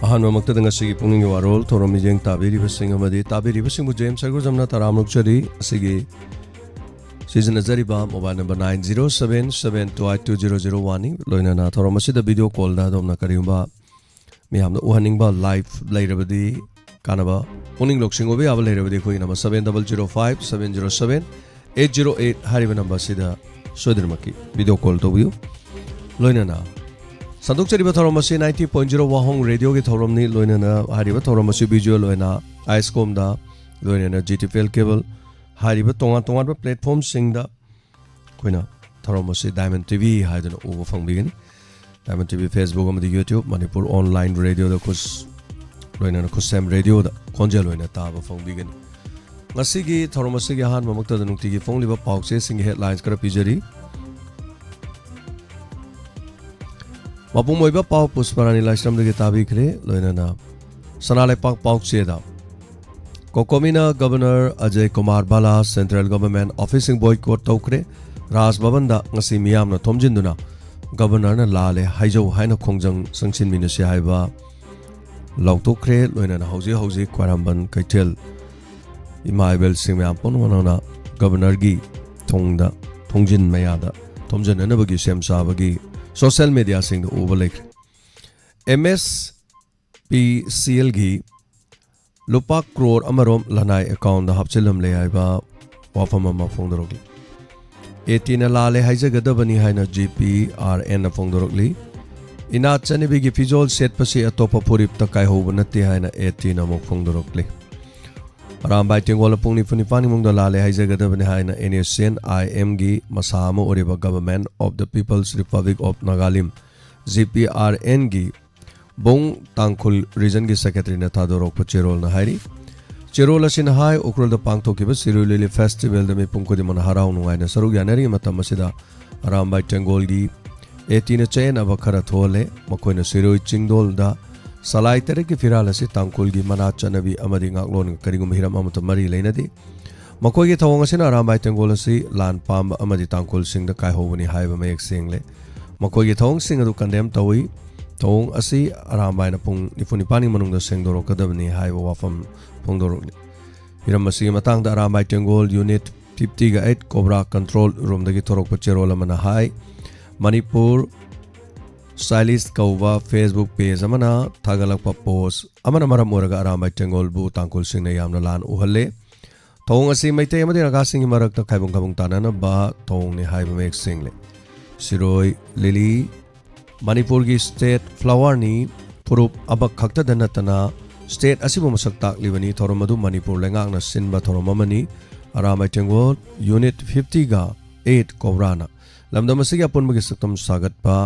अहानमक्तद ngasi pungning warol thorom mijeng tabiri basing amadi tabiri basing bu james sagur jamna taramuk chari asigi season azari ba mobile number 9077282001 loina na thorom asida video call da domna kariumba mi hamna uhaning ba live lairabadi kanaba pungning loksing obi aba lairabadi khoi number 7005707808 hariba number sida sodirmaki video call to you loina na Sanduk chari ba thorom asi 90.0 WAHONG radio ki thorom ni loina na hari ba thorom asi visual loina icecom da loina na GTPL cable hari ba tonga ba platform sing da koina thorom asi Diamond TV hai da over phang bigin Diamond TV Facebook am YouTube Manipur online radio da kus loina na kusam radio da konja loina ta ba phang bigin ngasi gi thorom asi gi han mamakta da nungti gi phong li ba pauk se sing headlines kara pijari Mapung moiba pau pusparani laisram de tabi khre loina na sanale pak pauk cheda Kokomina Governor Ajay Kumar Bala Central Government Officing Boycott tokre Raj Bhavan da ngasi miyam na thomjinduna Governor na lale haijo haina khongjang sangsin minase haiba lautokre loina na hauji kwaramban kaitel imaibel singmyam ponwana Governor gi thongda thongjin mayada thomjan na bagi semsa bagi Social media sing overlake MSPCL gi lupa crore amarom lanai account da hapchilam le aiba wafama ma phongdorokli 18 lale haijagadabani haina GPRN phongdorokli ina chanibi gi fizol set pasi atopa purip ta kai hobanati haina 18 amok phongdorokli Rambai Tingola Pungni Funipani Mungda Lale Haijagadabani Haina NSN IM gi Masamo Oriba Government of the People's Republic of Nagalim GPRN gi Bong Tangkhul Region gi Secretary na Thadorok pa Cherol na Hairi Cherol asin hai ukrol da pangthokiba Sirulili Festival da me pungko di mana haraw nungai na sarug yanari matam masida Rambai Tengol gi 18 chain abakhara thole makoi na Sirui Chingdol da Salai tere ki firala si tangkul gi mana chanabi amadi ngaklon karigum hiram amata mari leinadi makoi gi thawang asina rambai tengol si lan pam amadi tangkul sing da kai hobani haiba mayek single makoi gi thawang sing adu condemn tawi thawang asi rambai na pung nifuni pani manung da sing doro kadabni haiba wafam pung doro hiram asi matang da rambai tengol unit 50 ga 8 cobra control room da gi thorok pa cherola mana hai Manipur Stylist Kauva Facebook page amana thagalakpa post amana maram oraga aramai tengol bu tangkul sing na yamna lan uhalle thong asi maite amadi raga sing marak ta khaibung khabung tanana ba thong ni haiba mek single siroi lily Manipur gi state flower ni purup abak khakta danatana state asibu masak tak libani thoromadu Manipur lengak na sinba thoromamani aramai tengol unit 50 ga 8 kobrana lamdam asiga punmagi saktam sagat pa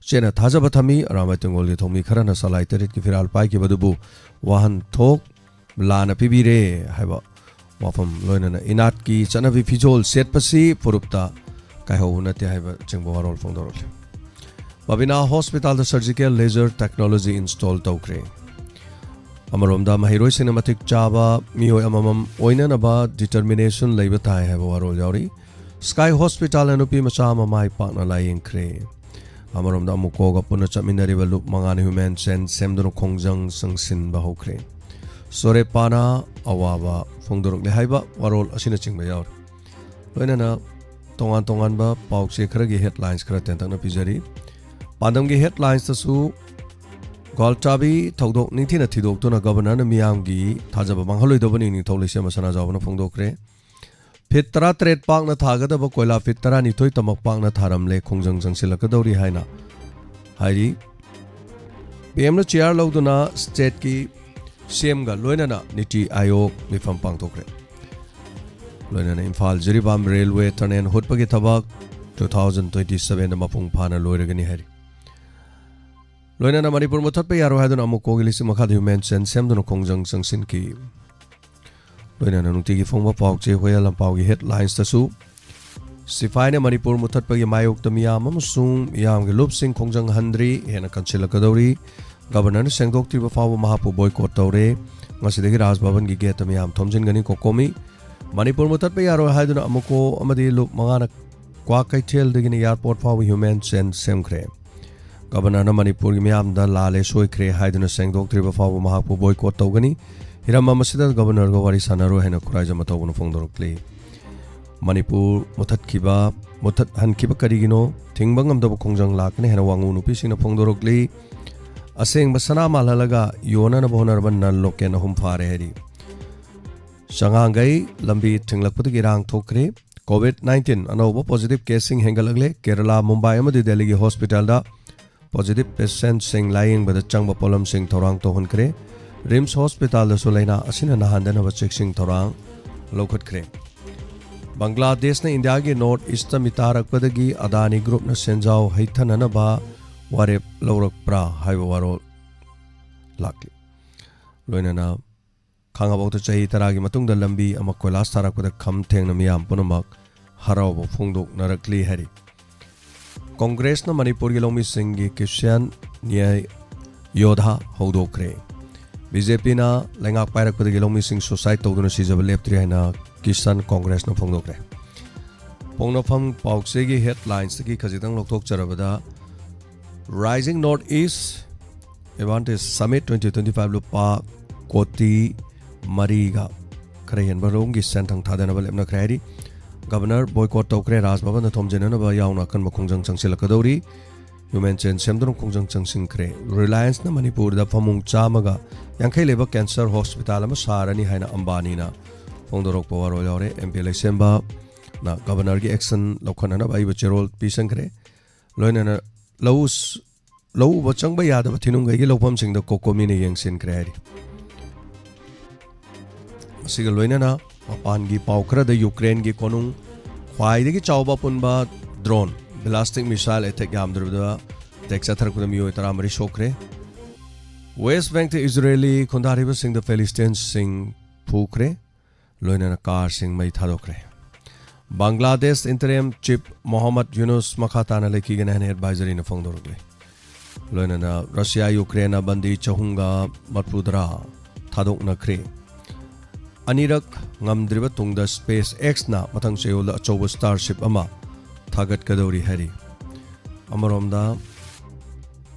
Chena Thaja Bathami, Ramatangol Tomi Karana Salai Terit Kifiral Paiki Badubu, Wahan Tok, Lana Pibire, Haba, Wafam Loina, Inatki, Chanavi Pijol, Set Pasi, Purupta, Kaiho Nati Haba, Chingwarol Fondorol. Babina Hospital, the surgical laser technology installed Tokre. Amaromda Mahiro Cinematic Java, Mio Amam, Oinanaba, Determination, Labatai have Warol Yori, Sky Hospital and Upi Machama, my partner lying cray. Amarom da muko ga puna chaminari ba lup mangani human sen semdoro khongjang sangsin ba hokre sore pana awawa phongdorok le haiba warol asina chingba yaur loina na tongan ba pauk se khara gi headlines khara ten na pijari pandam gi headlines ta su goltabi thodok ningthina thidok to na governor na miyam gi thajaba manghaloi dobani ni tholai se masana jawna phongdokre Fitara trade park na thagada ba koila fitara ni thoi tamak park na tharam le khongjang jangsilakadori haina hairi PM na chair loduna state ki CM ga loina na niti ayog mifam pangtokre loina na Imphal Jiribam railway turn hotpagi thabak 2027 na mapung phana loiragani hari loina na Manipur muthat pe yaro haduna amuko gilisi makha human sen semduna khongjang jangsin ki Loina nungti gi phongba pauk che hoya lampau gi headlines ta su Sifai ne Manipur muthat pagi mayok ta miyam amasung yam gi lup sing khongjang handri hena kanchila kadori governor sengdok tri ba fawa mahapu boycott tawre ngasidagi Raj Bhavan gi gate miyam thomjin gani kokomi Manipur muthat pe yaro haiduna amuko amadi lup mangana kwa kaithel dagini airport fawa human sen semkhre Governor Manipur Miam da Lale Soikre Haidana Sengdok Triba Fabu Mahapu boycott Togani, Hirama Masida Governor Govari Sanaro Hena Kuraja Matogon Fondorokli. Manipur Mutat Kiba, Mutat Han Kiba Karigino, Tingbangam the Kongjang Lakne, Hena Wangu Nupis in a Fondorokli, a saying Basana Malalaga, Yona Bonaban Loken Hum Fare Hedi. Shangangai, Lambi Tinglaputagirang Tokre, COVID-19, an over positive casing Hengalagle, Kerala, Mumbai, Amadi Delhi Hospital da. Positive patient sing lying by the Changba Polam Sing Torang Tohon Kre, Rims Hospital the Solena, Asina Nahandan of a check sing Torang, Lokot Kre. Bangladesh na India ge North East Mitarak Padagi, Adani Group na Senjao, Haitananaba, Warep, Lorok Pra, Hiva Warol Lucky. Loinana Kangabo to Chay Taragi Matung the Lambi, Amakolas Tarak with a Kam Tang Namiam Punamak, Harao, Fungduk, Narakli Hari. Congress na Manipur Gilomi Singh Kishan Nia Yodha Hodokre. BJP na Lengak Parak with the Gilomi Singh Society to Gunasi of Leptri na Kishan Congress na Fongokre. Pongnofam Pauksegi headlines the Kazitang Loktok Charabada Rising Northeast Event is Summit 2025 Lupa Koti Mariga Korean Barungi Santang Tadanabal Emna Kredi. Governor boycott Tokre Ras Baba na Tom Jenana ba yauna kan makongjang changsil kadori human chen semdron kongjang changsing kre Reliance na Manipur da phamung chamaga yangkhai leba cancer hospital ama sarani haina ambani na fongdorok powaro yore MPL semba na governor gi action lokhana ba iba cherol pisang kre loina na low ba changba yada ba thinung gi lopham sing da kokomi ne yengsin kre ri asiga loina na Mapan gi paukra the Ukraine gi konung khwai gi chawba punba drone ballistic missile attack yamdrda Texas tharkudam yo taramari shokre West Bank the Israeli khondari sing the Palestinians sing phukre loina car sing mai thadokre Bangladesh interim chief Mohammad Yunus makhatana leki gan advisory na fongdorgle loina na Russia Ukraine bandi chahunga matpudra thadok na kre Anirak ngamdriba tungda SpaceX na matang Seoul da achoba Starship ama thagat kadori hari amaromda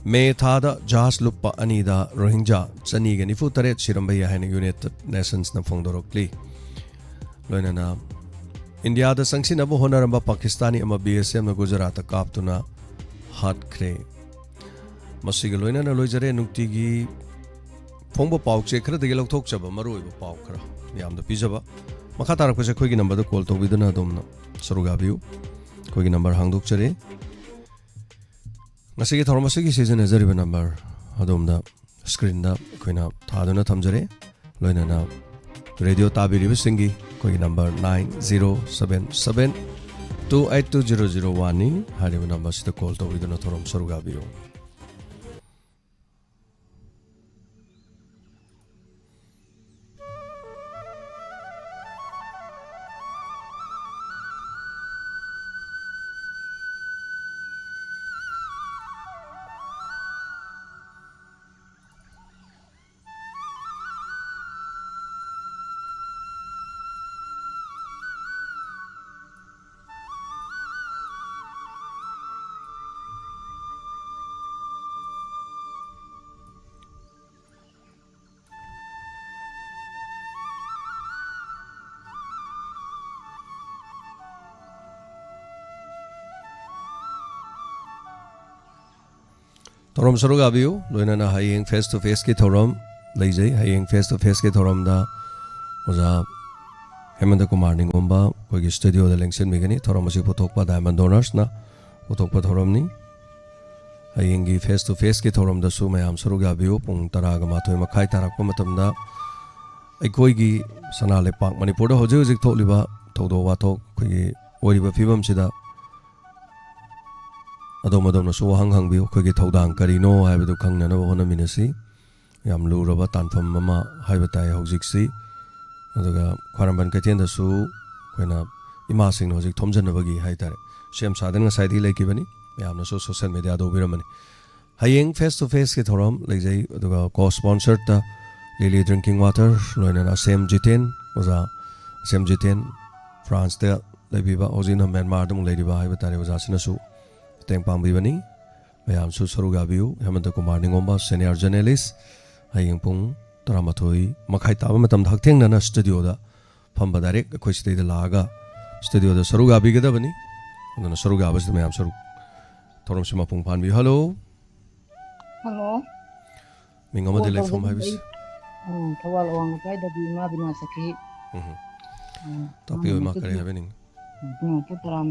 me thada jahas lupa anida Rohingya chani ga nifu taret sirambaya haina United Nations na fongdorokli loina na India da sangsin abo honaramba Pakistani ama BSM na Gujarat kaptuna hat kre masiga loina na loijare nuktigi phongba pauche khara degi lokthok chaba maroiba pau khara yamda pijaba makha tarak pase khoi gi number da call to biduna domna saruga biu khoi gi number hangdok chare ngasi gi thormasi gi season azari number adomda screen da khoina thaduna thamjare loina na radio tabiri bisingi khoi gi number 9077282001 ni hariba number sita call to biduna thorom saruga biu Thorom saruga biu loina na hayeng face to face ki thorom leijai hayeng face to face ki thorom da oja Hemanta Kumar ningomba koi gi studio da lengsen megani thorom asi photokpa diamond donors na photokpa thorom ni hayeng gi face to face ki thorom da su mayam saruga biu pung taraga mathoi makhai tarakpa matam da aikoi gi sanale pak Manipur da hoje hoje tholiba thodo wa thok koi gi oriba phibam sida Adom na so hang biu khoi gi thodang karino haibu khangna na hona minasi yam luraba tanfam mama haiba tai hojik si aduga khwaramban kaiten da su khoina ima sing no hojik thomjan bagi haitare sem sadan nga saidi leki bani yam na so social media do biramani hayeng face to face ki thoram leijai aduga co sponsored ta Lily drinking water loina na sem jiten oza sem jiten France da lebiba ozina Myanmar dum leidiba haiba tare oza sina su Teng Pambi Bani, mayamsu sarugabiu hemanta kumar ningomba senior journalist hayeng pung taramathoi makhai taba matam thaktheng nana studio da phamba direct khoi stai da laga studio da sarugabi gadabani aduna sarugabas mayam saru thorom sima pung phanbi hello hello mingoma de lefom habis thawal ong kai da bi ma bina sakhi topic ma kare happening no putaram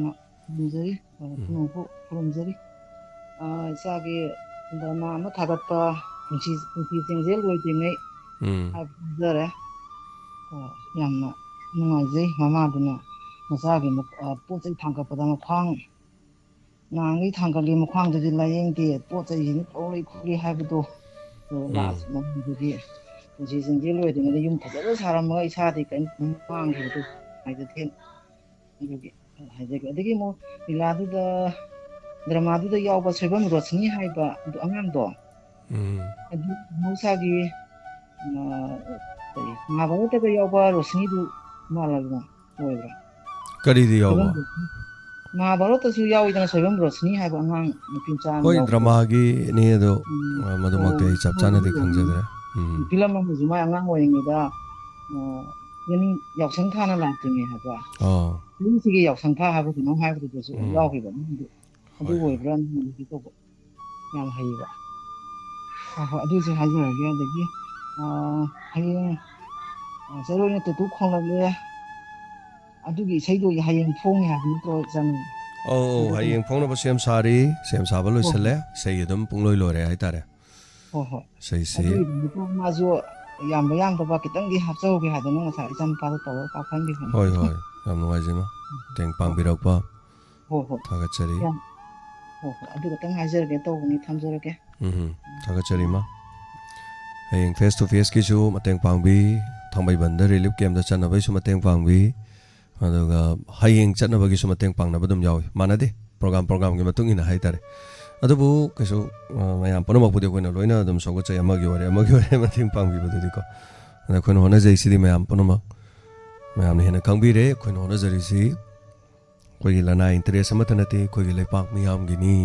bunjari no purumjari sagi dama ma thagat pa kunchi singzel loi tingai abdare yamna nungai mama duna masagi pochai thangka padama khang nangi thangkali mukhang de layeng de pochai ni olai khuli habdo last moment de kunchi singzel loi tingai yum phajara sarama isa de kan khang de ai de then adigi mo liladu da drama du da yaw ba sebam rosni haiba du angam do adu musagi ma ba ta ga yaw ba rosni du malagna oibra kari di yaw ba ma ba ta su yaw ida sebam rosni haiba angam pincha oi drama gi ne do madumak de chap chana de khangjadra film ma juma angam oingi da yani yaksang thana la tingi haba ꯁꯤꯒꯤ ꯌꯥꯎꯁꯪꯊꯥ ꯍꯥꯏꯕ ꯀꯩꯅꯣꯝ ꯍꯥꯏꯕꯗꯨꯗꯁꯨ ꯌꯥꯎꯈꯤꯕ ꯑꯗꯨ ꯑꯣꯏꯕ꯭ꯔꯥ ꯅꯪꯒꯤ ꯇꯧꯕ ꯌꯥꯝ ꯍꯩꯕ ꯍꯣꯏ ꯑꯗꯨꯁꯨ ꯍꯥꯏꯖꯔꯒꯦ ꯑꯗꯒꯤ ꯍꯌꯦꯡ ꯆꯔꯣꯏꯅ ꯇꯨꯇꯨ ꯈꯣꯡꯂꯛꯂꯦ ꯑꯗꯨꯒꯤ ꯏꯁꯩꯗꯣ ꯍꯌꯦꯡ ꯐꯣꯡꯉꯦ ꯍꯥꯏꯕ ꯅꯠꯇ꯭ꯔꯣ ꯆꯪ ꯍꯌꯦꯡ ꯐꯣꯡꯅꯕ ꯁꯦꯝ ꯁꯥꯔꯤ ꯁꯦꯝ ꯁꯥꯕ ꯂꯣꯏꯁꯤꯜꯂꯦ ꯏꯁꯩ ꯑꯗꯨꯝ ꯄꯨꯡꯂꯣꯏ ꯂꯣꯏꯔꯦ ꯍꯥꯏꯇꯥꯔꯦ ꯍꯣꯏ ꯏꯁꯩꯁꯤ ꯃꯥꯁꯨ ꯌꯥꯝꯕ ꯌꯥꯝꯗꯕ ꯈꯤꯇꯪꯗꯤ ꯍꯥꯞꯆꯧꯒꯦ ꯍꯥꯏꯗꯅ ꯉꯁꯥꯏ ꯏꯆꯥꯅꯨꯄꯥꯗ ꯇꯧꯔꯒ ꯀꯥꯞꯍꯟꯈꯤꯕꯅꯤ ꯍꯣꯏ ꯌꯥꯝ ꯅꯨꯡꯉꯥꯏꯖꯩꯃ ꯃꯇꯦꯡ ꯄꯥꯡꯕꯤꯔꯛꯄ ꯊꯥꯒꯠꯆꯔꯤ ꯑꯗꯨ ꯈꯛꯇꯪ ꯍꯥꯏꯖꯔꯒꯦ ꯇꯧꯕꯅꯤ ꯊꯝꯖꯔꯒꯦ ꯊꯥꯒꯠꯆꯔꯤꯃ ꯍꯌꯦꯡ ꯐꯦꯁ ꯇꯨ ꯐꯦꯁꯀꯤꯁꯨ ꯃꯇꯦꯡ ꯄꯥꯡꯕꯤ ꯊꯥꯡꯃꯩꯕꯟꯗ ꯔꯤꯂꯤꯐ ꯀꯦꯝꯞꯇ ꯆꯠꯅꯕꯒꯤꯁꯨ ꯃꯇꯦꯡ ꯄꯥꯡꯕꯤ ꯑꯗꯨꯒ ꯍꯌꯦꯡ ꯆꯠꯅꯕꯒꯤꯁꯨ ꯃꯇꯦꯡ ꯄꯥꯡꯅꯕ ꯑꯗꯨꯝ ꯌꯥꯎꯏ ꯃꯥꯟꯅꯗꯦ ꯄ꯭ꯔꯣꯒ꯭ꯔꯥꯝꯒꯤ ꯃꯇꯨꯡ ꯏꯟꯅ ꯍꯥꯏꯇꯥꯔꯦ ꯑꯗꯨꯕꯨ ꯀꯩꯁꯨ ꯃꯌꯥꯝ ꯄꯨꯝꯅꯃꯛꯄꯨꯗꯤ ꯑꯩꯈꯣꯏꯅ ꯂꯣꯏꯅ ꯑꯗꯨꯝ ꯁꯧꯒꯠꯆꯩ ꯑꯃꯒꯤ ꯑꯣꯏꯔꯦ ꯃꯇꯦꯡ ꯄꯥꯡꯕꯤꯕꯗꯨꯗꯤꯀꯣ ꯑꯗ ꯑꯩꯈꯣꯏꯅ ꯍꯣꯠꯅꯖꯩꯁꯤꯗꯤ ꯃꯌꯥꯝ ꯄꯨꯝꯅꯃꯛ ꯃꯌꯥꯝꯅ ꯍꯦꯟꯅ ꯈꯪꯕꯤꯔꯦ ꯑꯩꯈꯣꯏꯅ ꯍꯣꯠꯅꯖꯔꯤꯁꯤ ꯑꯩꯈꯣꯏꯒꯤ ꯂꯅꯥꯏ ꯏꯟꯇꯔꯦꯁ ꯑꯃꯠꯇ ꯅꯠꯇꯦ ꯑꯩꯈꯣꯏꯒꯤ ꯂꯩꯄꯥꯛ ꯃꯤꯌꯥꯝꯒꯤꯅꯤ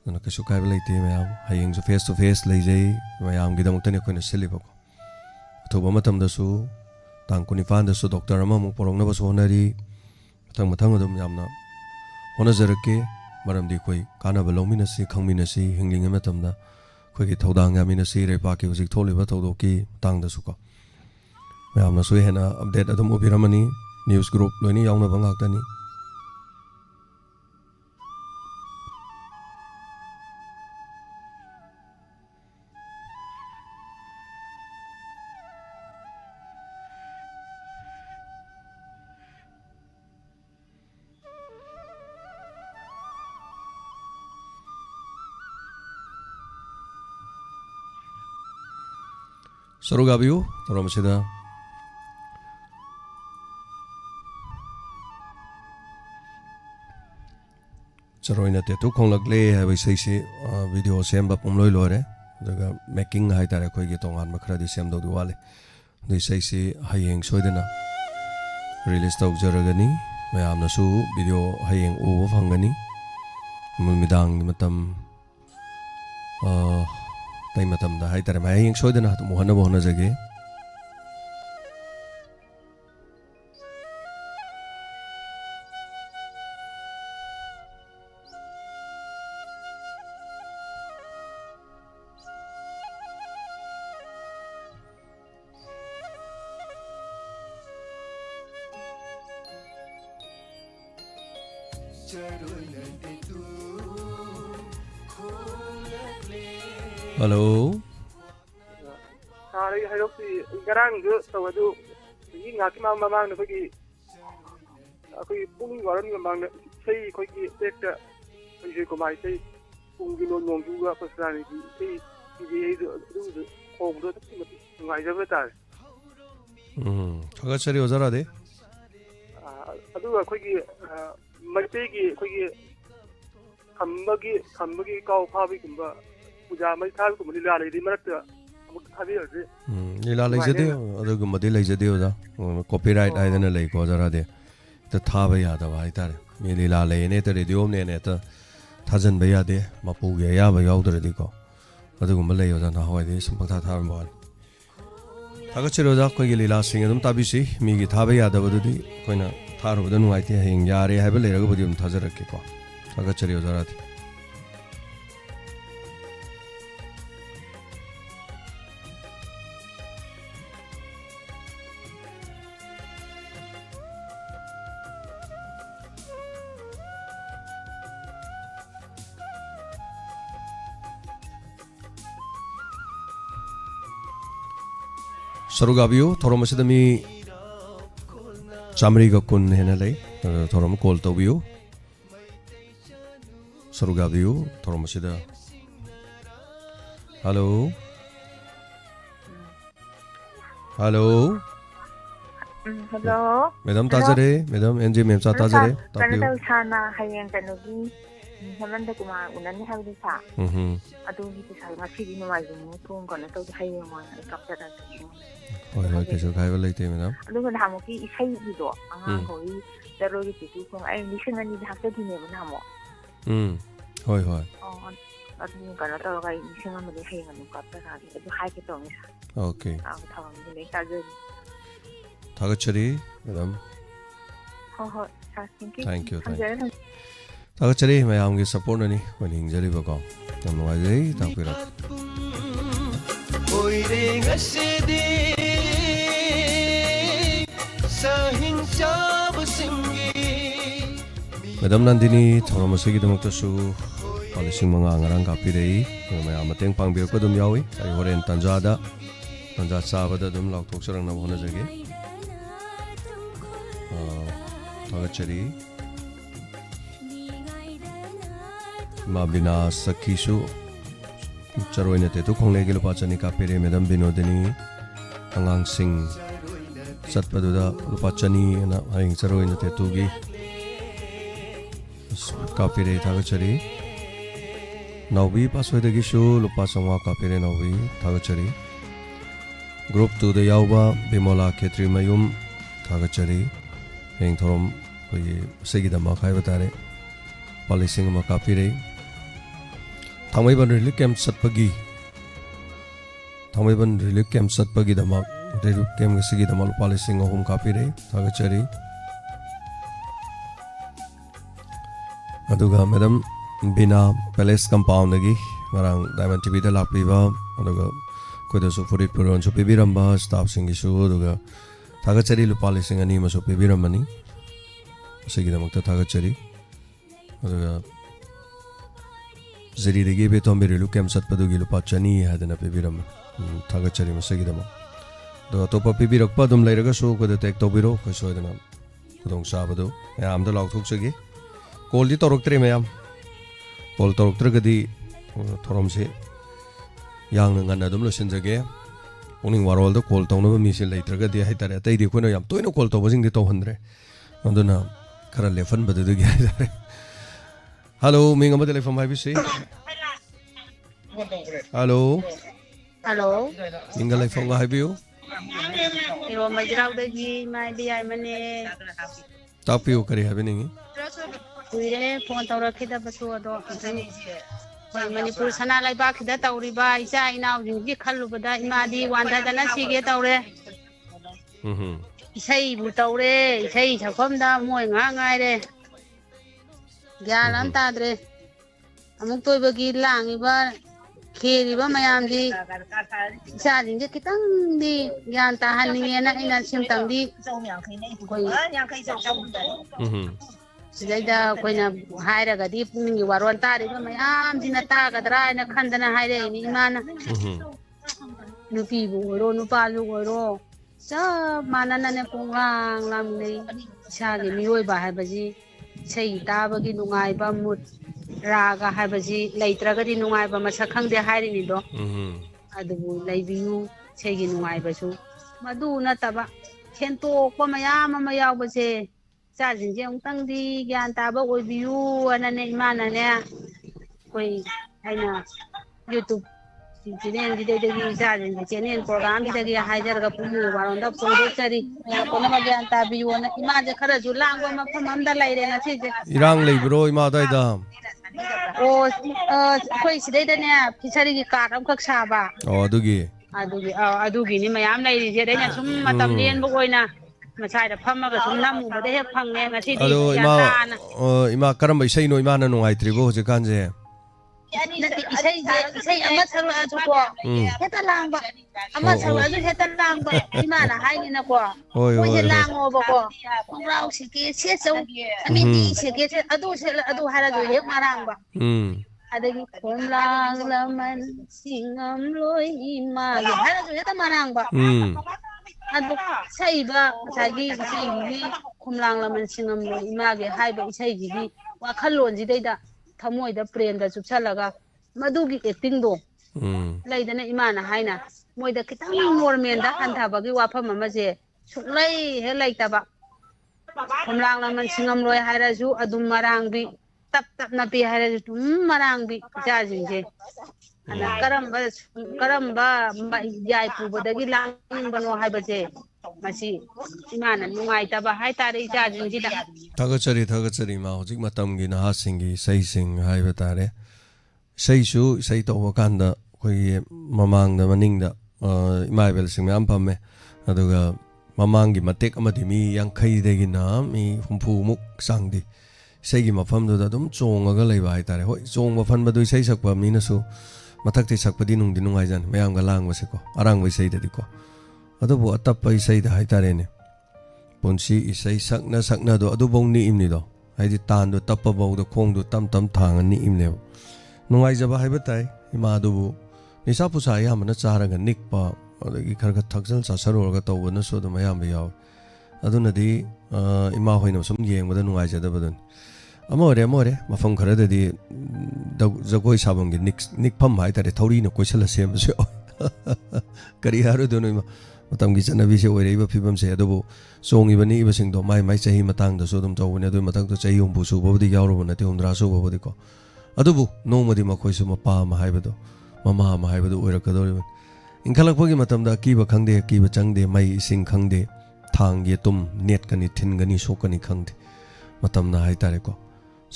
ꯑꯗꯨꯅ ꯀꯩꯁꯨ ꯀꯥꯏꯕ ꯂꯩꯇꯦ ꯃꯌꯥꯝ ꯍꯌꯦꯡꯁꯨ ꯐꯦꯁ ꯇꯨ ꯐꯦꯁ ꯂꯩꯖꯩ ꯃꯌꯥꯝꯒꯤꯗꯃꯛꯇꯅꯤ ꯑꯩꯈꯣꯏꯅ ꯁꯤꯜꯂꯤꯕꯀꯣ ꯑꯊꯨꯕ ꯃꯇꯝꯗꯁꯨ ꯇꯥꯡ 19ꯗꯁꯨ ꯗꯣꯛꯇꯔ ꯑꯃꯃꯨꯛ ꯄꯨꯔꯛꯅꯕꯁꯨ ꯍꯣꯠꯅꯔꯤ ꯃꯊꯪ ꯑꯗꯨꯝ ꯌꯥꯝꯅ ꯍꯣꯠꯅꯖꯔꯛꯀꯦ ꯃꯔꯝꯗꯤ ꯑꯩꯈꯣꯏ ꯀꯥꯟꯅꯕ ꯂꯧꯃꯤꯟꯅꯁꯤ ꯈꯪꯃꯤꯟꯅꯁꯤ ꯍꯤꯡꯂꯤꯉꯩ ꯃꯇꯝꯗ ꯑꯩꯈꯣꯏꯒꯤ ꯊꯧꯗꯥꯡ ꯌꯥꯃꯤꯟꯅꯁꯤ ꯂꯩꯄꯥꯛꯀꯤ ꯍꯧꯖꯤꯛ ꯊꯣꯛꯂꯤꯕ ꯊꯧꯗꯣꯛꯀꯤ ꯃꯇꯥꯡꯗꯁꯨꯀꯣ ꯃꯌꯥꯝꯅꯁꯨ ꯍꯦꯟꯅ ꯑꯞꯗꯦꯠ ꯑꯗꯨꯝ ꯎꯕꯤꯔꯝꯃꯅꯤ ꯅ꯭ꯌꯨꯁ ꯒ꯭ꯔꯨꯞ ꯂꯣꯏꯅ ꯌꯥꯎꯅꯕ ꯉꯥꯛꯇꯅꯤ Sarugabiu torom sida charoina te tu khonglakle haibai seisi video semba pumloi lore daga making hai tare khoi gi tongan makhra di sem do wale dei seisi hayeng soidena release tau jaragani mayamna su video hayeng uba phangani mulmidang matam tay matam da hai tare hayeng soidena muhana bohna jage Hello. Hari hari si garang ju tawadu ini ngaki mamang na kogi pung waran mamang na sei kogi tekta kogi ko mai sei pung gi non nong juga pasran sei gi du ko do ti ngai ja beta Thaga chari ozara de adu kogi mai gi kogi khambagi kau phabi kumba puja mai thal ko lila le di marat amuk thabi ase lila le jade adu gumadi le jade oza copyright aidana le ko jara de ta thaba ya da bai tare me lila le ne ta radio ne ta ꯊꯥꯖꯟꯕ ꯌꯥꯗꯦ ꯃꯄꯨꯒꯤ ꯑꯌꯥꯕ ꯌꯥꯎꯗ꯭ꯔꯗꯤꯀꯣ ꯑꯗꯨꯒꯨꯝꯕ ꯂꯩ ꯑꯣꯖꯥ ꯅꯍꯥꯟꯋꯥꯏꯗꯤ ꯁꯨꯝ ꯄꯪꯊꯥ ꯊꯥꯔꯝꯕ ꯋꯥꯅꯤ ꯊꯥꯒꯠꯆꯔꯤ ꯑꯣꯖꯥ ꯑꯩꯈꯣꯏꯒꯤ ꯂꯤꯂꯥꯁꯤꯡ ꯑꯗꯨꯝ ꯇꯥꯕꯤꯁꯤ ꯃꯤꯒꯤ ꯊꯥꯕ ꯌꯥꯗꯕꯗꯨꯗꯤ ꯑꯩꯈꯣꯏꯅ ꯊꯥꯔꯨꯕꯗ ꯅꯨꯡꯉꯥꯏꯇꯦ ꯍꯌꯦꯡ ꯌꯥꯔꯦ ꯍꯥꯏꯕ ꯂꯩꯔꯒꯕꯨꯗꯤ ꯑꯗꯨꯝ ꯊꯥꯖꯔꯛꯀꯦꯀꯣ ꯊꯥꯒꯠꯆꯔꯤ ꯑꯣꯖꯥ ꯔꯥꯙꯤ सरुगाबियो थोरम असिदा मी चामरीगा कुन हेना लई थोरम कॉल तौबियो सरुगाबियो थोरम असिदा हेलो हेलो हेलो मैडम ताजरे मैडम एनजी मेम सा ताजरे तापियो साना हयेंग कनोगी हेमंत कुमार उननी हाबदि सा अदुगी पिसा ngasi नुवाइजों थों कनो तो हयेंग वन कपटा होय होय केसो खाइबा लेते मैडम अदुग नामोकी इसाइगिदो आंगां होई दरोगी पितु थों आई निसंगनी हाक्तदिने बनामो होय होय अदुग कनो तो गाई निसंगमदि हयेंग अनु कपटा अदु हाइके तोंग ओके थावंग ले ताजे थागचरी मैडम हो हो थैंक यू थागचरी मयामगी सपोर्ट ननी वनिंग जरिबको यम नुवाइजै तापिरा ओइरे ngasiди sahin chab singi madam Nandini थोरमसगी दमक्तसु पॉलिसिंग मंगा ngarang kapirei mayam mateng pangbirko dum yawi ai horen tanja sabada dum laukthokserang na honajage थागचरी माबिना सखीसु चरोइने तेतु खोंगलेगी लुपा चनी कापिरे मैडम बिनोदिनी अंगांग सिंह चटपदुदा लुपा चनी ना हयिंग चरोइने तेतुगी कापिरे थागचरी नौबी पासवेदगिसु लुपा चंवा कापिरे नौबी थागचरी ग्रुप 2 दा यावबा बिमोला खेत्री मयुम थागचरी हेंग थोरम कोई सेगिदमा खाइ बतारे पॉलिसिंग मा कापिरे थांबैबन रिलीफ कैंप सत्पगी थांबैबन रिलीफ कैंप सत्पगी दमा रिलीफ कैंप गसिगी दमा पॉलिसिंग होम कापिरे थागचरी अदुगा मैडम बिना पैलेस कंपाउंड दगी ngarang diamond tv da lakpiba aduga koidasu furit puron su pibiramba staff singisu aduga थागचरी लुपा लिसिंग अनि मसो पिबिरमनी सिगिदमक्ता थागचरी अदुगा जरीदगी बेतोंबे रिलु कैंप सत्पदुगी लुपा चनी हादना पिबिरम थागचरी मसगिदम दो अतोपा पिबिरकपा दुम लैरगा सो कोदा टेक तोबिरो कसोयदना खुदोंग साबदो यामदा लाउथोकसगी कॉल दि तोरक्त्रे मयाम कॉल तोरक्त्रगदी थोरमसे यांग ngana dum losinjage PUKNING WAROL call तौनब मीसे लेत्रगदी हाइतारे अतैदि कोइनो याम तोइनो कॉल तौबजिंग दि तौहनद्रे अदुना खरा लेफन बदुगी हाइतारे हेलो मिंग अमदे लेफम हाइबिसि हेलो हेलो मिंग लेफम हाइबियो इरो मजराउदगी माइबी आइ मने तापियो करी हाबिनिंग कुइरे फोन तौरखिदा बसु अदो मणिपुर सना लैबाखिदा तौरिबा इचा इनाउजिंगी खल्लुबदा इमादी वांदादना सिगे तौरे इसै बु तौरे इसै सफमदा मोय ngai ग्यान ताद्रे अमुक तोइबगी लांगिबा खेरिबा मयामदी इचाजिंगे खितंगदी ग्यान ताहनिंगेना इना सिमतंगदी कोइ सिदैदा कोइना हाइरगदी पुनिंगी वारोल तारिबा मयाम दिना तागदरा इना खंदना हाइरेनी इमाना नुपीबु ओरो नुपालु ओरो सब माननाने पोंगांग लामनै इसागी मिरोइबा हाइबाजी sei tabagi nungaiba mut raga haibasi leitragadi nungaiba masa khangde harini do adubu leibiu seigi nungaiba su madu nataba khentok mayam ama yaubase charjing je ungtangdi gyan taba oibiu anane imana ne koi aina youtube channel di degi charjing channel program di degi haijar ga pumu waronda photo chari kono ma gyan tabiu na imaje khara ju langwa mafam amda laire na sije irang leibro ima daida ꯑꯣ ꯑꯩꯈꯣꯏ ꯁꯤꯗꯩꯗꯅꯦ ꯐꯤꯁꯔꯤꯒꯤ card ꯑꯃꯈꯛ ꯁꯥꯕ ꯑꯣ ꯑꯗꯨꯒꯤꯅꯤ ꯃꯌꯥꯝ ꯂꯩꯔꯤꯁꯦ ꯑꯩꯅ ꯁꯨꯝ ꯃꯇꯝ ꯂꯦꯟꯕ ꯑꯣꯏꯅ ꯃꯁꯥꯏꯗ ꯐꯝꯃꯒ ꯁꯨꯝ ꯅꯝꯃꯨꯕꯗ ꯍꯦꯛ ꯐꯪꯉꯦ ꯉꯁꯤꯗꯤ ꯑꯗꯣ ꯒ꯭ꯌꯥꯟ ꯇꯥꯅ ꯏꯃꯥ ꯀꯔꯝꯕ ꯏꯁꯩꯅꯣ ꯏꯃꯥꯅ ꯅꯨꯡꯉꯥꯏꯇ꯭ꯔꯤꯕꯣ ꯍꯧꯖꯤꯛꯀꯥꯟꯁꯦ ꯏꯁꯩ ꯑꯃ ꯁꯛꯂꯛꯑꯁꯨꯀꯣ ꯍꯦꯛꯇ ꯂꯥꯡꯕ ꯑꯃ ꯁꯛꯂꯛꯑꯁꯨ ꯍꯦꯛꯇ ꯂꯥꯡꯕ ꯏꯃꯥꯅ ꯍꯥꯏꯅꯤꯅꯀꯣ ꯍꯣꯏ ꯃꯣꯏꯁꯦ ꯍꯣꯏ ꯍꯣꯏ ꯂꯥꯡꯉꯣꯕꯀꯣ ꯈꯣꯡꯒ꯭ꯔꯥꯎ ꯁꯦꯠꯀꯦ ꯁꯦꯠꯆꯧ ꯃꯦꯗꯤ ꯁꯦꯠꯀꯦ ꯑꯗꯨ ꯁꯦꯠꯂ ꯑꯗꯨ ꯍꯥꯏꯔꯁꯨ ꯍꯦꯛ ꯃꯔꯥꯡꯕ ꯑꯗꯒꯤ ꯈꯣꯝꯂꯥꯡ ꯂꯃꯟ ꯆꯤꯡꯉꯝꯂꯣꯏ ꯏꯃꯥꯒꯤ ꯍꯥꯏꯔꯁꯨ ꯍꯦꯛꯇ ꯃꯔꯥꯡꯕ ꯑꯗꯨ ꯁꯛꯏꯕ ꯉꯁꯥꯏꯒꯤ ꯏꯁꯩꯒꯤ ꯈꯣꯝꯂꯥꯡ ꯂꯃꯟ ꯆꯤꯡꯉꯝꯂꯣꯏ ꯏꯃꯥꯒꯤ ꯍꯥꯏꯕ ꯏꯁꯩꯁꯤꯒꯤ ꯋꯥꯈꯜꯂꯣꯟꯁꯤꯗꯩꯗ ꯊꯃꯣꯏꯗ ꯄ꯭ꯔꯦꯝꯗ ꯆꯨꯞꯁꯜꯂꯒ ꯃꯗꯨꯒꯤ ꯑꯦꯛꯇꯤꯡꯗꯣ ꯂꯩꯗꯅ ꯏꯃꯥꯅ ꯍꯥꯏꯅ ꯃꯣꯏꯗ ꯈꯤꯇꯪ ꯅꯣꯔꯃꯦꯜꯗ ꯍꯟꯊꯕꯒꯤ ꯋꯥꯐꯝ ꯑꯃꯁꯦ ꯁꯨꯡꯂꯩ ꯍꯦꯛ ꯂꯩꯇꯕ ꯈꯣꯝꯂꯥꯡ ꯂꯃꯟ ꯁꯤꯡꯉꯝꯂꯣꯏ ꯍꯥꯏꯔꯁꯨ ꯑꯗꯨꯝ ꯃꯔꯥꯡꯕꯤ ꯇꯞ ꯇꯞꯅ ꯄꯤ ꯍꯥꯏꯔꯁꯨ ꯑꯗꯨꯝ ꯃꯔꯥꯡꯕꯤ ꯏꯆꯥꯁꯤꯡꯁꯦ ꯑꯗ ꯀꯔꯝꯕ ꯌꯥꯏ ꯄꯨꯕꯗꯒꯤ ꯂꯥꯡꯅꯤꯡꯕꯅꯣ ꯍꯥꯏꯕꯁꯦ ꯃꯁꯤ ꯏꯃꯥꯅ ꯅꯨꯡꯉꯥꯏꯇꯕ ꯍꯥꯏꯇꯥꯔꯦ ꯏꯆꯥꯁꯤꯡꯁꯤꯗ ꯊꯥꯒꯠꯆꯔꯤ ꯏꯃꯥ ꯍꯧꯖꯤꯛ ꯃꯇꯝꯒꯤ ꯅꯍꯥꯁꯤꯡꯒꯤ ꯏꯁꯩꯁꯤꯡ ꯍꯥꯏꯕ ꯇꯥꯔꯦ ꯏꯁꯩꯁꯨ ꯏꯁꯩ ꯇꯧꯕ ꯀꯥꯟꯗ ꯑꯩꯈꯣꯏꯒꯤ ꯃꯃꯥꯡꯗ ꯃꯅꯤꯡꯗ ꯏꯃꯥ ꯏꯕꯦꯜꯁꯤꯡ ꯃꯌꯥꯝ ꯐꯝꯃꯦ ꯑꯗꯨꯒ ꯃꯃꯥꯡꯒꯤ ꯃꯇꯦꯛ ꯑꯃꯗꯤ ꯃꯤ 50ꯗꯒꯤꯅ ꯃꯤ 60ꯃꯨꯛ ꯆꯥꯡꯗꯤ ꯏꯁꯩꯒꯤ ꯃꯐꯝꯗꯨꯗ ꯑꯗꯨꯝ ꯆꯣꯡꯉꯒ ꯂꯩꯕ ꯍꯥꯏꯇꯥꯔꯦ ꯍꯣꯏ ꯆꯣꯡꯕ ꯐꯟꯕꯗꯨ ꯏꯁꯩ ꯁꯛꯄ ꯃꯤꯅꯁꯨ ꯃꯊꯛꯇꯩ ꯁꯛꯄꯗꯤ ꯅꯨꯡꯗꯤ ꯅꯨꯡꯉꯥꯏꯖꯥꯅꯤ ꯃꯌꯥꯝꯒ ꯂꯥꯡꯕꯁꯦꯀꯣ ꯑꯔꯥꯡꯕ ꯏꯁꯩꯗꯗꯤꯀꯣ ꯑꯗꯨꯕꯨ ꯑꯇꯞꯄ ꯏꯁꯩꯗ ꯍꯥꯏꯇꯥꯔꯦꯅꯦ ꯄꯨꯟꯁꯤ ꯏꯁꯩ ꯁꯛꯅꯗꯣ ꯑꯗꯨꯐꯧ ꯅꯤꯛꯏꯝꯅꯤꯗꯣ ꯍꯥꯏꯗꯤ ꯇꯥꯟꯗꯣ ꯇꯞꯄꯐꯧꯗ ꯈꯣꯡꯗꯣ ꯇꯝ ꯊꯥꯡꯉ ꯅꯤꯛꯏꯝꯅꯦꯕ ꯅꯨꯡꯉꯥꯏꯖꯕ ꯍꯥꯏꯕ ꯇꯥꯏ ꯏꯃꯥꯗꯨꯕꯨ ꯅꯤꯁꯥ ꯄꯨꯁꯥ ꯑꯌꯥꯝꯕꯅ ꯆꯥꯔꯒ ꯅꯤꯛꯄ ꯑꯗꯒꯤ ꯈꯔ ꯊꯛꯆꯜ ꯆꯥꯁꯜꯂꯨꯔꯒ ꯇꯧꯕꯅꯁꯨ ꯑꯗꯨꯝ ꯑꯌꯥꯝꯕ ꯌꯥꯎꯏ ꯑꯗꯨꯅꯗꯤ ꯏꯃꯥ ꯍꯣꯏꯅ ꯁꯨꯝ ꯌꯦꯡꯕꯗ ꯅꯨꯡꯉꯥꯏꯖꯗꯕꯗꯨꯅꯤ ꯑꯃ ꯑꯣꯏꯔꯦ ꯃꯐꯝ ꯈꯔꯗꯗꯤ ꯖꯒꯣꯏ ꯁꯥꯐꯝꯒꯤ ꯅꯤꯛꯐꯝ ꯍꯥꯏꯇꯥꯔꯦ ꯊꯧꯔꯤꯅ ꯀꯣꯏꯁꯜꯂ ꯁꯦꯝꯕꯁꯨ ꯌꯥꯎꯏ ꯀꯔꯤ ꯍꯥꯏꯔꯨꯗꯣꯏꯅꯣ ꯏꯃꯥ ꯃꯇꯝꯒꯤ ꯆꯠꯅꯕꯤꯁꯦ ꯑꯣꯏꯔꯛꯏꯕ ꯐꯤꯕꯝꯁꯦ ꯑꯗꯨꯕꯨ ꯆꯣꯡꯉꯤꯕ ꯅꯤꯛꯏꯕꯁꯤꯡꯗꯣ ꯃꯥꯏ ꯆꯍꯤ ꯃꯇꯥꯡꯗꯁꯨ ꯑꯗꯨꯝ ꯇꯧꯕꯅꯦ ꯑꯗꯨꯒꯤ ꯃꯊꯛꯇ ꯆꯍꯤ 60 ꯁꯨꯕꯕꯨꯗꯤ ꯌꯥꯎꯔꯨꯕ ꯅꯠꯇꯦ 60 ꯁꯨꯕꯕꯨꯗꯤꯀꯣ ꯑꯗꯨꯕꯨ ꯅꯣꯡꯃꯗꯤ ꯃꯈꯣꯏꯁꯨ ꯃꯄꯥ ꯑꯃ ꯍꯥꯏꯕꯗꯣ ꯃꯃꯥ ꯑꯃ ꯍꯥꯏꯕꯗꯣ ꯑꯣꯏꯔꯛꯀꯗꯧꯔꯤꯕꯅꯤ ꯏꯟꯈꯠꯂꯛꯄꯒꯤ ꯃꯇꯝꯗ ꯑꯀꯤꯕ ꯈꯪꯗꯦ ꯑꯀꯤꯕ ꯆꯪꯗꯦ ꯃꯩ ꯏꯁꯤꯡ ꯈꯪꯗꯦ ꯊꯥꯡ ꯌꯦꯇꯨꯝ ꯅꯦꯠꯀꯅꯤ ꯊꯤꯟꯒꯅꯤ ꯁꯣꯛꯀꯅꯤ ꯈꯪꯗꯦ ꯃꯇꯝꯅ ꯍꯥꯏꯇꯥꯔꯦꯀꯣ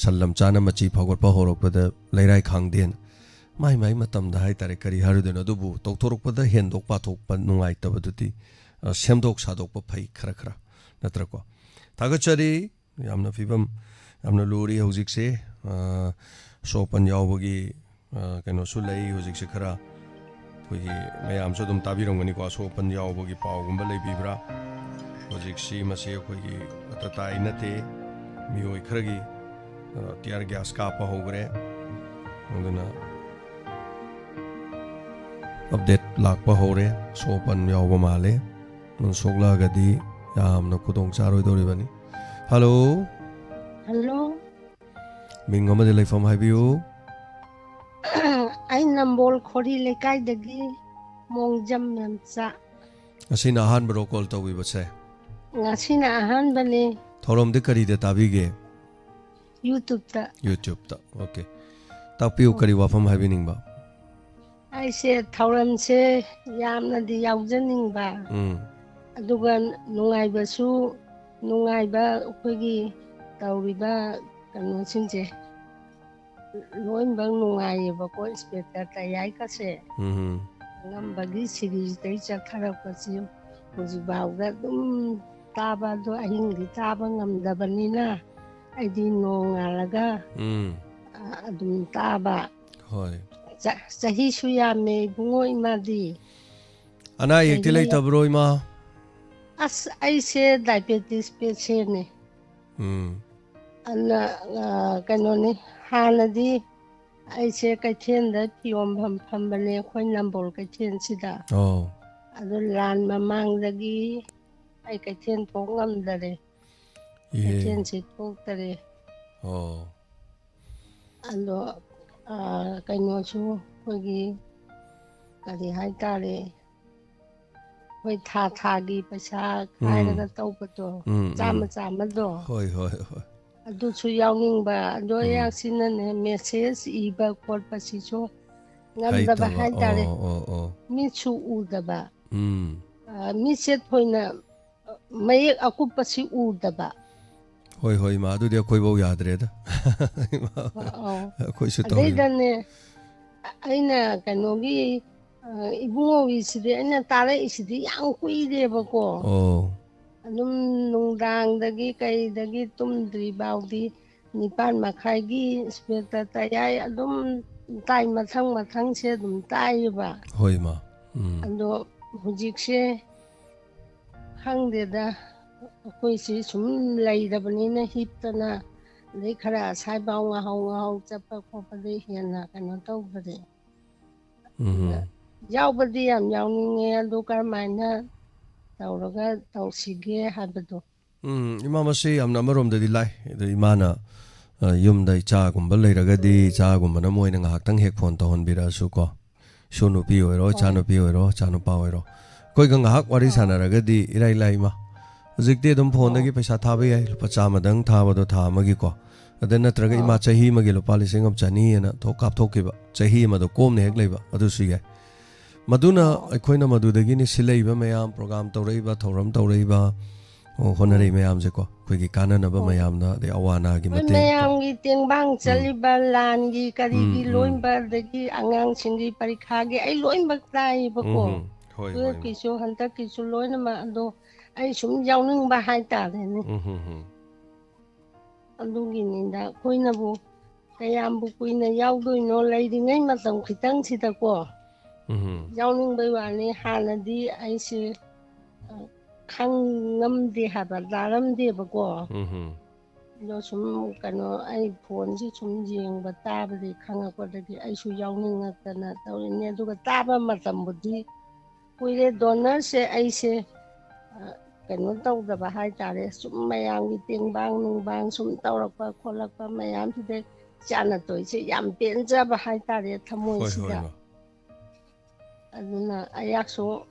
ꯁꯜꯂꯝ ꯆꯥꯅ ꯃꯆꯤ ꯐꯥꯎꯒꯠꯄ ꯍꯧꯔꯛꯄꯗ ꯂꯩꯔꯥꯏ ꯈꯥꯡꯗꯦꯅ ꯃꯥꯏ ꯃꯇꯝꯗ ꯍꯥꯏꯇꯥꯔꯦ ꯀꯔꯤ ꯍꯥꯏꯔꯨꯗꯣꯏꯅꯣ ꯑꯗꯨꯕꯨ ꯇꯧꯊꯣꯔꯛꯄꯗ ꯍꯦꯟꯗꯣꯛ ꯄꯥꯊꯣꯛꯄ ꯅꯨꯡꯉꯥꯏꯇꯕꯗꯨꯗꯤ ꯁꯦꯝꯗꯣꯛ ꯁꯥꯗꯣꯛꯄ ꯐꯩ ꯈꯔ ꯅꯠꯇ꯭ꯔꯀꯣ ꯊꯥꯒꯠꯆꯔꯤ ꯌꯥꯝꯅ ꯐꯤꯕꯝ ꯌꯥꯝꯅ ꯂꯨꯔꯤ ꯍꯧꯖꯤꯛꯁꯦ ꯁꯣꯄꯟ ꯌꯥꯎꯕꯒꯤ ꯀꯩꯅꯣꯁꯨ ꯂꯩ ꯍꯧꯖꯤꯛꯁꯦ ꯈꯔ ꯑꯩꯈꯣꯏꯒꯤ ꯃꯌꯥꯝꯁꯨ ꯑꯗꯨꯝ ꯇꯥꯕꯤꯔꯝꯒꯅꯤꯀꯣ ꯑꯁꯣꯛꯄꯟ ꯌꯥꯎꯕꯒꯤ ꯄꯥꯎꯒꯨꯝꯕ ꯂꯩꯕꯤꯕ꯭ꯔꯥ ꯍꯧꯖꯤꯛꯁꯤ ꯃꯁꯤ ꯑꯩꯈꯣꯏꯒꯤ ꯑꯇꯇꯥꯏ ꯅꯠꯇꯦ ꯃꯤꯑꯣꯏ ꯈꯔꯒꯤ ꯇꯤꯌꯥꯔ ꯒ꯭ꯌꯥꯁ ꯀꯥꯞꯄ ꯍꯧꯈ꯭ꯔꯦ ꯑꯗꯨꯅ ꯑꯞꯗꯦꯠ ꯂꯥꯛꯄ ꯍꯧꯔꯦ ꯁꯣꯄꯟ ꯌꯥꯎꯕ ꯃꯥꯜꯂꯦ ꯁꯣꯛꯂꯛꯑꯒꯗꯤ ꯌꯥꯝꯅ ꯈꯨꯗꯣꯡ ꯆꯥꯔꯣꯏꯗꯧꯔꯤꯕꯅꯤ ꯍꯜꯂꯣ ꯃꯤꯡ ꯑꯃꯗꯤ ꯂꯩꯐꯝ ꯍꯥꯏꯕꯤꯌꯨ ꯑꯩ ꯅꯝꯕꯣꯜ ꯈꯣꯔꯤ ꯂꯩꯀꯥꯏꯗꯒꯤ ꯃꯣꯡꯖꯝ ꯃꯦꯝꯆꯥ ꯑꯁꯤꯅ ꯑꯍꯥꯟꯕꯔꯣ ꯀꯣꯜ ꯇꯧꯕꯤꯕꯁꯦ ꯉꯁꯤꯅ ꯑꯍꯥꯟꯕꯅꯤ ꯊꯧꯔꯝꯗꯤ ꯀꯔꯤꯗ ꯇꯥꯕꯤꯒꯦ ꯌꯨꯇ꯭ꯌꯨꯕꯇ ꯑꯣꯀꯦ ꯇꯥꯛꯄꯤꯌꯨ ꯀꯔꯤ ꯋꯥꯐꯝ ꯍꯥꯏꯕꯤꯅꯤꯡꯕ ꯑꯩꯁꯦ ꯊꯧꯔꯝꯁꯦ ꯌꯥꯝꯅꯗꯤ ꯌꯥꯎꯖꯅꯤꯡꯕ ꯑꯗꯨꯒ ꯅꯨꯡꯉꯥꯏꯕꯁꯨ ꯅꯨꯡꯉꯥꯏꯕ ꯑꯩꯈꯣꯏꯒꯤ ꯇꯧꯔꯤꯕ ꯀꯩꯅꯣꯁꯤꯡꯁꯦ ꯂꯣꯏꯅꯃꯛ ꯅꯨꯡꯉꯥꯏꯌꯦꯕꯀꯣ ꯏꯟꯁꯄꯦꯛꯇꯔ ꯇꯌꯥꯏꯀꯁꯦ ꯑꯉꯝꯕꯒꯤ ꯁꯤꯔꯤꯁꯤꯗꯩ ꯆꯠꯊꯔꯛꯄꯁꯤ ꯍꯧꯖꯤꯛꯐꯥꯎꯗ ꯑꯗꯨꯝ ꯇꯥꯕ ꯑꯗꯣ ꯑꯍꯤꯡꯗꯤ ꯇꯥꯕ ꯉꯝꯗꯕꯅꯤꯅ ꯑꯩꯗꯤ ꯅꯣꯡꯉꯥꯜꯂꯒ ꯑꯗꯨꯝ ꯇꯥꯕ ꯍꯣꯏ ꯆꯍꯤꯁꯨ ꯌꯥꯝꯃꯦ ꯏꯕꯨꯡꯉꯣ ꯏꯃꯥꯗꯤ ꯑꯅꯥ ꯑꯌꯦꯛꯇꯤ ꯂꯩꯇꯕ꯭ꯔꯣ ꯏꯃꯥ ꯑꯁ ꯑꯩꯁꯦ ꯗꯥꯏꯕꯦꯇꯤꯁ ꯄꯦꯁꯦꯟꯅꯦ ꯑꯗꯨꯅ ꯀꯩꯅꯣꯅꯤ ꯍꯥꯟꯅꯗꯤ ꯑꯩꯁꯦ ꯀꯩꯊꯦꯜꯗ ꯐꯤꯌꯣꯟꯐꯝ ꯐꯝꯕꯅꯦ ꯑꯩꯈꯣꯏ ꯅꯝꯕꯣꯜ ꯀꯩꯊꯦꯜꯁꯤꯗ ꯑꯗꯨ ꯂꯥꯟ ꯃꯃꯥꯡꯗꯒꯤ ꯑꯩ ꯀꯩꯊꯦꯜ ꯊꯣꯛ ꯉꯝꯗꯔꯦ ꯀꯩꯊꯦꯜꯁꯤ ꯊꯣꯛꯇꯔꯦ ꯑꯗꯣ ꯀꯩꯅꯣꯁꯨ ꯑꯩꯈꯣꯏꯒꯤ ꯀꯔꯤ ꯍꯥꯏꯇꯥꯔꯦ ꯑꯩꯈꯣꯏ ꯊꯥꯒꯤ ꯄꯩꯁꯥ ꯈꯥꯏꯔꯒ ꯇꯧꯕꯗꯣ ꯆꯥꯝꯃꯗꯣ ꯍꯣꯏ ꯑꯗꯨꯁꯨ ꯌꯥꯎꯅꯤꯡꯕ ꯑꯗꯣ ꯑꯩꯍꯥꯛꯁꯤꯅꯅꯦ ꯃꯦꯁꯦꯖ ꯏꯕ ꯈꯣꯠꯄꯁꯤꯁꯨ ꯉꯝꯗꯕ ꯍꯥꯏꯇꯥꯔꯦ ꯃꯤꯠꯁꯨ ꯎꯗꯕ ꯃꯤꯠꯁꯦ ꯊꯣꯏꯅ ꯃꯌꯦꯛ ꯑꯀꯨꯞꯄꯁꯤ ꯎꯗꯕ Hoi hoi ma adu dia koi bau yadre da. Koi su tau. ꯑꯗꯩꯗꯅꯦ ꯑꯩꯅ ꯀꯩꯅꯣꯒꯤ 이붕어위ꯁꯤꯗꯤ ꯑꯩꯅ ꯇꯥꯔꯛꯏꯁꯤꯗꯤ ꯌꯥꯝ ꯀꯨꯏꯔꯦꯕꯀꯣ. ꯑꯗꯨꯝ ꯅꯨꯡꯗꯥꯡꯗꯒꯤ ꯀꯩꯗꯒꯤ ꯇꯨꯝꯗ꯭ꯔꯤ ꯐꯥꯎꯗꯤ 9:30ꯒꯤ ꯏꯁꯄꯦꯛꯇꯔ ꯇꯌꯥꯏ ꯑꯗꯨꯝ ꯇꯥꯏ ꯃꯊꯪꯁꯦ ꯑꯗꯨꯝ ꯇꯥꯏꯌꯦꯕ. ꯍꯣꯏ ꯃꯥ. ꯑꯗꯣ ꯍꯧꯖꯤꯛꯁꯦ ꯈꯪꯗꯦꯗ ꯑꯩꯈꯣꯏꯁꯤ ꯁꯨꯝ ꯂꯩꯔꯕꯅꯤꯅ ꯍꯤꯞꯇꯅ ꯑꯗꯩ ꯈꯔ ꯑꯁꯥꯏꯐꯥꯎ ꯉꯥꯍꯧ ꯆꯠꯄ ꯈꯣꯠꯄꯗꯩ ꯍꯦꯟꯅ ꯀꯩꯅꯣ ꯇꯧꯗ꯭ꯔꯦ. ꯌꯥꯎꯕꯗꯤ ꯌꯥꯝ ꯌꯥꯎꯅꯤꯡꯉꯦ ꯑꯗꯨ ꯀꯔꯝꯃꯥꯏꯅ ꯇꯧꯔꯒ ꯇꯧꯁꯤꯒꯦ ꯍꯥꯏꯕꯗꯣ. Ima masi amna amaromdadi lai. Imana yumda ichagumba leiragadi ichagumbana moina ngahaktang hek phone tawhanbirasu ko. Su nupi oiro, cha nupi oiro, cha nupa oiro. Koi ga ngahak wari sanaragadi irai lai ma. Hujikti adum phone dagi paisa thaba yai lupa chamadang thabado tha amagi ko. Ada natraga ima chahi magi lupa 1,200 ana thokap thokiba. Chahi amado komne hek leiba adu su yai. Maduna aikoina madudagi ni sileiba mayam program tawreiba thoram tawreiba honari mayam je ko koigi kananaba mayamna de awana gi mate mayamgi tengbang chaliba langi karigi loimba dagi angangsinggi parikha gi ai loimba taiba ko. Hoi kisu hanta kisu loina ma ado ai sum yauningba haitare ni. Adugi ninda koina bu kayambu kuina yaudoino leiringai matam khitang sida ko. Yauningbai wani hanadi aise ꯈꯪꯉꯝꯗꯦ ꯍꯥꯏꯕ ꯇꯥꯔꯝꯗꯦꯕꯀꯣ. ꯑꯗꯣ ꯁꯨꯝ ꯀꯩꯅꯣ ꯑꯩ ꯐꯣꯟꯁꯤ ꯁꯨꯝ ꯌꯦꯡꯕ ꯇꯥꯕꯗꯤ ꯈꯪꯉꯛꯄꯗꯒꯤ ꯑꯩꯁꯨ ꯌꯥꯎꯅꯤꯡꯉꯛꯇꯅ ꯇꯧꯔꯤꯅꯦ. ꯑꯗꯨꯒ ꯇꯥꯕ ꯃꯇꯝꯕꯨꯗꯤ ꯀꯨꯏꯔꯦ. ꯗꯣꯅꯔꯁꯦ ꯑꯩꯁꯦ ꯀꯩꯅꯣ ꯇꯧꯗꯕ ꯍꯥꯏꯇꯥꯔꯦ. ꯁꯨꯝ ꯃꯌꯥꯝꯒꯤ ꯇꯦꯡꯕꯥꯡ ꯅꯨꯡꯕꯥꯡ ꯁꯨꯝ ꯇꯧꯔꯛꯄ ꯈꯣꯠꯂꯛꯄ ꯃꯌꯥꯝꯁꯤꯗ ꯏꯆꯥꯅ ꯇꯧꯔꯤꯁꯦ ꯌꯥꯝ ꯄꯦꯟꯖꯕ ꯍꯥꯏꯇꯥꯔꯦ ꯊꯃꯣꯏꯁꯤꯗ. ꯑꯗꯨꯅ ꯑꯩꯍꯥꯛꯁꯨ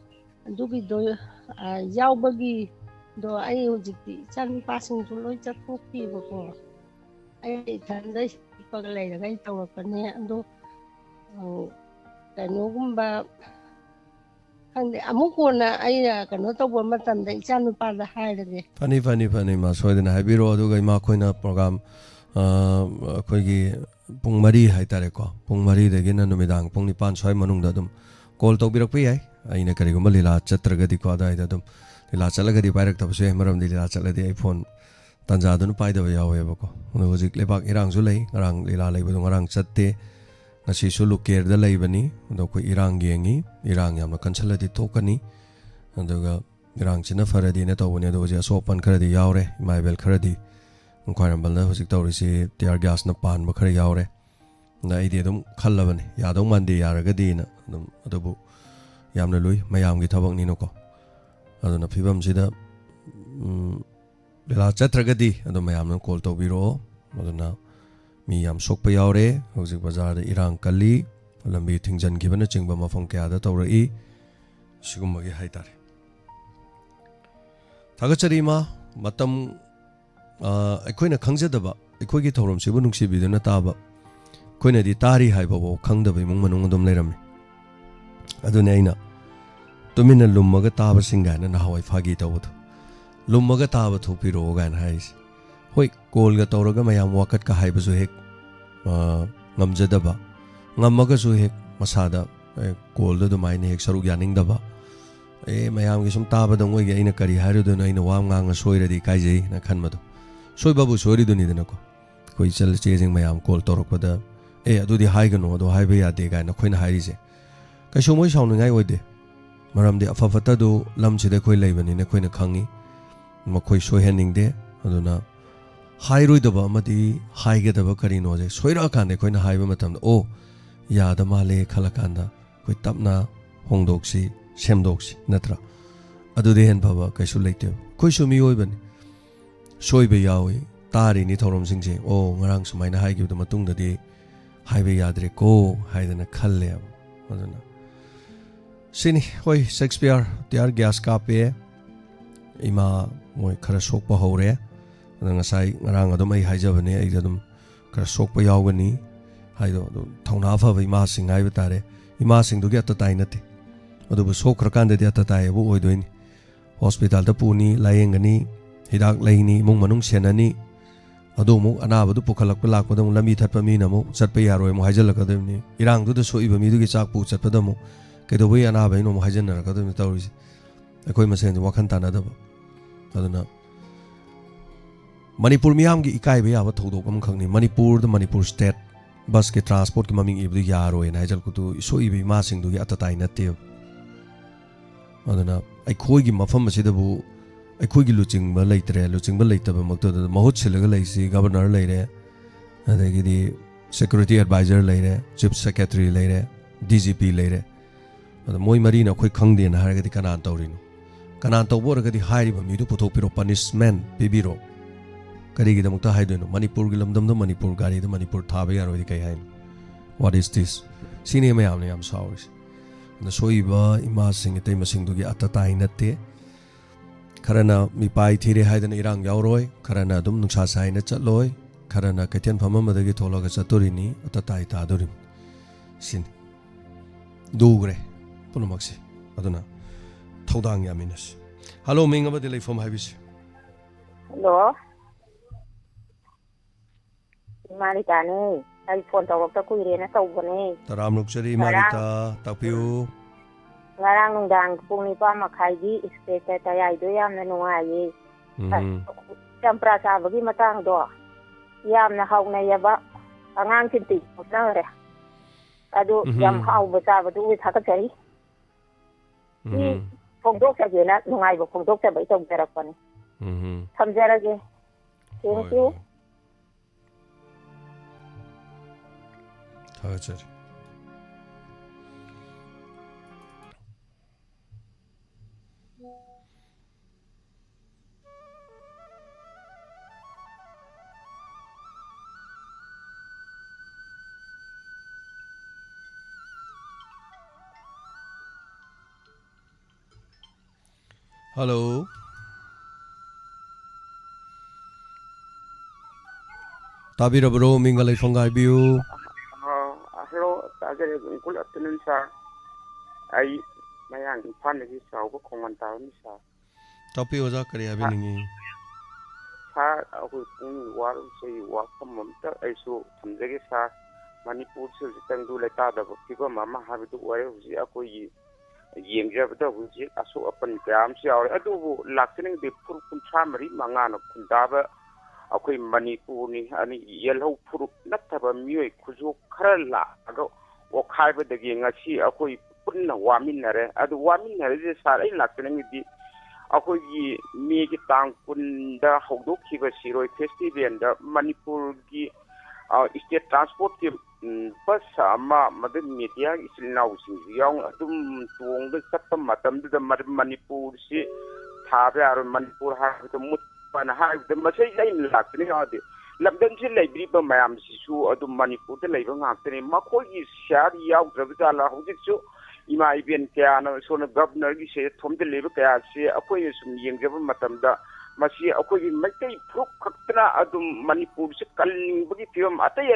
ꯑꯗꯨꯒꯤꯗꯣ ꯌꯥꯎꯕꯒꯤꯗꯣ ꯑꯩ ꯍꯧꯖꯤꯛꯇꯤ ꯏꯆꯥꯅꯨꯄꯥꯁꯤꯡꯁꯨ ꯂꯣꯏ ꯆꯠꯊꯣꯛꯈꯤꯕꯀꯣ. ꯑꯩ ꯏꯊꯟꯗ ꯍꯤꯞꯄꯒ ꯂꯩꯔꯒ ꯑꯩ ꯇꯧꯔꯛꯄꯅꯦ. ꯑꯗꯣ ꯀꯩꯅꯣꯒꯨꯝꯕ ꯈꯪꯗꯦ ꯑꯃꯨꯛ ꯀꯣꯟꯅ ꯑꯩꯅ ꯀꯩꯅꯣ ꯇꯧꯕ ꯃꯇꯝꯗ ꯏꯆꯥꯅꯨꯄꯥꯗ ꯍꯥꯏꯔꯒꯦ. ꯐꯅꯤ ꯃꯥ ꯁꯣꯏꯗꯅ ꯍꯥꯏꯕꯤꯔꯣ. ꯑꯗꯨꯒ ꯏꯃꯥ ꯑꯩꯈꯣꯏꯅ ꯄ꯭ꯔꯣꯒ꯭ꯔꯥꯝ ꯑꯩꯈꯣꯏꯒꯤ ꯄꯨꯡ 4 ꯍꯥꯏꯇꯥꯔꯦꯀꯣ. ꯄꯨꯡ 4ꯗꯒꯤꯅ ꯅꯨꯃꯤꯗꯥꯡ ꯄꯨꯡ 9 ꯁ꯭ꯋꯥꯏ ꯃꯅꯨꯡꯗ ꯑꯗꯨꯝ ꯀꯣꯜ ꯇꯧꯕꯤꯔꯛꯄ ꯌꯥꯏ. ꯑꯩꯅ ꯀꯔꯤꯒꯨꯝꯕ ꯂꯤꯂꯥ ꯆꯠꯇ꯭ꯔꯒꯗꯤꯀꯣ ꯑꯗꯥꯏꯗ ꯑꯗꯨꯝ ꯂꯤꯂꯥ ꯆꯠꯂꯒꯗꯤ ꯄꯥꯏꯔꯛꯇꯕꯁꯨ ꯌꯥꯏ. ꯃꯔꯝꯗꯤ ꯂꯤꯂꯥ ꯆꯠꯂꯗꯤ ꯑꯩ ꯐꯣꯟ ꯇꯥꯟꯖꯥꯗꯨꯅ ꯄꯥꯏꯗꯕ ꯌꯥꯎꯋꯦꯕꯀꯣ. ꯑꯗꯣ ꯍꯧꯖꯤꯛ ꯂꯩꯕꯥꯛ ꯏꯔꯥꯡꯁꯨ ꯂꯩ. ꯉꯔꯥꯡ ꯂꯤꯂꯥ ꯂꯩꯕꯗꯣ ꯉꯔꯥꯡ ꯆꯠꯇꯦ. ꯉꯁꯤꯁꯨ ꯂꯨꯀꯦꯔꯗ ꯂꯩꯕꯅꯤ. ꯑꯗꯣ ꯑꯩꯈꯣꯏ ꯏꯔꯥꯡ ꯌꯦꯡꯉꯤ. ꯏꯔꯥꯡ ꯌꯥꯝꯅ ꯀꯟꯁꯜꯂꯗꯤ ꯊꯣꯛꯀꯅꯤ. ꯑꯗꯨꯒ ꯏꯔꯥꯡꯁꯤꯅ ꯐꯔꯗꯤꯅ ꯇꯧꯕꯅꯤ. ꯑꯗꯣ ꯍꯧꯖꯤꯛ ꯑꯁꯣꯛ ꯑꯄꯟ ꯈꯔꯗꯤ ꯌꯥꯎꯔꯦ. ꯏꯃꯥ ꯏꯕꯦꯜ ꯈꯔꯗꯤ ꯈ꯭ꯋꯥꯏꯔꯝꯕꯟꯗ ꯍꯧꯖꯤꯛ ꯇꯧꯔꯤꯁꯤ ꯇꯤꯌꯥꯔ ꯒ꯭ꯌꯥꯁꯅ ꯄꯥꯟꯕ ꯈꯔ ꯌꯥꯎꯔꯦ. ꯑꯗ ꯑꯩꯗꯤ ꯑꯗꯨꯝ ꯈꯜꯂꯕꯅꯤ ꯌꯥꯗꯧ ꯃꯥꯟꯗꯦ ꯌꯥꯔꯒꯗꯤꯅ ꯑꯗꯨꯝ. ꯑꯗꯨꯕꯨ ꯌꯥꯝꯅ ꯂꯨꯏ ꯃꯌꯥꯝꯒꯤ ꯊꯕꯛꯅꯤꯅꯀꯣ. ꯑꯗꯨꯅ ꯐꯤꯕꯝꯁꯤꯗ ꯂꯤꯂꯥ ꯆꯠꯇ꯭ꯔꯒꯗꯤ ꯑꯗꯨꯝ ꯃꯌꯥꯝꯅ ꯀꯣꯜ ꯇꯧꯕꯤꯔꯛꯑꯣ. ꯑꯗꯨꯅ ꯃꯤ ꯌꯥꯝ ꯁꯣꯛꯄ ꯌꯥꯎꯔꯦ. ꯍꯧꯖꯤꯛ ꯕꯖꯥꯔꯗ ꯏꯔꯥꯡ ꯀꯜꯂꯤ. ꯂꯝꯕꯤ ꯊꯤꯡꯖꯤꯟꯈꯤꯕꯅꯆꯤꯡꯕ ꯃꯐꯝ ꯀꯌꯥꯗ ꯇꯧꯔꯛꯏ. ꯁꯤꯒꯨꯝꯕꯒꯤ ꯍꯥꯏꯇꯥꯔꯦ. ꯊꯥꯒꯠꯆꯔꯤ ꯏꯃꯥ. ꯃꯇꯝ ꯑꯩꯈꯣꯏꯅ ꯈꯪꯖꯗꯕ ꯑꯩꯈꯣꯏꯒꯤ ꯊꯧꯔꯝꯁꯤꯕꯨ ꯅꯨꯡꯁꯤꯕꯤꯗꯨꯅ ꯇꯥꯕ ꯑꯩꯈꯣꯏꯅꯗꯤ ꯇꯥꯔꯤ ꯍꯥꯏꯕꯐꯥꯎ ꯈꯪꯗꯕ ꯏꯃꯨꯡ ꯃꯅꯨꯡ ꯑꯗꯨꯝ ꯂꯩꯔꯝꯃꯤ. ꯑꯗꯨꯅ ꯑꯩꯅ ꯇꯨꯃꯤꯟꯅ ꯂꯨꯝꯃꯒ ꯇꯥꯕꯁꯤꯡ ꯀꯥꯏꯅ ꯅꯍꯥꯟꯋꯥꯏ ꯐꯥꯒꯤ ꯇꯧꯕꯗꯣ. ꯂꯨꯝꯃꯒ ꯇꯥꯕ ꯊꯣꯛꯄꯤꯔꯛꯑꯣ ꯀꯥꯏꯅ ꯍꯥꯏꯔꯤꯁꯦ. ꯍꯣꯏ ꯀꯣꯜꯒ ꯇꯧꯔꯒ ꯃꯌꯥꯝ ꯋꯥꯀꯠꯀ ꯍꯥꯏꯕꯁꯨ ꯍꯦꯛ ꯉꯝꯖꯗꯕ. ꯉꯝꯃꯒꯁꯨ ꯍꯦꯛ ꯃꯁꯥꯗ ꯀꯣꯜꯗ ꯑꯗꯨꯃꯥꯏꯅ ꯍꯦꯛ ꯁꯔꯨꯛ ꯌꯥꯅꯤꯡꯗꯕ. ꯃꯌꯥꯝꯒꯤ ꯁꯨꯝ ꯇꯥꯕꯗ ꯃꯣꯏꯒꯤ ꯑꯩꯅ ꯀꯔꯤ ꯍꯥꯏꯔꯨꯗꯣꯏꯅꯣ ꯑꯩꯅ ꯋꯥ ꯉꯥꯡꯉ ꯁꯣꯏꯔꯗꯤ ꯏꯀꯥꯏꯖꯩꯅ ꯈꯟꯕꯗꯣ. ꯁꯣꯏꯕꯕꯨ ꯁꯣꯏꯔꯤꯗꯨꯅꯤꯗꯅꯀோ. ꯑꯩꯈꯣꯏ ꯏꯆꯜ ꯏꯆꯦꯁꯤꯡ ꯃꯌꯥꯝ ꯀꯣꯜ ꯇꯧꯔꯛꯄꯗ ꯑꯗꯨꯗꯤ ꯍꯥꯏꯒꯅꯨ ꯑꯗꯣ ꯍꯥꯏꯕ ꯌꯥꯗꯦ ꯀꯥꯏꯅ ꯑꯩꯈꯣꯏꯅ ꯍꯥꯏꯔꯤꯁꯦ ꯀꯩꯁꯨ ꯃꯣꯏ ꯁꯥꯎꯅꯤꯡꯉꯥꯏ ꯑꯣꯏꯗꯦ. ꯃꯔꯝꯗꯤ ꯑꯐ ꯐꯠꯇꯗꯨ ꯂꯝꯁꯤꯗ ꯑꯩꯈꯣꯏ ꯂꯩꯕꯅꯤꯅ ꯑꯩꯈꯣꯏꯅ ꯈꯪꯉꯤ. ꯃꯈꯣꯏ ꯁꯣꯏꯍꯟꯅꯤꯡꯗꯦ. ꯑꯗꯨꯅ ꯍꯥꯏꯔꯣꯏꯗꯕ ꯑꯃꯗꯤ ꯍꯥꯏꯒꯗꯕ ꯀꯔꯤꯅꯣꯁꯦ ꯁꯣꯏꯔꯛꯑꯀꯥꯟꯗ ꯑꯩꯈꯣꯏꯅ ꯍꯥꯏꯕ ꯃꯇꯝꯗ ꯌꯥꯗ ꯃꯥꯜꯂꯦ ꯈꯜꯂꯀꯥꯟꯗ ꯑꯩꯈꯣই ꯇꯞꯅ ꯍꯣꯡꯗꯣꯛꯁꯤ ꯁꯦꯝꯗꯣꯛꯁꯤ ꯅꯠꯇ꯭ꯔꯥ. ꯑꯗꯨꯗꯤ ꯍꯦꯟ ꯐꯕ ꯀꯩꯁꯨ ꯂꯩꯇꯦꯕ. ꯑꯩꯈꯣꯏꯁꯨ ꯃꯤꯑꯣꯏꯕꯅꯤ. ꯁꯣꯏꯕ ꯌꯥꯎꯏ. ꯇꯥꯔꯤꯅꯤ ꯊꯧꯔꯝꯁꯤꯡꯁꯦ. ꯉꯔꯥꯡ ꯁꯨꯃꯥꯏꯅ ꯍꯥꯏꯈꯤꯕꯗ ꯃꯇꯨꯡꯗꯗꯤ ꯍꯥꯏꯕ ꯌꯥꯗ꯭ꯔꯦꯀꯣ ꯍꯥꯏꯗꯅ ꯈꯜꯂꯦꯕ. ꯑꯗꯨꯅ ꯁꯤꯅꯤ. ꯍꯣꯏ ꯁꯦꯛꯁꯄꯤꯌꯔ ꯇꯤꯌꯥꯔ ꯒ꯭ꯌꯥꯁ ꯀꯥꯞꯄꯦ. ꯏꯃꯥ ꯃꯣꯏ ꯈꯔ ꯁꯣꯛꯄ ꯍꯧꯔꯦ. ꯑꯗ ꯉꯁꯥꯏ ꯉꯔꯥꯡ ꯑꯗꯨꯝ ꯑꯩ ꯍꯥꯏꯖꯕꯅꯦ ꯑꯩꯁꯦ ꯑꯗꯨꯝ ꯈꯔ ꯁꯣꯛꯄ ꯌꯥꯎꯒꯅꯤ ꯍꯥꯏꯗꯣ. ꯑꯗꯨꯝ ꯊꯧꯅꯥ ꯐꯕ ꯏꯃꯥꯁꯤꯡ ꯍꯥꯏꯕ ꯇꯥꯔꯦ. ꯏꯃꯥꯁꯤꯡꯗꯨꯒꯤ ꯑꯇꯇꯥꯏ ꯅꯠꯇꯦ. ꯑꯗꯨꯕꯨ ꯁꯣꯛꯈ꯭ꯔꯀꯥꯟꯗꯗꯤ ꯑꯇꯇꯥꯏꯕꯨ ꯑꯣꯏꯗꯣꯏꯅꯤ. ꯍꯣꯁꯄꯤꯇꯥꯜꯗ ꯄꯨꯅꯤ, ꯂꯥꯌꯦꯡꯒꯅꯤ, ꯍꯤꯗꯥꯛ ꯂꯩꯅꯤ, ꯏꯃꯨꯡ ꯃꯅꯨꯡ ꯁꯦꯟꯅꯅꯤ, ꯑꯗꯨꯃꯨꯛ ꯑꯅꯥꯕꯗꯨ ꯄꯨꯈꯠꯂꯛꯄ ꯂꯥꯛꯄꯗ ꯑꯃꯨꯛ ꯂꯝꯕꯤ ꯊꯠꯄ ꯃꯤꯅ ꯑꯃꯨꯛ ꯆꯠꯄ ꯌꯥꯔꯣꯏ ꯑꯃꯨꯛ ꯍꯥꯏꯖꯤꯜꯂꯛꯀꯗꯕꯅꯤ ꯏꯔꯥꯡꯗꯨꯗ ꯁꯣꯛꯏꯕ ꯃꯤꯗꯨꯒꯤ ꯆꯥꯛ ꯄꯨ ꯆꯠꯄꯗ ꯑꯃꯨꯛ ꯀꯩꯗꯧꯕꯩ ꯑꯅꯥꯕꯩꯅꯣ ꯑꯃꯨꯛ ꯍꯥꯏꯖꯤꯟꯅꯔꯛꯀꯗꯕꯅꯤ ꯇꯧꯔꯤꯁꯦ ꯑꯩꯈꯣꯏ ꯃꯁꯦꯟꯁꯦ ꯋꯥꯈꯜ ꯇꯥꯟꯅꯗꯕ ꯑꯗꯨꯅ ꯃꯅꯤꯄꯨꯔ ꯃꯤꯌꯥꯝꯒꯤ ꯏꯀꯥꯏꯕ ꯌꯥꯕ ꯊꯧꯗꯣꯛ ꯑꯃꯈꯛꯅꯤ ꯃꯅꯤꯄꯨꯔꯗ ꯃꯅꯤꯄꯨꯔ ꯁ꯭ꯇꯦꯠ ꯕꯁꯀꯤ ꯇ꯭ꯔꯥꯟꯁꯄꯣꯔꯠꯀꯤ ꯃꯃꯤꯡ ꯏꯕꯗꯨ ꯌꯥꯔꯣꯏꯅ ꯍꯥꯏꯖꯜꯂꯛꯄꯗꯨ ꯁꯣꯛꯏꯕ ꯏꯃꯥꯁꯤꯡꯗꯨꯒꯤ ꯑꯇꯇꯥꯏ ꯅꯠꯇꯦꯕ ꯑꯗꯨꯅ ꯑꯩꯈꯣꯏꯒꯤ ꯃꯐꯝ ꯑꯁꯤꯗꯕꯨ ꯑꯩꯈꯣꯏꯒꯤ ꯂꯨꯆꯤꯡꯕ ꯂꯩꯇ꯭ꯔꯦ ꯂꯨꯆꯤꯡꯕ ꯂꯩꯇꯕꯃꯛꯇꯗ ꯃꯍꯨꯠ ꯁꯤꯜꯂꯒ ꯂꯩꯁꯤ ꯒꯕꯔꯅꯔ ꯂꯩꯔꯦ ꯑꯗꯒꯤꯗꯤ ꯁꯦꯀ꯭ꯌꯨꯔꯤꯇꯤ ꯑꯦꯗꯚꯥꯏꯖꯔ ꯂꯩꯔꯦ ꯆꯤꯐ ꯁꯦꯀ꯭ꯔꯦꯇꯔꯤ ꯂꯩꯔꯦ DGP ꯂꯩꯔꯦ ꯑꯗ ꯃꯣꯏ ꯃꯔꯤꯅ ꯑꯩꯈꯣꯏ ꯈꯪꯗꯦꯅ ꯍꯥꯏꯔꯒꯗꯤ ꯀꯅꯥꯅ ꯇꯧꯔꯤꯅꯣ ꯀꯅꯥꯅ ꯇꯧꯕ ꯑꯣꯏꯔꯒꯗꯤ ꯍꯥꯏꯔꯤꯕ ꯃꯤꯗꯨ ꯄꯨꯊꯣꯛꯄꯤꯔꯣ ꯄꯅꯤꯁꯃꯦꯟ ꯄꯤꯕꯤꯔꯣ ꯀꯔꯤꯒꯤꯗꯃꯛꯇ ꯍꯥꯏꯗꯣꯏꯅꯣ ꯃꯅꯤꯄꯨꯔꯒꯤ ꯂꯝꯗꯝꯗ ꯃꯅꯤꯄꯨꯔ ꯒꯥꯔꯤꯗ ꯃꯅꯤꯄꯨꯔ ꯊꯥꯕ ꯌꯥꯔꯣꯏꯗꯤ ꯀꯩ ꯍꯥꯏꯅꯣ ꯋꯥꯠ ꯏꯁ ꯗꯤꯁ ꯁꯤꯅꯤ ꯃꯌꯥꯝꯅ ꯌꯥꯝ ꯁꯥꯎꯔꯤꯁꯦ ꯑꯗ ꯁꯣꯏꯕ ꯏꯃꯥꯁꯤꯡ ꯏꯇꯩꯃꯁꯤꯡꯗꯨꯒꯤ ꯑꯇꯇꯥꯏ ꯅꯠꯇꯦ ꯈꯔꯅ ꯃꯤꯄꯥꯏ ꯊꯤꯔꯦ ꯍꯥꯏꯗꯅ ꯏꯔꯥꯡ ꯌꯥꯎꯔꯣꯏ ꯈꯔꯅ ꯑꯗꯨꯝ ꯅꯨꯡꯁꯥ ꯁꯥꯏꯅ ꯆꯠꯂꯣꯏ ꯈꯔꯅ ꯀꯩꯊꯦꯜ ꯐꯝꯃꯝꯕꯗꯒꯤ ꯊꯣꯛꯂꯒ ꯆꯠꯇꯣꯔꯤꯅꯤ ꯑꯇꯇꯥꯏ ꯇꯥꯗꯣꯔꯤꯅꯤ ꯁꯤꯅꯤ ꯗꯨꯒ꯭ꯔꯦ ꯄꯨꯝꯅꯃꯛꯁꯦ ꯑꯗꯨꯅ ꯊꯧꯗꯥꯡ ꯌꯥꯃꯤꯟꯅꯁꯤ ꯍꯜꯂꯣ ꯃꯤꯡ ꯑꯃꯗꯤ ꯂꯩꯐꯝ ꯍꯥꯏꯕꯤꯁꯤ ꯍꯜꯂꯣ ꯏꯃꯥꯔꯤꯇꯥꯅꯦ ꯑꯩ ꯐꯣꯟ ꯇꯧꯔꯛꯇ ꯀꯨꯏꯔꯦꯅ ꯇꯧꯕꯅꯦ ꯇꯔꯥꯝꯅꯨꯛꯆꯔꯤ ꯏꯃꯥꯔꯤꯇꯥ ꯇꯥꯛꯄꯤꯌꯨ ꯉꯔꯥꯡ ꯅꯨꯡꯗꯥꯡ ꯄꯨꯡ 9:30ꯒꯤ ꯏꯁꯄꯦꯁꯇ ꯇꯌꯥꯏꯗꯣ ꯌꯥꯝꯅ ꯅꯨꯡꯉꯥꯏꯌꯦ ꯆꯝꯄ꯭ꯔꯥ ꯆꯥꯕꯒꯤ ꯃꯇꯥꯡꯗꯣ ꯌꯥꯝꯅ ꯍꯥꯎꯅꯩꯌꯦꯕ ꯑꯉꯥꯡꯁꯤꯡꯗꯤ ꯄꯨꯟꯅꯈ꯭ꯔꯦ ꯑꯗꯨ ꯌꯥꯝ ꯍꯥꯎꯕ ꯆꯥꯕꯗꯨ ꯊꯥꯒꯠꯆꯔꯤ ꯐꯣꯡꯗꯣꯛꯆꯒꯦꯅ ꯅꯨꯡꯉꯥꯏꯕ ꯐꯣꯡꯗꯣꯛꯆꯕꯩ ꯇꯧꯖꯔꯛꯄꯅꯤ ꯊꯝꯖꯔꯒꯦ thank ꯌꯨꯊꯥꯒꯠꯆꯔꯤ Hello. Tabirabro mingalay fangaibiu. Hello, tajare good afternoon sir. Ai mayang fan gi sauba khongan taw ni sir. Tapi oja kari abiningi. Sa aku pung war sei wa kamam ta ai so thamjage sir. Manipur se jitang du leta da kiba mama habitu ware uji akoi yengjabda uji aso apan gram se aur adu laksening de pur kun samari mangana kundaba akoi Manipur ni ani yelho puruk nattaba mioi khujo khara la ago o khaiba dagi ngasi akoi punna waminare adu waminare je sar ai laksening di akoi gi mi gi tang kunda hogdok khiba siroi festival da Manipur gi state transport ki bus ama madan media isilnau sing yang adum tuong da sappa matam da Manipur si thabe ar Manipur ha da mut pana ha da masai lain lakni ade lamdan si library ba mayam si su adum Manipur da leiba ngakne makoi gi shari yaw drabjala hojik su ima ibn kya na sona governor gi se thom da leba kya se akoi sum yengjaba matam da masi akoi maitai pruk khaktra adum Manipur se kalning bagi film atai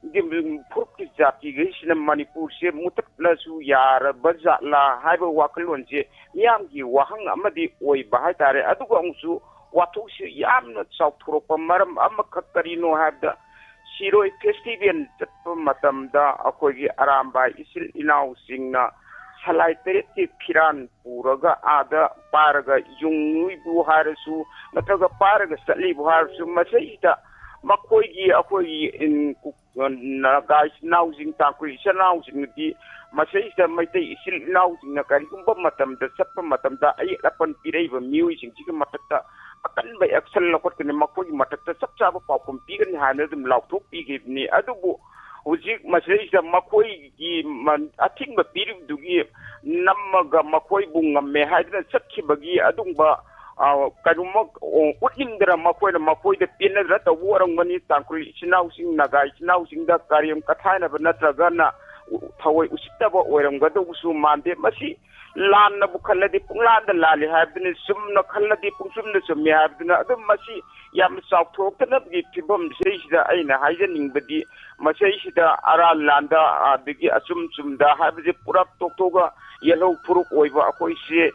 furuk ki jati gi sina Manipur se mutak la su yar bazala haiba wakalon je yam gi wahang amadi oi bahai tare adu ko angsu watu se yam na chau thurok maram am khakkari no habda siroi festival chatpa matam da akoi gi aramba isil inau singna salai tere ti phiran puraga ada paraga yungui bu harasu nataga paraga sali bu harasu masai da makoi gi akoi in na guys now jing ta ku now jing di masai da maitai isil now jing na kari kumba matam da sappa matam da ai apan pirei ba miui jing ji matakta akan ba action la kot ne makoi matakta sapcha ba pawpum pi gan ha na dum lauthok pi gi ni adubu hujik masai da makoi gi athing ba piru du gi nammaga makoi bungam me haidna sakhi bagi adungba kaduma utindra makoi da pinadra ta warang mani tankuli sinau sing nagai sinau sing da karyam kathaina ba natraga na thawai usitaba oiram ga do su mande masi lan na bukhalladi punglan da lali habdini sumna khalladi pungsumna summi habdina adum masi yam sauthok na gi tibam seisida aina haijaning badi masai sida ara landa adigi asum sumda habje purap toktoga yellow puruk oiba akoi se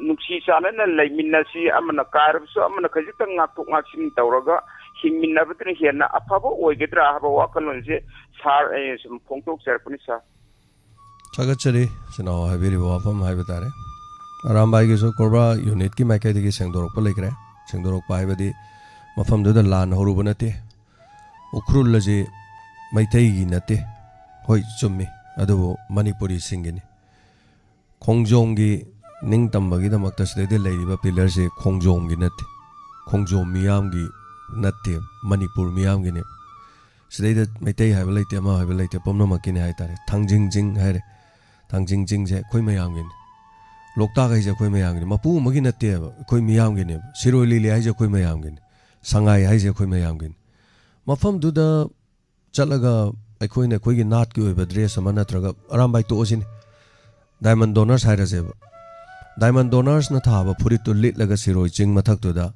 nuksi sana na laiminna si amana karabsu amana khajita ngaktok ngaksin tawraga हिंमिन्नबदुना हेन्ना अफबा ओइगद्रा हाबा वाखलोनसे सार सम फोंटोक सरपनि सा Chagachari sino habiri wafam haibetare arambai gi so korba unit ki makai digi sengdorok pa lekre sengdorok pa haibadi mafam du da lan horuba nate ukrul laji maitai gi nate hoi chummi adu manipuri singini khongjong gi ningtamba gi damakta side leiriba pillar se khongjong gi nate khongjom miyam gi nate manipur miyam gi ne side maitai haiba leite ma haiba leite pomna makine haitare thangjing jing haire thangjing jing je khoi mayam gi lokta ga je khoi mayam gi mapu magi nate khoi miyam gi ne siroi lili ai je khoi mayam gi sangai ai je khoi mayam gi mafam du da chalaga akhoi ne khoi gi nat ki oiba dress ama natraga arambai to osin diamond donors haira je diamond donors na thaba furit to lit laga siroi jing mathak to da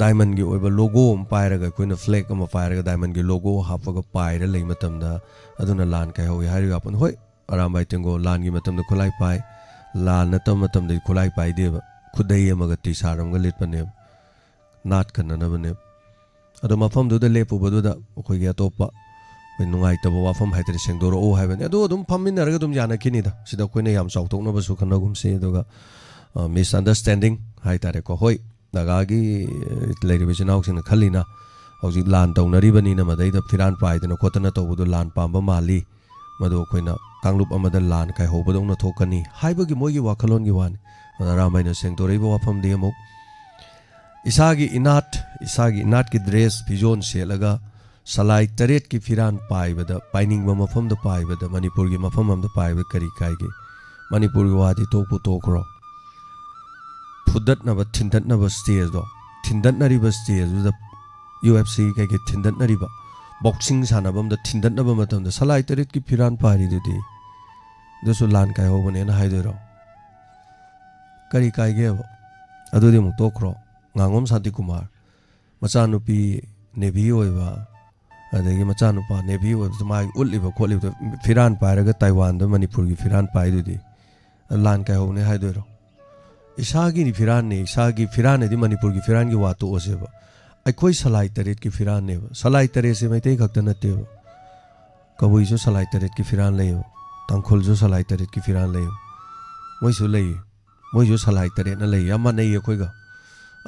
diamond gi oiba logo am pairaga khoi na flag ama pairaga diamond gi logo hapaga paira lei matam da aduna lan kai hoi hari apon hoi arambai tengo lan gi matam da khulai pai lan na tam matam da khulai pai deba khudai amaga ti saram ga lit pane nat kan na bane ado mafam du da lepu bodu da khoi gi atopa hoi nungai taba wafam haitari sengdoro o haibane ado dum phammin araga dum yana kini da sida khoina yam chautok na basu khana gum se doga misunderstanding haitare ko hoi daga gi leiri bijinau sing khalina hauji lan taunari bani na madai da firan pai da khotana to budu lan pamba mali mado khoina kanglup amada lan kai hobodong na thokani haibagi moigi wakhalon gi wan ramai na sengdorei bo wafam de mo isagi inat ki dress bijon selaga salai taret ki firan pai bada paining ba mafam da pai bada manipur gi mafam am da pai ba kari kai gi manipur gi wadi to pu to kro phudat na ba thindat na ba stage do thindat na ri ba stage da UFC kai ki thindat na ri ba boxing sana bam da thindat na ba matam da salai taret ki firan pai ri du di do su lan kai ho bane na hai do ro kari kai ge ba adu di mu to kro ngangom santi kumar machanupi nevi oiba adagi machanupa nevi oiba mai uliba kholiba firan pairaga taiwan da manipur gi firan pai du di lan kai hone hai do ro isagi ni firan ne di manipur gi firan gi wato oseba aikoi salai taret ki firan ne salai tare se mai tei khakta na te kabui jo salai taret ki firan leyo tangkhol jo salai taret ki firan leyo moi su lei moi jo salai taret na lei ama nei khoi ga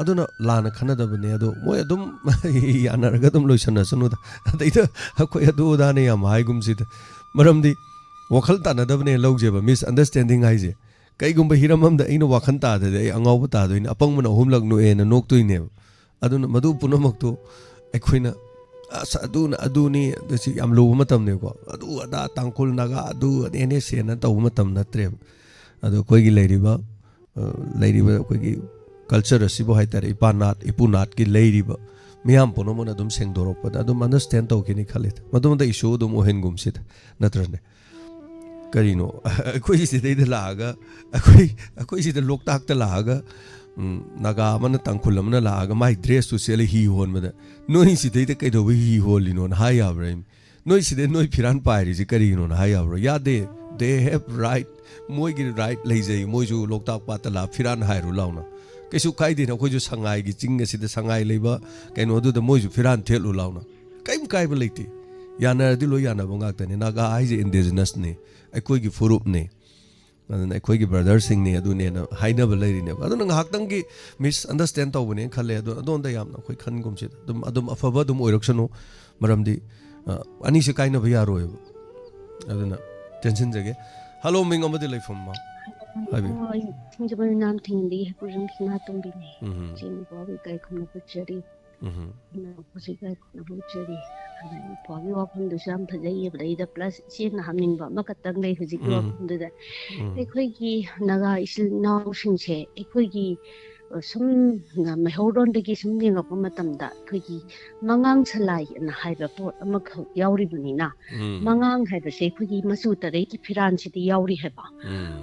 aduna lana khana da bane ado moi adum yanaraga dum loisana sunu da aida khoi adu da ne am hai gum sit maramdi wakhal ta na da bane loje ba misunderstanding ai je kai gum ba hiramam da ina wakhan ta da ai angau ba ta doin apang mana humlak nu e na nok tuine aduna madu punamak to ekhoina aduni da si am lo matam ne ko adu ada tangkul naga adu ene se na taw matam na tre adu koi gi leiriba koi gi culture asibo haitare ipunat ki leiriba miyam pono mona dum sengdorok pa adum understand to kini khalit madum da issue dum ohen gum sit natrane karino akoi si de laga akoi si de loktak ta laga naga man tangkhulam na laga mai dress to sele hi hon mada noi si de kai do hi holino na haya brain noi si de noi phiran pai ri karino na haya bro ya they have right moi gi right leijai moi ju loktak pa ta la phiran hai ru launa kaisu kai din khoi ju sangai gi ching si de sangai leiba kaino du da moi ju firan thelu launa kaim kai ba leiti yana di lo yana bangak ta ne naga ai je indigenous ne akoi gi furup ne adana akoi gi brother sing ne adu ne na haina ba leiri ne adu nang haktang gi misunderstand to bune khale adu adon da yamna khoi khan gum si adum afaba dum oiraksanu maramdi ani se kaina ba yaro aduna tension jage hello ming amadi leifam ma habi Tinjabal nam tingdi purim kina tumbini. Jini bawi kai kuna bujari. Na pusi kai kuna bujari. Bawi wapun dusam thajai yabdai da plus sin hamning ba makatang lai hujik wapun da. Ekoi gi naga isil naw singse ekoi gi sum nga mahauron da gi sum ni ngap matamda ekoi gi mangang salai na haiba pot amak yauri bunina. Mangang haiba se ekoi gi masu tare ki phiran sidi yauri haiba.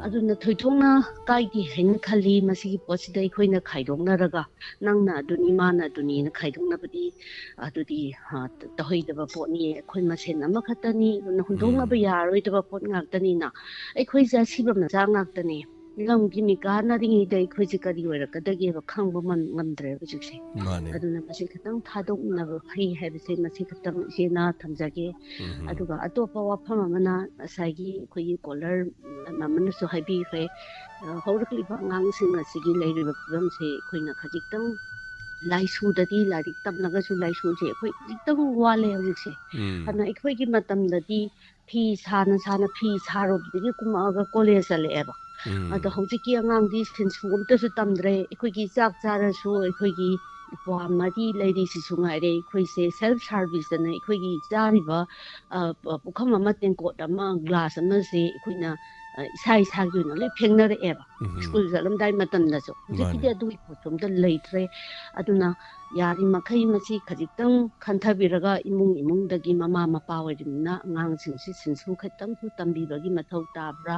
Aduna thoithongna kai di hen khali masi posi dai khoina khaidong na raga nangna aduni mana aduni na khaidong na badi adudi tahoi da pot ni khoi masen ama khatani na hundong na ba yaroi da pot ngak tani na ai khoi ja sibam na ja ngak tani ꯂꯝꯒꯤ ꯃꯤꯀꯥꯟꯅꯔꯤꯉꯩꯗ ꯑꯩꯈꯣꯏꯁꯦ ꯀꯔꯤ ꯑꯣꯏꯔꯛꯀꯗꯒꯦꯕ ꯈꯪꯕ ꯉꯝꯗ꯭ꯔꯦꯕ ꯍꯧꯖꯤꯛꯁꯦ ꯑꯗꯨꯅ ꯃꯁꯤ ꯈꯤꯇꯪ ꯊꯥꯗꯣꯛꯅꯕ ꯐꯩ ꯍꯥꯏꯕꯁꯦ ꯃꯁꯤ ꯈꯤꯇꯪ ꯏꯆꯦꯅ ꯊꯝꯖꯒꯦ ꯑꯗꯨꯒ ꯑꯇꯣꯞꯄ ꯋꯥꯐꯝ ꯑꯃꯅ ꯉꯁꯥꯏꯒꯤ ꯑꯩꯈꯣꯏꯒꯤ ꯀꯣꯂꯔ ꯑꯃꯅꯁꯨ ꯍꯥꯏꯕꯤꯈ꯭ꯔꯦ ꯍꯧꯔꯛꯂꯤꯕ ꯑꯉꯥꯡꯁꯤꯡ ꯑꯁꯤꯒꯤ ꯂꯩꯔꯤꯕ ꯐꯤꯕꯝꯁꯦ ꯑꯩꯈꯣꯏꯅ ꯈꯖꯤꯛꯇꯪ ꯂꯥꯏꯁꯨꯗꯗꯤ ꯂꯥꯏꯔꯤꯛ ꯇꯝꯂꯒꯁꯨ ꯂꯥꯏꯁꯨꯁꯦ ꯑꯩꯈꯣꯏ ꯈꯖꯤꯛꯇꯪ ꯋꯥꯠꯂꯦ ꯍꯧꯖꯤꯛꯁꯦ ꯑꯗꯨꯅ ꯑꯩꯈꯣꯏꯒꯤ ꯃꯇꯝꯗꯗꯤ ꯐꯤ ꯁꯥꯅ ꯐꯤ ꯁꯥꯔꯨꯕꯗꯒꯤ ꯀꯨꯝꯃꯛꯑꯒ ꯀꯣꯂꯦꯖ ꯆꯠꯂꯛꯑꯦꯕ ꯑꯗꯣ ꯍꯧꯖꯤꯛꯀꯤ ꯑꯉꯥꯡꯗꯤ ꯁꯤꯟꯁꯨ ꯑꯝꯇꯁꯨ ꯇꯝꯗ꯭ꯔꯦ ꯑꯩꯈꯣꯏꯒꯤ ꯆꯥꯛ ꯆꯥꯔꯁꯨ ꯑꯩꯈꯣꯏꯒꯤ ꯅꯨꯄꯥ ꯃꯔꯤ ꯂꯩꯔꯤꯁꯤꯁꯨ ꯉꯥꯏꯔꯦ ꯑꯩꯈꯣꯏꯁꯦ ꯁꯦꯜꯐ ꯁꯥꯔꯚꯤꯁꯇꯅ ꯑꯩꯈꯣꯏꯒꯤ ꯆꯥꯔꯤꯕ ꯄꯨꯈꯝ ꯑꯃ ꯇꯦꯡꯀꯣꯠ ꯑꯃ ꯒ꯭ꯂꯥꯁ ꯑꯃꯁꯦ ꯑꯩꯈꯣꯏꯅ ꯏꯁꯥ ꯏꯁꯥꯒꯤ ꯑꯣꯏꯅ ꯂꯣꯏ ꯐꯦꯡꯅꯔꯛꯑꯦꯕ ꯁ꯭ꯀꯨꯜ ꯆꯠꯂꯝꯗꯥꯏ ꯃꯇꯝꯗꯁꯨ ꯍꯧꯖꯤꯛꯀꯤꯗꯤ ꯑꯗꯨꯒꯤ ꯄꯣꯠꯁꯨ ꯑꯝꯇ ꯂꯩꯇ꯭ꯔꯦ ꯑꯗꯨꯅ ꯌꯥꯔꯤꯃꯈꯩ ꯃꯁꯤ ꯈꯖꯤꯛꯇꯪ ꯈꯟꯊꯕꯤꯔꯒ ꯏꯃꯨꯡꯗꯒꯤ ꯃꯃꯥ ꯃꯄꯥ ꯑꯣꯏꯔꯤꯕꯅꯤꯅ ꯑꯉꯥꯡꯁꯤꯡꯁꯤ ꯁꯤꯟꯁꯨ ꯈꯤꯇꯪꯁꯨ ꯇꯝꯕꯤꯕꯒꯤ ꯃꯊꯧ ꯇꯥꯕ꯭ꯔꯥ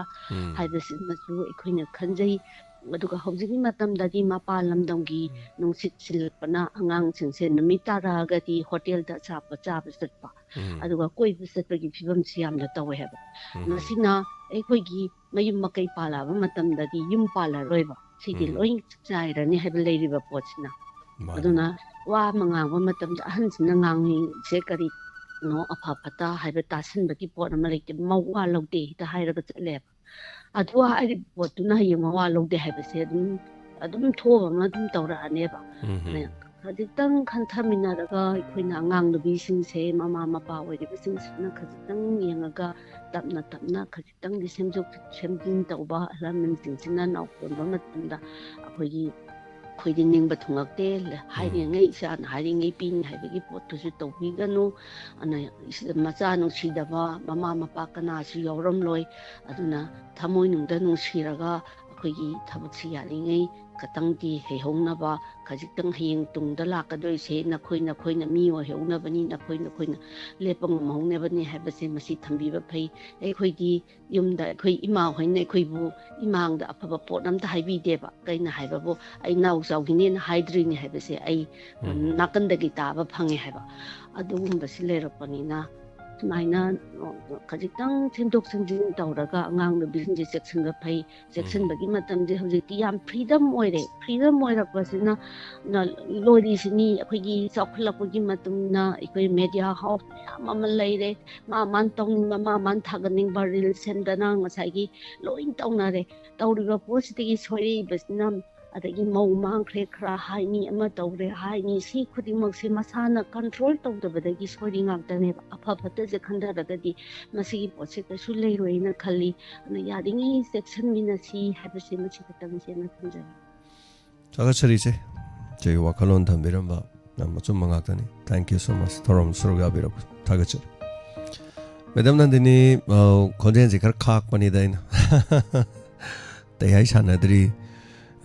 ꯍꯥꯏꯕꯁꯤꯃꯁꯨ ꯑꯩꯈꯣꯏꯅ ꯈꯟꯖꯩ ꯑꯗꯨꯒ ꯍꯧꯖꯤꯛꯀꯤ ꯃꯇꯝꯗꯗꯤ ꯃꯄꯥꯟ ꯂꯝꯗꯝꯒꯤ ꯅꯨꯡꯁꯤꯠ ꯁꯤꯜꯂꯛꯄꯅ ꯑꯉꯥꯡꯁꯤꯡꯁꯦ ꯅꯨꯃꯤꯠ ꯇꯥꯔꯛꯑꯒꯗꯤ ꯍꯣꯇꯦꯜꯗ ꯑꯆꯥꯄꯣꯠ ꯆꯥꯕ ꯆꯠꯄ ꯑꯗꯨꯒ ꯀꯣꯏꯕ ꯆꯠꯄꯒꯤ ꯐꯤꯕꯝꯁꯤ ꯌꯥꯝꯅ ꯇꯧꯋꯦ ꯍꯥꯏꯕ ꯃꯁꯤꯅ ꯑꯩꯈꯣꯏꯒꯤ ꯃꯌꯨꯝ ꯃꯀꯩ ꯄꯥꯜꯂꯛꯑꯕ ꯃꯇꯝꯗꯗꯤ ꯌꯨꯝ ꯄꯥꯜꯂꯔꯣꯏꯕ ꯁꯤꯗꯤ ꯂꯣꯏ ꯆꯥꯏꯔꯅꯤ ꯍꯥꯏꯕ ꯂꯩꯔꯤꯕ ꯄꯣꯠꯁꯤꯅ ꯑꯗꯨꯅ ꯋꯥ ꯑꯃ ꯉꯥꯡꯕ ꯃꯇꯝꯗ ꯑꯍꯟꯁꯤꯅ ꯉꯥꯡꯉꯤꯁꯦ ꯀꯔꯤꯅꯣ ꯑꯐ ꯐꯠꯇ ꯍꯥꯏꯕ ꯇꯥꯁꯤꯟꯕꯒꯤ ꯄꯣꯠ ꯑꯃ ꯂꯩꯇꯦ ꯃꯋꯥ ꯂꯧꯗꯦ ꯍꯦꯛꯇ ꯍꯥꯏꯔꯒ ꯆꯠꯂꯦꯕ ꯑꯗꯨ ꯍꯥꯏꯔꯤꯕ ꯄꯣꯠꯇꯨꯅ ꯍꯌꯦꯡ ꯃꯋꯥ ꯂꯧꯗꯦ ꯍꯥꯏꯕꯁꯦ ꯑꯗꯨꯝ ꯊꯣꯛꯑꯕ ꯑꯃ ꯑꯗꯨꯝ ꯇꯧꯔꯛꯑꯅꯦꯕ ꯈꯖꯤꯛꯇꯪ ꯈꯟꯊꯃꯤꯟꯅꯔꯒ ꯑꯩꯈꯣꯏꯅ ꯑꯉꯥꯡ ꯅꯨꯕꯤꯁꯤꯡꯁꯦ ꯃꯃꯥ ꯃꯄꯥ ꯑꯣꯏꯔꯤꯕꯁꯤꯡꯁꯤꯅ khajitang yengaga tapna tapna khajitang di semjin tauba lamensingchina nauponba matanda akhoi ningba thungakte hairingai isan hairingai pin haibagi pottusu tawbiganu ana macha nungsidaba mama mapa kana su yawramloi aduna thamoi nungda nungsiraga akhoi thabuksi yaringai katangdi hehongnaba khajitang hiyeng tungda lakadoi se nakhoi mi oheongnabani nakhoi lepang mahngnebani habase masi thambiba phai akhoi yumda akhoi ima hoine akhoi bu imangda afaba potnamta haibi deba kaina haibabu ai naw zawgine na haidrini habase ai nakandagi taba phange haiba adugumba silerakpanina sumaina khajitang sendok senjin tawraga angang na business section ga phai section bagi matam je hojikti yam freedom oirakpasina na lori sini akhoi chawkhlapagi matumna ikoi media house yam amal leire man tawning man thaganing baril sendana ngasai gi loin tawnare tawriba positigi sori basna adagi mau mangkhre khra haini ama tawre haini si khudimak se masana control tawdabadagi sori ngakdane apha phata je khandaragadi masigi potse kasu leiroina khali ana yadingi section minasi habase masi katang se na thamjai Chagachari che je wakalon thambiramba namachum mangakani thank you so much thorom surga birak thagachari Madam Nandini konjen je khar khak pani daina tayai sanadri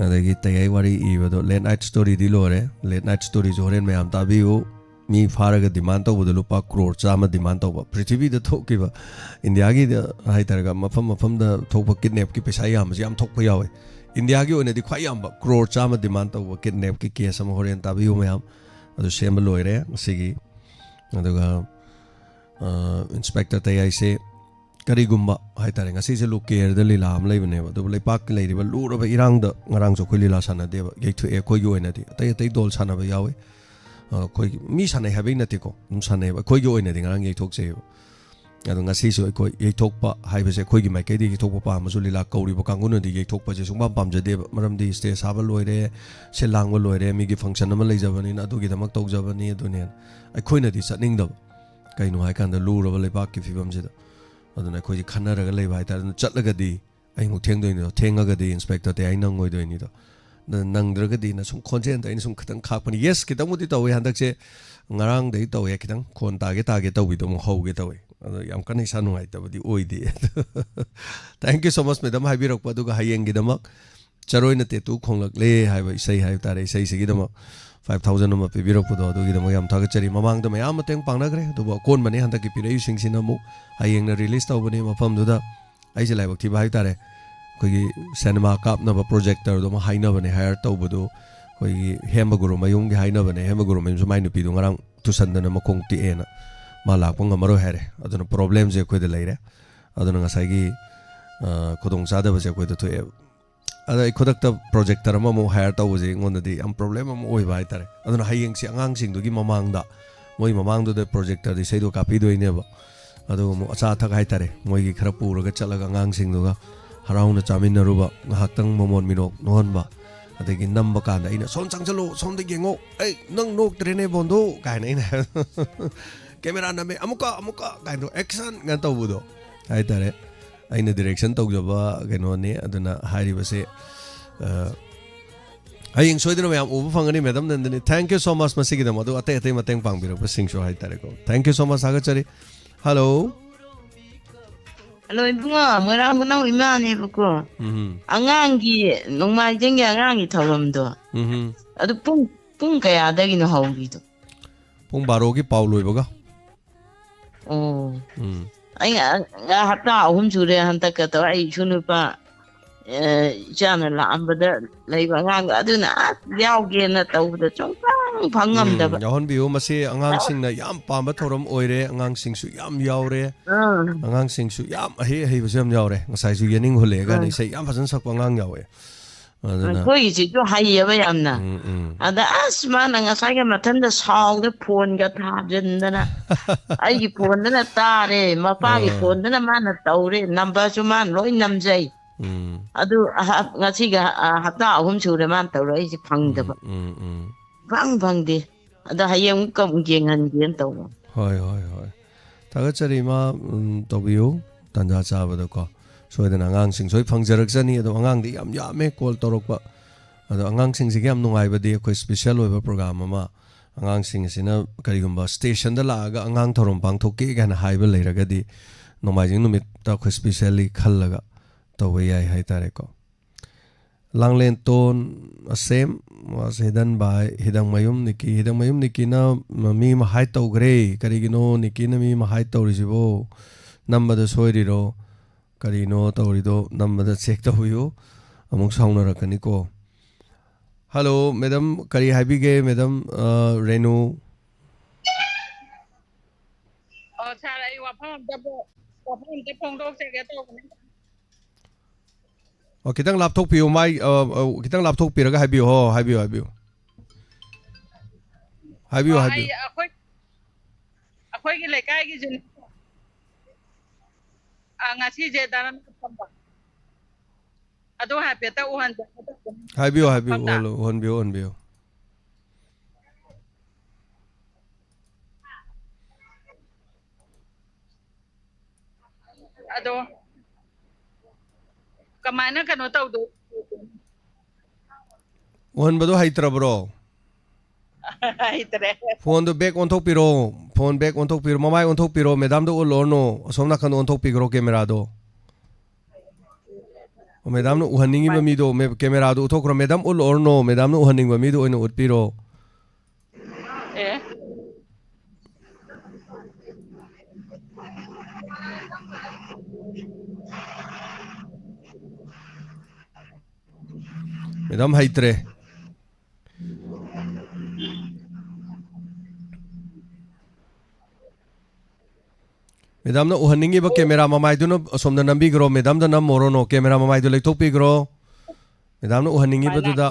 adagi tayai wari ibado late night story di lore late night story joren mayam tabiu mi faraga demand tawbudu lupa crore chama demand tawba prithvi da thokiba india gi hai taraga mafam da thokba kidnap ki pesa yam thokpa yawe india gi onedi khwai yamba crore chama demand tawba kidnap ki case am horen tabiu mayam adu sem loire sigi aduga inspector tayai se karigumba hai tare ngasi se loker da lila am leibne ba do leipak leiriba luraba irang da ngarang jo khoi lila sana deba geitu e khoi yo enadi tai dol sana ba yawe khoi mi sana habe nati ko sana ba khoi yo enadi ngarang yei thok se adu ngasi so khoi yei thok pa hai ba se khoi gi mai kai di thok pa ma su lila kauri ba kangun di yei thok pa je sungba pam je de maram di stage saba loire se langwa loire mi gi function ama leijabani na adu gi damak tok jabani adu ne ai khoi na di chatning da kai no hai kan da luraba leipak ki fibam je da aduna khoi khanaraga leiba hai tar chatlagadi ai mu thengdoini thengagadi inspector te ai nangoidoini do nangdragadi na sum khonjen da sum khatang khakpani yes kitang mudi tawi handak che ngarang dei tawi kitang khon tage tawi do mu hoge tawi ado yam kanai sa nungai tabadi oidi thank you so much madam hai birok padu ga hayeng gidamak charoina te tu khonglak le hai bai sei hai tare sei sigi damak 5000 ama pe birok padu adu gidamak yam thagachari mamang da mayam mateng pangnagre do kon mane handak ki pirei singsina mu hayeng na release tawbani mafam duda ai je laibak thiba hai tare koi cinema kapna ba projector do ma haina bane hire tawbudu koi hemaguru mayung gi haina bane hemaguru mayum su mai nupi du ngarang tusandana makong ti ena ma lakpang amaro here aduna problem je koi de leire aduna ngasai gi kodong sada ba je koi de to ada ikhodakta projector ama mo hire tawje ngonadi am problem am oi bai tare aduna hayeng si angang sing dugi mamangda moi mamang do de projector di seido kapi do ine ba adu mo acha thak hai tare moi gi khara puraga chalaga angang sing duga harauna chamin naruba ngahaktang momon minok non ba adagi namba kanda ina som changchalo som de gengo ei nang nok trene bondo kaina ina camera na me amuka kaino action ngan tawbudo hai tare aina direction tawjaba geno ne aduna hari base hayeng soidina mayam ubu fangani madam nandani thank you so much masigi da madu ate mateng pangbiro sing show hai tare ko thank you so much agachari hello hello ibunga ngarang bunang imane buko angangi nongmai jengge angangi thawamdo adu pung kaya dagino hawgido pung baro gi pauloi baga ai nga hapta ahum jure hanta ka to ai chunupa chana la ambada leiba ngang aduna yaoge na tawda chongpang phangamda ba yahon biu masi angang sing na yam pamba thoram oire angang sing su yam yaure angang sing su yam he basam yaure ngasai su yening hole ga ni sei yam phasan sak angang yawe aduna koi ji jo hayya yamna ada asma na ngasai ga matanda song de phone ga thajindana ai gi phone na tare mapa gi phone na mana tawre number su man loi namjai adu ngasi ga hapta ahum sure man tawre ai phangdaba bang de ada hayang kam gengan gen taw hoi tagachari ma tobiu tanja chabada ko soidana angang sing soi phangjarak jani ado angang di yam me call torokpa ado angang sing sig yam nungai badi ko special oiba program ama angang sing sina karigumba station da laga angang thorom pangthoki gana haiba leiragadi nomajing numit ta ko specially khallaga tawai ai hai tare ko langlen ton asem was hidan bai hidang mayum niki na mi ma hai taw gre karigino niki na mi ma hai taw rijibo number da soiri ro karino tawrido number da check tawiyo amuk sauna rakani ko hello madam kari habige madam Renu sara ai wafam da pongdok se ga to kitang laptop piu mai kitang laptop piraga habiu habiu akhoi gi lekai gi jin ngasi je daran pamba ado ha peta uhan habiu honbiu ado kamana kano tawdo one bado haitra bro haitre phone do back on thok piro phone back on thok piro mamai on thok piro madam do olorno somna kan on thok piro camera do o madam no uhaningi ba mi do me camera do thokro madam olorno madam no uhaning ba mi do oina utpiro madam haitre madam na uhaningi ba camera mamai do no somna nambi gro madam da nam morono camera mamai do lektok pi gro madam na uhaningi ba do da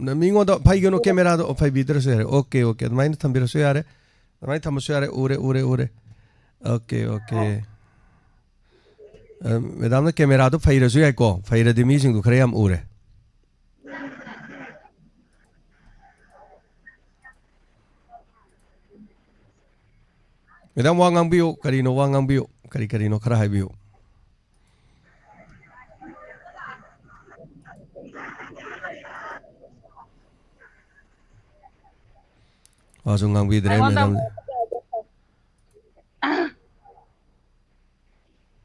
na mingo da phai gno camera do phai bidra so yare okay mai na thambira so yare mai tham so yare ure okay madam na camera do phai ra so yai ko phai ra di mi sing do khare am ure madam wangang biu karino khara hai biu wasungang bi dre madam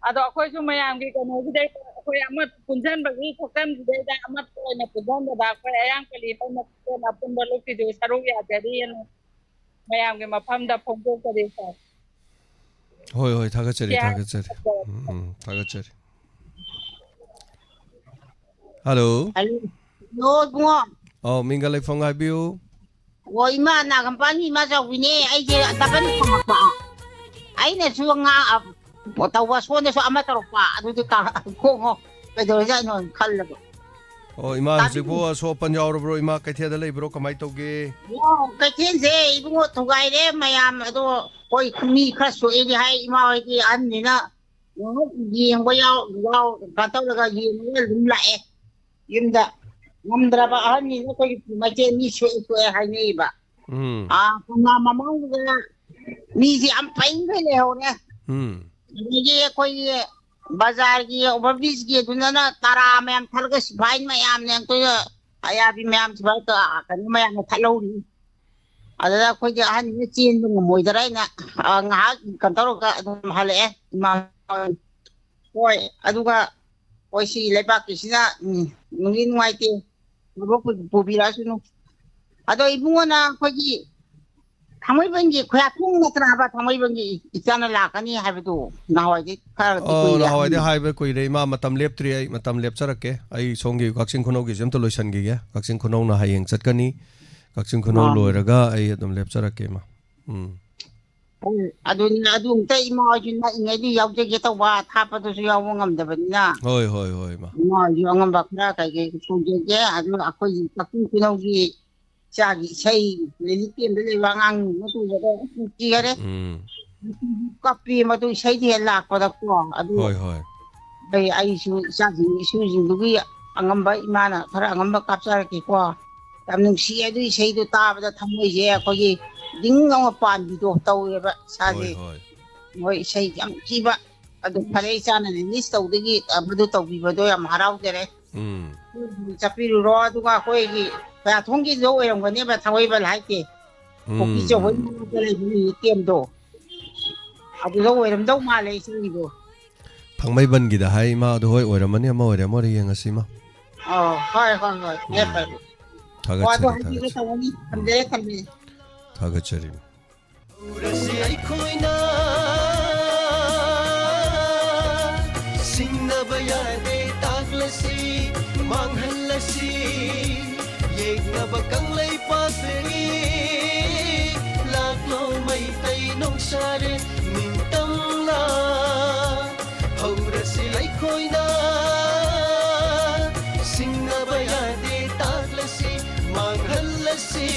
ado akhoi su mayam gi kano gi dai akhoi amat punjan bagi thokam gi dai da amat ko na punjan da akhoi ayang kali pa na ko na pun balu ki do saru ya jadi mayam gi mafam da phongdo kari sa hoi thagachari hello no bungo minga lai phong hai biu wo ima na company ma sa wine ai je tapan pa ai ne suanga po tawa so ne so amataro pa adu ka ko ngo pe do ja no khalla Oh, ima hujikbo so panjaw bro ima kaithia da lei bro kamai tauge. Yo, kaithien se ibungo thugai re mayam ado koi mi khra so e hai ima ki an ni na yeng bo yaw ka taw la ga yeng lum la e yimda ngamdra ba an ni ko ma che mi so e hai nei ba kuma mamang ga mi si am pain ga le ho ne ye koi bazar ki overbridge ki dunana tara mayam thalga sibai mayam ne to aya bi mayam sibai to kan mayam thalori ada ko ja han ni chin ng moi darai na nga kan taro ka hale ma koi aduga koi si lepa ki sina ngin wai ti bo ko bira sunu ado ibungo na ko ji thamoi bangi khoya thung na tra ba thamoi bangi ichana la kani habidu na hoi di khar ti ko na hoi di haibe koi re ma matam lep tri ai matam lep charake ai songi kaksin khono gi jem to loisan gi ya kaksin khono na hayeng chatkani kaksin khono loiraga ai adum lep charake ma adu ni adu tai ma ju na ingai di yaw je ge to wa tha pa to su yaw ngam da ban na hoi ma ju ngam ba khra ka ge su je adu akoi kaksin khono gi chagi sei leli kem de wangang ma tu ga ki gare copy ma tu sei de la ko da ko adu bai ai su chagi su ji du gi angamba imana thara angamba kapsar ki ko tam nung si adu sei du ta ba thamoi je ko gi ding ngam pan bi do taw ye ba sa ji moi sei jam ki ba adu phare chana ni nis taw de gi abu taw bi ba do yam harau de chapiru ro adu ga ko gi ba thonggi zo em ko ne ba thawai ba lai ke ko ki jo hoi ko le ni kem do adu zo em do ma le si go phangmai ban gi da hai ma do hoi oramani ma oram ori yang asima hoi ne pa thagachari Yekna bakang lay pasri laklo may tay nong sare mintang la haura silay koy na singna bayade taglasi manghalasi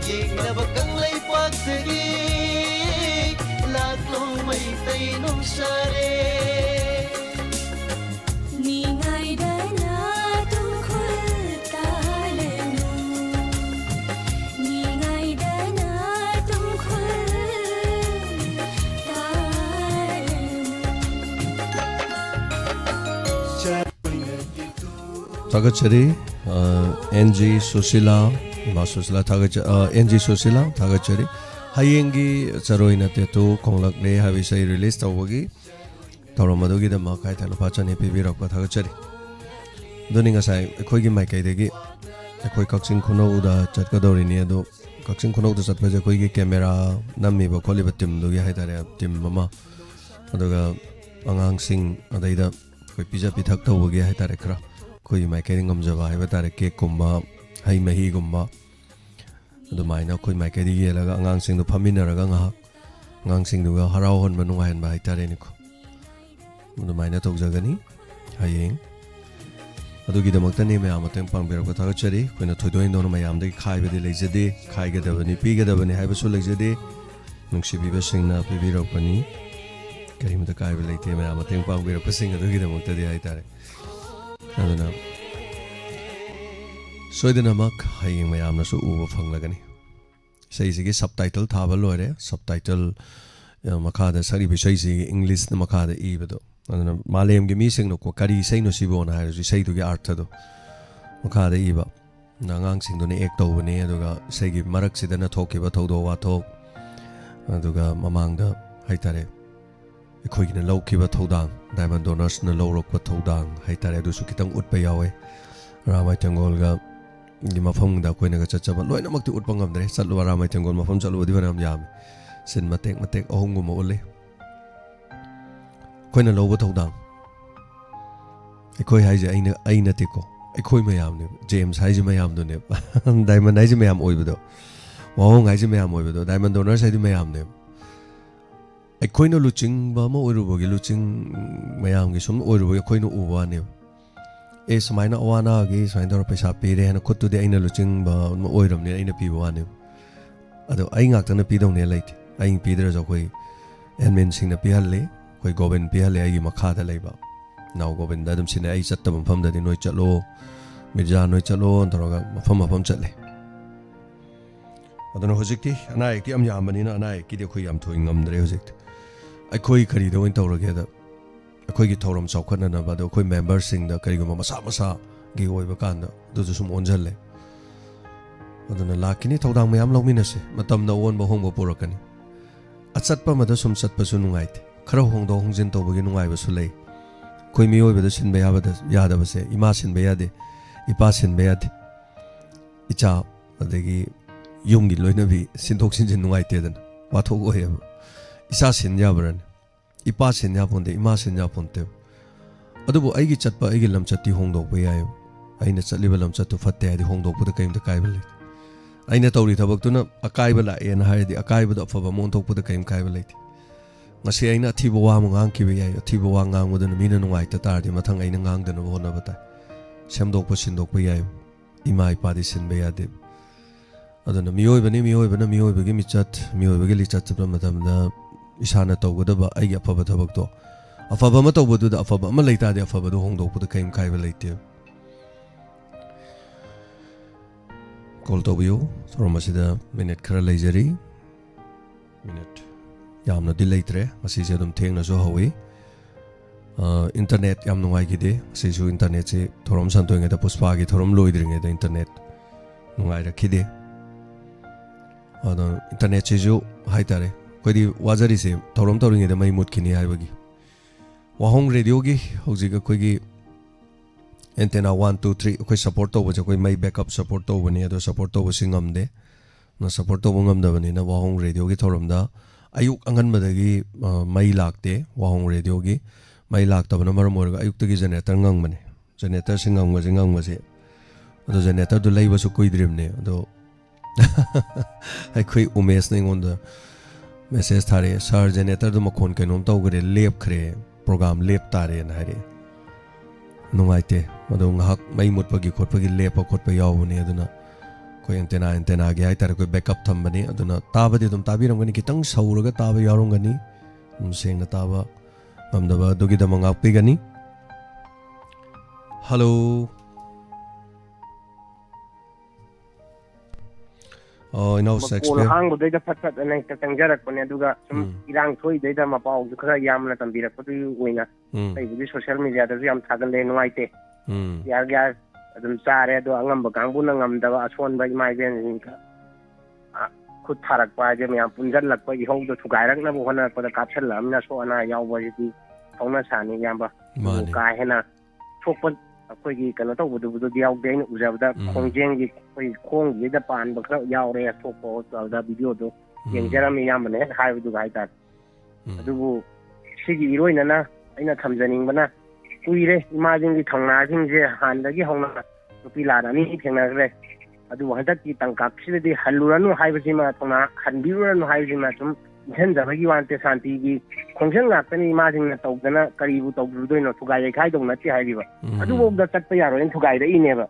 yekna bakang lay pasri laklo may tay nong sare Thagachari NG Susila Masusila NG Susila Thagachari Hayengi Charoina Tetu Konglak Le Havisai release Tawagi Tauramadu da Makai Talapachani Pibirak Thagachari Doning asai Kogi Makai Degi Koi Kaksin Kuno da Chatkadori Niedo Kaksin Kuno da Satpaja Kogi camera Nami Bakoli Tim Dugi Haitare Tim Mama Adoga Angang Sing Adaida Koi Pija Pitak Tawagi Haitare Kra Koi mai kai ngam jaba hai batare ke kumba hai mahi gumba adu mai na koi mai kai di yela ga ngang sing du phamina ra ga nga ngang sing du ga harau hon manu han ba itare ni ko adu mai na tok jagani hayeng adu gi damak tani me amateng pang ber ko ta chari koi na thoidoi no ma yam de khai be de leijade khai ga da bani pi ga da bani hai ba su leijade nungsi bi ba sing na pi bi ro pani karim da kai be leite me amateng pang ber ko sing adu gi damak tadi ai tare aduna soidanamak hayeng mayam na su uba phanglagani sei sigi subtitle thaba loire subtitle makha da sari bisai sigi english na makha da ibado aduna malem gi mi sing no ko kari sei no sibo na hai sei du gi artha do makha da iba nangang sing do ne ek to bane aduga sei gi marak sidana thokiba thodo wa thok aduga mamang da haitare khoi gina laukiba thodang diamond donors na lawrok thodang haitare du su kitang utpa yawe ramai tengol ga gi mafam da koina ga chachaba loina makti utpa ngam dre chalwa ramai tengol mafam chalwa di baram yam sin matek ahungu mo ule koina lawba thodang khoi haije aina tiko khoi mayam ne james haije mayam do ne diamond haije mayam oibudo wahong haije mayam oibudo diamond donors haije mayam ne Koino luching ba ma oirubogi luching mayam gi sum oirubogi koino uba ne ए समाइना अवाना गे समाइन तौर पैसा पीरे है खुद अना लुचिंग ओरमने अना पीब वाने अदो आई गाक्तन पीदौने लेते आई पीद्रजो अखोई एडमिन सिंह पीहल्ले अखोई गोविंद पीहल्ले आई मखादा लेबा नाउ गोविंद अदुम सिने आई चत्तब मफमददि नोय चलो मिर्जा नोय चलो तौरगा मफम चले अदुना हुजिक्ति अना एकति अम यामबनिना अना एकति अखोई याम थोइ ngamdre हुजिक्ति अखोई करिदो इन तौरगेदा अखोई थौरम चौखननबा अदो अखोई मेंबर सिंह दा करिगुम मसा मसा गे ओइबा कांदा दुजु सुम ओनजल्ले अदुना लाकिनी थौदांग मयाम लौमिनसे मतमना ओन बहोंग पुरकनी अचत्पा मद सुम चत्पसु नुंगाइते खरा होंदो होंजिन तौबगी नुंगाइबसु लै कोई मियोइबदा सिनबा यादबसे इमा सिनबा यादे इपा सिनबा यादे इचा अदगी युमगी लोइनबी सिनथोक सिनजिन नुंगाइतेदन वाथोक ओयब इसा सिन याबरन इपा सिन यापोंदे इमा सिन यापोंते अदुबो आइगी चत्पा आइगी लमचत्ती होंदोकबा याय आइना चलिबा लमचत्तु फत्ते हादि होंदोकबदा कयमदा कायबा लै आइना तौरी थबक्तुना अकायबा लाएना हायदि अकायबदा अफबा मोंथोकबदा कयम कायबा लैते ngasi aina thibo wa mangang ki yai thibo wa ngang mudan mina nungai ta tardi mathang aina ngang dana hona bata semdok pa sindok pa yai ima ipa di sin be yade adana miyoi bagi michat miyoi bagi lichat chapra matam da isana tawgada ba ai afaba thabak to afaba ma tawbadu da afaba ma leita de afaba do hongdok pu da kaim kai ba leite call to you from asida minute khara leijari minute यामना दिलेत्रे मसीजे अदुम थेंगनासो हवे internet याम नुंगाइगिदे मसीजु internet से theorem संतोंगेदा पुष्पागी theorem लोइद्रिंगेदा internet नुंगाइ रखिदे अदो internet सेजु हाइतारे कोइदि वाजरी से theorem तौरिंगेदा मै मुटखिनि हाइबगी वाहोंग radio गी होजिगा कोइगी antenna 1 2 3 कोइ support तौबजे कोइ मै backup support तौबनी अदो support तौब सिंगमदे न support तौब ngamdabani na वाहोंग radio गी थोरमदा अयुक अंगनबदगी मई लाक्ते वाहोंग रेडियो की मई लाक्तबना मरम ओरगा अयुक्तगी जनरेटर ngangbane जनरेटर सिंग ngangbase अदो जनरेटर दु लैबसु कुइद्रिमने अदो अखोई उमेश ने गोंदा मेसेज थारे सर जनरेटर दु मखोन कैनोम तौगरे लेप खरे प्रोग्राम लेप तारे न हारे नुंगाइते अदो ngahak मई मुटपगी खोटपगी लेप खोटप यावने अदुना कोई एंटेना के हाई तारे कोई बैकअप थम्बने अदुना ताबदि दुम ताबिरंगनी कितंग सौरगा ताबा यारोंगनी सेंगना ताबा हमदबा दुगी दम ngakpigani हेलो इनो शेक्सपियर हांगबदैदा फटफट अनै तंगजरकपने अदुगा सुम इरांग थोइदैदा मपाउ खरा यामना तंबिरकपदु ओइना तैबुदि सोशल मीडिया दजु याम थागले नुआइते यार अदुम चारे अदो अंगम कांगबुना ngamdaba asonba imagen ka khut tharak pa je myam punjan lakpa ihou do thugairang na bohana pada kapsal lamna so ana yawba ji thongna sani yamba ka hena thokpa akoi gi kana to budu budu yaw dein ujabda khongjeng gi koi khong gi da pan ba khra yaw re thokpo da video do yengjaram yamba ne hai du gai ta adubu sigi iroina na aina thamjaning bana कुइरे इमाजिंग की थंगना सिंजे हानदगी होना नुपी लादानी थेंनाग्रे अदु हदकी तंकापसिदि हल्लुरनु हाइबसिमा थंगना हनबिरुरनु हाइबसिमा तुम झनजबगी वानते शांति की खोंजंग लाक्तनी इमाजिंग न तौदना करीबु तौदुदोइनो थुगाय खाइ दौनति हाइबिबा अदु बोबदा चटप यारोइन थुगाय रे इनेबा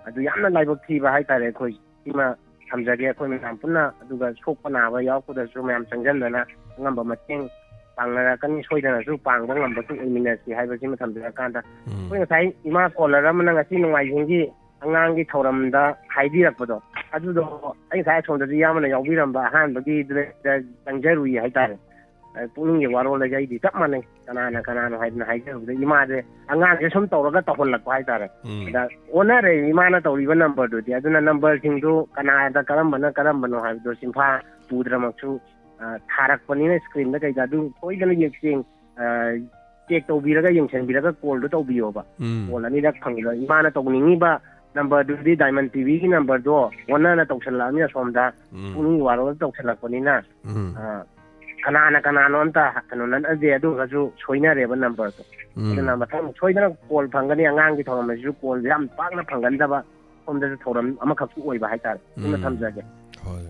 अदु यामना लाइबक थीबा हाइतारे खोइ इमा समजगे खोइ नाम पुन्ना अदुगा सोकपनाबा यावकुदसु ma'am संजनदना ngamba mateng pangna kani soidana su pangba ngamba tu iminasi haibasi mathamda kanda koi ngai ima kolara mana ngasi nungai jingi angang gi thoramda haidi rakpado adu do ai sai thonda ji yamana yawbiramba han bagi tangjarui haitare puning ge warol la jai di tap mane kana no haidna haide de ima de angang ge som tawraga tahol lakpa haitare da onare imana tawriba number do di aduna number sing do kana da karamba no haido simfa pudramaksu थारक पनीने screen दा कइदा दु कोइदन येक्सिंग check तौबिरगा यंगसनबिरगा call दो तौबियोबा call अनि दा खंगिलो इमाना तौनिंगिबा number दुदी diamond TV की नंबर दो वनाना तौसलामिया सोमदा पुनी वारो तौसलापनिना कनाना नोंता कनोनन अजे अदु गजु सोइना रेबा नंबर तो अदना मथंग सोइदना कॉल फंगनी अंगांगी थोरमजु कॉल याम पाकना फंगनदबा सोमदा थोरम अमा खपु ओइबा हाइतार इमा थमजागे होय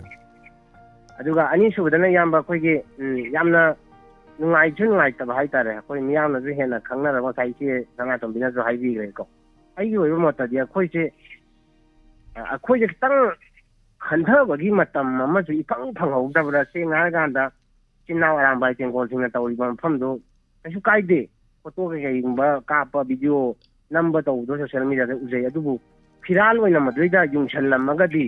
अदुगा अनि सुबदना यामबा खोइगे यामना ꯅꯨꯡꯉꯥꯏꯁꯨ ꯅꯨꯡꯉꯥꯏꯇꯕ ꯍꯥꯏꯇꯥꯔꯦ ꯑꯩꯈꯣꯏ ꯃꯤꯌꯥꯝꯅꯁꯨ ꯍꯦꯟꯅ ꯈꯪꯅꯔꯕ ꯉꯁꯥꯏ ꯏꯆꯦ ꯁꯅꯥꯇꯣꯝꯕꯤꯅꯁꯨ ꯍꯥꯏꯕꯤꯈ꯭ꯔꯦꯀꯣ ꯑꯩꯒꯤ ꯑꯣꯏꯕ ꯃꯣꯠꯇꯗꯤ ꯑꯩꯈꯣꯏꯁꯦ ꯈꯤꯇꯪ ꯍꯟꯊꯕꯒꯤ ꯃꯇꯝ ꯑꯃꯁꯨ ꯏꯐꯪ ꯐꯪꯍꯧꯗꯕ꯭ꯔꯥ ꯁꯦꯡꯅ ꯍꯥꯏꯔꯀꯥꯟꯗ ꯏꯆꯤꯟ ꯏꯅꯥꯎ ꯑꯔꯥꯝꯕꯥꯏ ꯇꯦꯡꯀꯣꯜꯁꯤꯡꯅ ꯇꯧꯔꯤꯕ ꯃꯐꯝꯗꯨ ꯀꯩꯁꯨ ꯀꯥꯏꯗꯦ ꯐꯣꯇꯣ ꯀꯩꯒꯨꯝꯕ ꯀꯥꯞꯄ ꯚꯤꯗꯤꯑꯣ ꯅꯝꯕ ꯇꯧꯕꯗꯣ ꯁꯣꯁꯤꯌꯦꯜ ꯃꯤꯗꯤꯌꯥꯗ ꯎꯖꯩ ꯑꯗꯨꯕꯨ ꯐꯤꯔꯥꯜ ꯑꯣꯏꯅ ꯃꯗꯨꯏꯗ ꯌꯨꯡꯁꯜꯂꯝꯃꯒꯗꯤ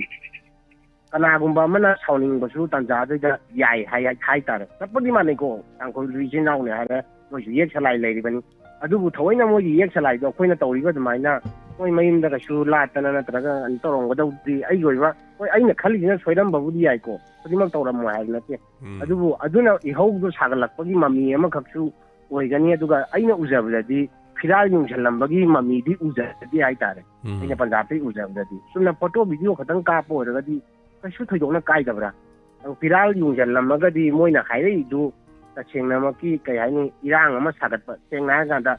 ꯀꯅꯥꯒꯨꯝꯕ ꯑꯃꯅ ꯁꯥꯎꯅꯤꯡꯕꯁꯨ ꯇꯥꯟꯖꯥꯗꯨꯗ ꯌꯥꯏ ꯍꯥꯏꯇꯥꯔꯦ ꯆꯠꯄꯗꯤ ꯃꯥꯟꯅꯩꯀꯣ ꯇꯥꯡꯈꯨꯜꯁꯨ ꯏꯆꯤꯟ ꯏꯅꯥꯎꯅꯦ ꯍꯥꯏꯔꯦ ꯃꯣꯏꯁꯨ ꯌꯦꯛ ꯁꯂꯥꯏ ꯂꯩꯔꯤꯕꯅꯤ ꯑꯗꯨꯕꯨ ꯊꯑꯣꯏꯅ ꯃꯣꯏꯒꯤ ꯌꯦꯛ ꯁꯂꯥꯏꯗꯣ ꯑꯩꯈꯣꯏꯅ ꯇꯧꯔꯤꯕ ꯑꯗꯨꯃꯥꯏꯅ ꯃꯣꯏ ꯃꯌꯨꯝꯗ ꯀꯩꯁꯨ ꯂꯥꯠꯇꯅ ꯅꯠꯇ꯭ꯔꯒ ꯇꯧꯔꯝꯒꯗꯧꯗꯤ ꯑꯩꯒꯤ ꯑꯣꯏꯕ ꯍꯣꯏ ꯑꯩꯅ ꯈꯜꯂꯤꯁꯤꯅ ꯁꯣꯏꯔꯝꯕꯕꯨꯗꯤ ꯌꯥꯏꯀோ ꯈꯨꯗꯤꯡꯃꯛ ꯇꯧꯔꯝꯃꯣꯏ ꯍꯥꯏꯕ ꯅꯠꯇꯦ ꯑꯗꯨꯕꯨ ꯑꯗꯨꯅ ꯏꯍꯧꯗꯣ ꯁꯥꯒꯠꯂꯛꯄꯒꯤ ꯃꯃꯤ ꯑꯃꯈꯛꯁꯨ ꯑꯣꯏꯒꯅꯤ ꯑꯗꯨꯒ ꯑꯩꯅ ꯎꯖꯕꯗꯗꯤ ꯐꯤꯔꯥꯜ ꯌꯨꯡꯁꯜꯂꯝꯕꯒꯤ ꯃꯃꯤꯗꯤ ꯎꯖꯗꯦ ꯍꯥꯏꯇꯥꯔꯦ ꯑꯩꯅ ꯄꯟꯖꯥꯕꯇꯩ ꯎꯖꯕꯗꯗꯤ ꯆꯨꯝꯅ ꯐꯣꯇꯣ ꯚꯤꯗꯤꯑꯣ ꯈꯛꯇꯪ ꯀꯥꯞꯄ ꯑꯣꯏꯔꯒꯗꯤ ꯀꯩꯁꯨ ꯊꯣꯏꯗꯣꯛꯅ ꯀꯥꯏꯗꯕ꯭ꯔꯥ ꯐꯤꯔꯥꯜ ꯌꯨꯡꯁꯜꯂꯝꯃꯒꯗꯤ ꯃꯣꯏꯅ ꯍꯥꯏꯔꯛꯏꯗꯨ ꯇꯁꯦꯡꯅꯃꯛꯀꯤ ꯀꯩ ꯍꯥꯏꯅꯤ ꯏꯔꯥꯡ ꯑꯃ ꯁꯥꯒꯠꯄ ꯁꯦꯡꯅ ꯍꯥꯏꯔꯀꯥꯟꯗ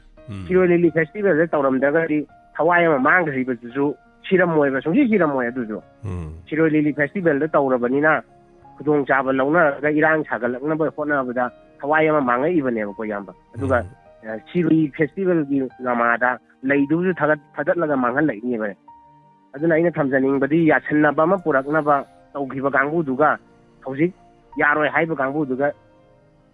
ꯁꯤꯔꯣꯏ ꯂꯤꯂꯤ ꯐꯦꯁꯇꯤꯚꯦꯜꯗ ꯇꯧꯔꯝꯗ꯭ꯔꯒꯗꯤ ꯊꯋꯥꯏ ꯑꯃ ꯃꯥꯡꯈ꯭ꯔꯤꯕꯗꯨꯁꯨ ꯁꯤꯔꯝꯃꯣꯏꯕ ꯁꯨꯡꯁꯤ ꯁꯤꯔꯝꯃꯣꯏ ꯑꯗꯨꯁꯨ ꯁꯤꯔꯣꯏ ꯂꯤꯂꯤ ꯐꯦꯁꯇꯤꯚꯦꯜꯗ ꯇꯧꯔꯕꯅꯤꯅ ꯈꯨꯗꯣꯡꯆꯥꯕ ꯂꯧꯅꯔꯒ ꯏꯔꯥꯡ ꯁꯥꯒꯠꯂꯛꯅꯕ ꯍꯣꯠꯅꯕꯗ ꯊꯋꯥꯏ ꯑꯃ ꯃꯥꯡꯉꯛꯏꯕꯅꯦꯕꯀꯣ ꯏꯌꯥꯝꯕ ꯑꯗꯨꯒ ꯁꯤꯔꯣꯏ ꯐꯦꯁꯇꯤꯚꯦꯜꯒꯤ ꯅꯃꯥꯗ ꯂꯩꯗꯨꯁꯨ ꯊꯥꯒꯠꯂꯒ ꯃꯥꯡꯍꯜꯂꯛꯏꯅꯦꯕ ꯑꯗꯨꯅ ꯑꯩꯅ ꯊꯝꯖꯅꯤꯡꯕꯗꯤ ꯌꯥꯁꯟꯅꯕ ꯑꯃ ꯄꯨꯔꯛꯅꯕ ꯇꯧꯈꯤꯕ ꯀꯥꯡꯕꯨꯗꯨꯒ ꯍꯧꯖꯤꯛ ꯌꯥꯔꯣꯏ ꯍꯥꯏꯕ ꯀꯥꯡꯕꯨꯗꯨꯒ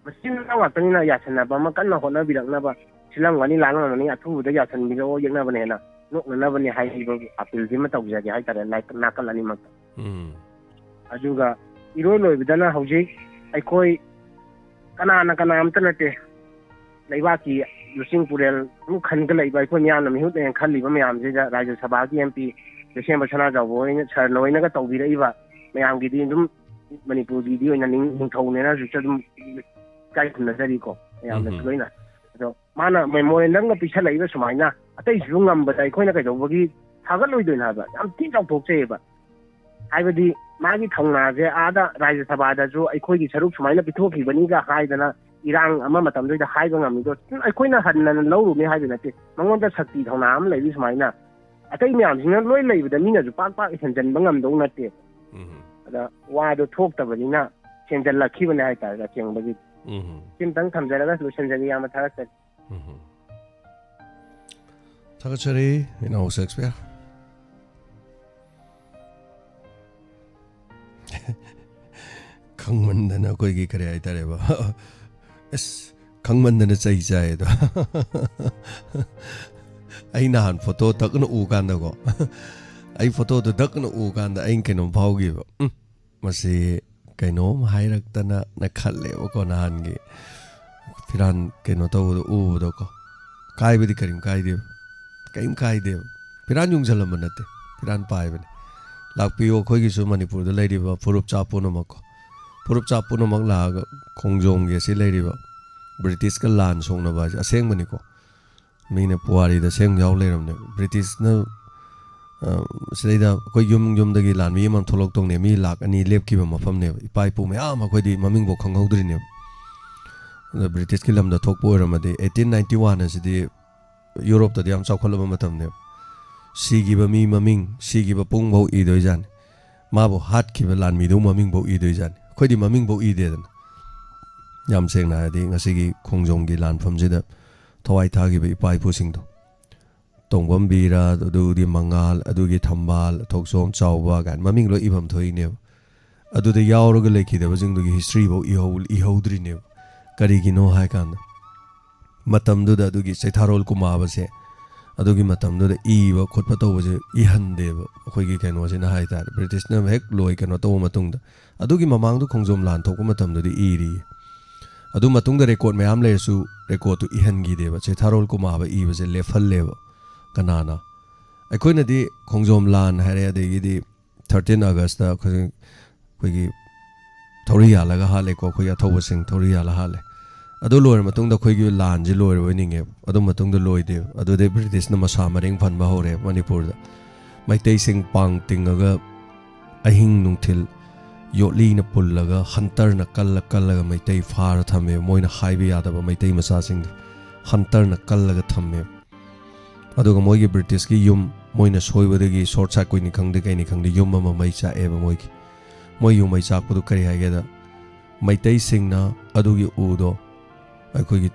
ꯃꯆꯤꯟ ꯃꯅꯥꯎ ꯉꯥꯛꯇꯅꯤꯅ ꯌꯥꯁꯟꯅꯕ ꯑꯃ ꯀꯟꯅ ꯍꯣꯠꯅꯕꯤꯔꯛꯅꯕ ꯁꯤꯜꯂꯝꯒꯅꯤ ꯂꯥꯡꯂꯝꯒꯅꯤ ꯑꯊꯨꯕꯗ ꯌꯥꯁꯟꯕꯤꯔꯛꯑꯣ ꯌꯦꯛꯅꯕꯅ ꯍꯦꯟꯅ ꯅꯣꯛꯅꯅꯕꯅꯤ ꯍꯥꯏꯕ ꯑꯄꯤꯜꯁꯤ ꯑꯃ ꯇꯧꯖꯒꯦ ꯍꯥꯏꯇꯥꯔꯦ ꯅꯥꯀꯜ ꯑꯅꯤꯃꯛꯇ ꯑꯗꯨꯒ ꯏꯔꯣꯏ ꯂꯣꯏꯕꯗꯅ ꯍꯧꯖꯤꯛ ꯑꯩꯈꯣই ꯀꯅꯥꯝꯇ ꯅꯠꯇꯦ ꯂꯩꯕꯥꯛꯀꯤ ꯂꯨꯆꯤꯡ ꯄꯨꯔꯦꯜ ꯑꯃꯨꯛ ꯈꯟꯒꯠꯂꯛꯏꯕ ꯑꯩꯈꯣꯏ ꯃꯤꯌꯥꯝꯅ ꯃꯤꯍꯨꯠꯅꯦꯅ ꯈꯜꯂꯤꯕ ꯃꯌꯥꯝꯁꯤꯗ ꯔꯥꯖ꯭ꯌ ꯁꯚꯥꯒꯤ MP ꯂꯩꯁꯦꯝꯕ ꯁꯅꯥꯖꯥꯎꯕ ꯍꯣꯏꯅ ꯁꯔꯅ ꯍꯣꯏꯅꯒ ꯇꯧꯕꯤꯔꯛꯏꯕ ꯃꯌꯥꯝꯒꯤꯗꯤ ꯑꯗꯨꯝ ꯃꯅꯤꯄꯨꯔꯒꯤꯗꯤ ꯑꯣꯏꯅ ꯅꯤꯡꯊꯧꯅꯦꯅ ꯍꯧꯖꯤꯛꯁꯨ ꯑꯗꯨꯝ ꯏꯀꯥꯏ ꯈꯨꯝꯅꯖꯔꯤꯀꯣ ꯃꯌꯥꯝꯅꯁꯨ ꯂꯣꯏꯅ ꯑꯗꯣ ꯃꯥꯅ ꯃꯦꯃꯣꯔꯦꯟꯗꯝꯒ ꯄꯤꯁꯜꯂꯛꯏꯕ ꯁꯨꯃꯥꯏꯅ ꯑꯇꯩꯁꯨ ꯉꯝꯕꯗ ꯑꯩꯈꯣꯏꯅ ꯀꯩꯗꯧꯕꯒꯤ ꯊꯥꯒꯠꯂꯣꯏꯗꯣꯏꯅꯣ ꯍꯥꯏꯕ ꯌꯥꯝ ꯊꯤ ꯆꯥꯎꯊꯣꯛꯆꯩꯑꯕ ꯍꯥꯏꯕꯗꯤ ꯃꯥꯒꯤ ꯊꯧꯅꯥꯁꯦ ꯑꯥꯗ ꯔꯥꯖ꯭ꯌ ꯁꯚꯥꯗꯁꯨ ꯑꯩꯈꯣꯏꯒꯤ ꯁꯔꯨꯛ ꯁꯨꯃꯥꯏꯅ ꯄꯤꯊꯣꯛꯈꯤꯕꯅꯤꯒ ꯍꯥꯏꯗꯅ ꯏꯔꯥꯡ ꯑꯃ ꯃꯇꯝꯗꯨꯗ ꯍꯥꯏꯕ ꯉꯝꯃꯤꯗꯣ ꯑꯩꯈꯣꯏꯅ ꯍꯟꯅ ꯂꯧꯔꯨꯅꯤ ꯍꯥꯏꯕ ꯅꯠꯇꯦ ꯃꯉꯣꯟꯗ ꯁꯛꯇꯤ ꯊꯧꯅꯥ ꯑꯃ ꯂꯩꯔꯤ ꯁꯨꯃꯥꯏꯅ ꯑꯇꯩ ꯃꯌꯥꯝꯁꯤꯡꯅ ꯂꯣꯏ ꯂꯩꯕꯗ ꯃꯤꯅꯁꯨ ꯄꯥꯛ ꯍꯦꯟꯖꯟꯕ ꯉꯝꯗꯧ ꯅꯠꯇꯦ ꯑꯗ ꯋꯥꯗꯣ ꯊꯣꯛꯇꯕꯅꯤꯅ ꯁꯦꯟꯖꯜꯂꯛꯈꯤꯕꯅꯦ ꯍꯥꯏꯇꯥꯔꯦ ꯑꯁꯦꯡꯕꯒꯤ ꯁꯤꯝꯇꯪ ꯊꯝꯖꯔꯒ ꯂꯣꯏꯁꯤꯟꯖꯒꯦ ꯌꯥꯝꯅ ꯊꯥꯒꯠꯆꯔꯤ ꯊꯥꯒꯠꯆꯔꯤ ꯏꯅꯥꯎ ꯁꯦꯛꯁꯄꯤꯌꯔ ꯈꯪꯃꯟꯗꯅ ꯑꯩꯈꯣꯏꯒꯤ ꯀꯔꯤ ꯍꯥꯏꯇꯥꯔꯦꯕ ꯑꯁ ꯈꯪꯃꯟꯗꯅ ꯆꯩ ꯆꯥꯏꯗꯣ ꯑꯩ ꯅꯍꯥꯟ ꯐꯣꯇꯣ ꯇꯛꯅ ꯎ ꯀꯥꯟꯗꯀꯣ ꯑꯩ ꯐꯣꯇꯣꯗꯣ ꯇꯛꯅ ꯎ ꯀꯥꯟꯗ ꯑꯩꯅ ꯀꯩꯅꯣꯝ ꯐꯥꯎꯈꯤꯕ ꯃꯁꯤ ꯀꯩꯅꯣꯝ ꯍꯥꯏꯔꯛꯇꯅ ꯈꯜꯂꯦꯕꯀꯣ ꯅꯍꯥꯟꯒꯤ ꯐꯤꯔꯥꯟ ꯀꯩꯅꯣ ꯇꯧꯕꯗꯣ ꯎꯕꯗꯣꯀꯣ ꯀꯥꯏꯕꯗꯤ ꯀꯔꯤꯝ ꯀꯥꯏꯗꯦꯕ ꯐꯤꯔꯥꯟ ꯌꯨꯡꯁꯜꯂꯝꯕ ꯅꯠꯇꯦ ꯐꯤꯔꯥꯟ ꯄꯥꯏꯕꯅꯤ ꯂꯥꯛꯄꯤꯌꯣ ꯑꯩꯈꯣꯏꯒꯤꯁꯨ ꯃꯅꯤꯄꯨꯔꯗ ꯂꯩꯔꯤꯕ ꯐꯨꯔꯨꯞꯆꯥ ꯄꯨꯝꯅꯃꯛꯀꯣ ꯐꯨꯔꯨꯞꯆꯥ ꯄꯨꯝꯅꯃꯛ ꯂꯥꯛꯑꯒ ꯈꯣꯡꯖꯣꯝꯒꯤ ꯑꯁꯤ ꯂꯩꯔꯤꯕ ꯕ꯭ꯔꯤꯇꯤꯁꯀ ꯂꯥꯟ ꯁꯣꯛꯅꯕ ꯍꯥꯏꯁꯦ ꯑꯁꯦꯡꯕꯅꯤꯀꯣ ꯃꯤꯅ ꯄꯨꯋꯥꯔꯤꯗ ꯑꯁꯦꯡꯕ ꯌꯥꯎ ꯂꯩꯔꯝꯅꯦꯕ ꯕ꯭ꯔꯤꯇꯤꯁꯅ ꯁꯤꯗꯩꯗ ꯑꯩꯈꯣꯏ ꯌꯨꯝꯗꯒꯤ ꯂꯥꯟꯃꯤ ꯑꯃ ꯊꯣꯛꯂꯛꯇꯧꯅꯦ ꯃꯤ ꯂꯥꯛ 2 ꯂꯦꯞꯈꯤꯕ ꯃꯐꯝꯅꯦꯕ ꯏꯄꯥ ꯏꯄꯨ ꯃꯌꯥꯝ ꯑꯩꯈꯣꯏꯗꯤ ꯃꯃꯤꯡꯐꯥꯎ ꯈꯪꯍꯧꯗ꯭ꯔꯤꯅꯦꯕ ꯑꯗ ꯕ꯭ꯔꯤꯇꯤꯁꯀꯤ ꯂꯝꯗ ꯊꯣꯛꯄ ꯑꯣꯏꯔꯝꯃꯗꯤ 1891 ꯑꯁꯤꯗꯤ ꯌꯨꯔꯣꯞꯇꯗꯤ ꯌꯥꯝ ꯆꯥꯎꯈꯠꯂꯕ ꯃꯇꯝꯅꯦꯕ ꯁꯤꯈꯤꯕ ꯃꯤ ꯃꯃꯤꯡ ꯁꯤꯈꯤꯕ ꯄꯨꯡꯐꯥꯎ ꯏꯗꯣꯏꯖꯥꯠꯅꯤ ꯃꯥꯕꯨ ꯍꯥꯠꯈꯤꯕ ꯂꯥꯟꯃꯤꯗꯨ ꯃꯃꯤꯡꯐꯥꯎ ꯏꯗꯣꯏꯖꯥꯠꯅꯤ ꯑꯩꯈꯣꯏꯗꯤ ꯃꯃꯤꯡꯐꯥꯎ ꯏꯗꯦꯗꯅ ꯌꯥꯝ ꯁꯦꯡꯅ ꯍꯥꯏꯔꯗꯤ ꯉꯁꯤꯒꯤ ꯈꯣꯡꯖꯣꯝꯒꯤ ꯂꯥꯟꯐꯝꯁꯤꯗ ꯊꯋꯥꯏ ꯊꯥꯈꯤꯕ ꯏꯄꯥ ꯏꯄꯨꯁꯤꯡꯗꯣ ꯇꯣꯡꯕꯝ ꯕꯤꯔ ꯑꯗꯨꯒꯤ ꯃꯉꯥꯜ ꯑꯗꯨꯒꯤ ꯊꯝꯕꯥꯜ ꯊꯣꯛꯆꯣꯝ ꯆꯥꯎꯕ ꯀꯥꯏꯅ ꯃꯃꯤꯡ ꯂꯣꯏ ꯏꯐꯝ ꯊꯣꯛꯏꯅꯦꯕ ꯑꯗꯨꯗ ꯌꯥꯎꯔꯒ ꯂꯩꯈꯤꯗꯕꯁꯤꯡꯗꯨꯒꯤ ꯍꯤꯁꯇ꯭ꯔꯤꯐꯥꯎ ꯏꯍꯧꯗ꯭ꯔꯤꯅꯦꯕ ꯀꯔꯤꯒꯤꯅꯣ ꯍꯥꯏ ꯀꯥꯟꯗ ꯃꯇꯝꯗꯨꯗ ꯑꯗꯨꯒꯤ ꯆꯩꯊꯥꯔꯣꯜ ꯀꯨꯝꯃꯥꯕꯁꯦ ꯑꯗꯨꯒꯤ ꯃꯇꯝꯗꯨꯗ ꯏꯕ ꯈꯣꯠꯄ ꯇꯧꯕꯁꯦ ꯏꯍꯟꯗꯦꯕ ꯑꯩꯈꯣꯏꯒꯤ ꯀꯩꯅꯣꯁꯤꯅ ꯍꯥꯏꯇꯥꯔꯦ ꯕ꯭ꯔꯤꯇꯤꯁꯅ ꯍꯦꯛ ꯂꯣꯏ ꯀꯩꯅꯣ ꯇꯧꯕ ꯃꯇꯨꯡꯗ ꯑꯗꯨꯒꯤ ꯃꯃꯥꯡꯗ ꯈꯣꯡꯖꯣꯝ ꯂꯥꯟ ꯊꯣꯛꯄ ꯃꯇꯝꯗꯗꯤ ꯏꯔꯤꯌꯦ ꯑꯗꯨ ꯃꯇꯨꯡꯗ ꯔꯦꯀꯣꯔꯠ ꯃꯌꯥꯝ ꯂꯩꯔꯁꯨ ꯔꯦꯀꯣꯔꯠꯇꯨ ꯏꯍꯟꯈꯤꯗꯦꯕ ꯆꯩꯊꯥꯔꯣꯜ ꯀꯨꯝꯃꯥꯕ ꯏꯕꯁꯦ ꯂꯦꯞꯍꯜꯂꯦꯕ ꯀꯅꯥꯅ ꯑꯩꯈꯣꯏꯅꯗꯤ ꯈꯣꯡꯖꯣꯝ ꯂꯥꯟ ꯍꯥꯏꯔꯦ ꯑꯗꯒꯤꯗꯤ 13 ꯑꯥꯒꯁꯇ ꯑꯩꯈꯣꯏꯒꯤ ꯊꯧꯔꯤ ꯌꯥꯜꯂꯒ ꯍꯥꯠꯂꯦꯀꯣ ꯑꯩꯈꯣꯏꯒꯤ ꯑꯊꯧꯕꯁꯤꯡ ꯊꯧꯔꯤ ꯌꯥꯜꯂ ꯍꯥꯠꯂꯦ ꯑꯗꯨ ꯂꯣꯏꯔ ꯃꯇꯨꯡꯗ ꯑꯩꯈꯣꯏꯒꯤ ꯂꯥꯟꯁꯦ ꯂꯣꯏꯔꯕꯣꯏ ꯅꯤꯡꯉꯦꯕ ꯑꯗꯨ ꯃꯇꯨꯡꯗ ꯂꯣꯏꯗꯦꯕ ꯑꯗꯨꯗꯩ ꯕ꯭ꯔꯤꯇꯤꯁꯅ ꯃꯁꯥ ꯃꯔꯦꯡ ꯐꯟꯕ ꯍꯧꯔꯦ ꯃꯅꯤꯄꯨꯔꯗ ꯃꯩꯇꯩꯁꯤꯡ ꯄꯥꯡ ꯇꯤꯡꯉꯒ ꯑꯍꯤꯡ ꯅꯨꯡꯊꯤꯜ ꯌꯣꯠꯂꯤꯅ ꯄꯨꯜꯂꯒ ꯍꯟꯇꯔꯅ ꯀꯜꯂꯒ ꯃꯩꯇꯩ ꯐꯥꯔ ꯊꯝꯃꯦꯕ ꯃꯣꯏꯅ ꯍꯥꯏꯕ ꯌꯥꯗꯕ ꯃꯩꯇꯩ ꯃꯆꯥꯁꯤꯡꯗꯣ ꯍꯟꯇꯔꯅ ꯀꯜꯂꯒ ꯊꯝꯃꯦꯕ ꯑꯗꯨꯒ ꯃꯣꯏꯒꯤ ꯕ꯭ꯔꯤꯇꯤꯁꯀꯤ ꯌꯨꯝ ꯃꯣꯏꯅ ꯁꯣꯏꯕꯗꯒꯤ ꯁꯣꯔꯠ ꯁꯥꯔꯀ꯭ꯋꯤꯠꯅꯤ ꯈꯪꯗꯦ ꯀꯩꯅꯤ ꯈꯪꯗꯦ ꯌꯨꯝ ꯑꯃ ꯃꯩ ꯆꯥꯛꯑꯦꯕ ꯃꯣꯏ ꯌꯨꯝ ꯃꯩ ꯆꯥꯛꯄꯗꯨ ꯀꯔꯤ ꯍꯥꯏꯒꯦꯗ ꯃꯩꯇꯩꯁꯤꯡꯅ ꯑꯗꯨꯒꯤ ꯎꯗꯣ ꯑꯩꯈꯣꯏꯒꯤ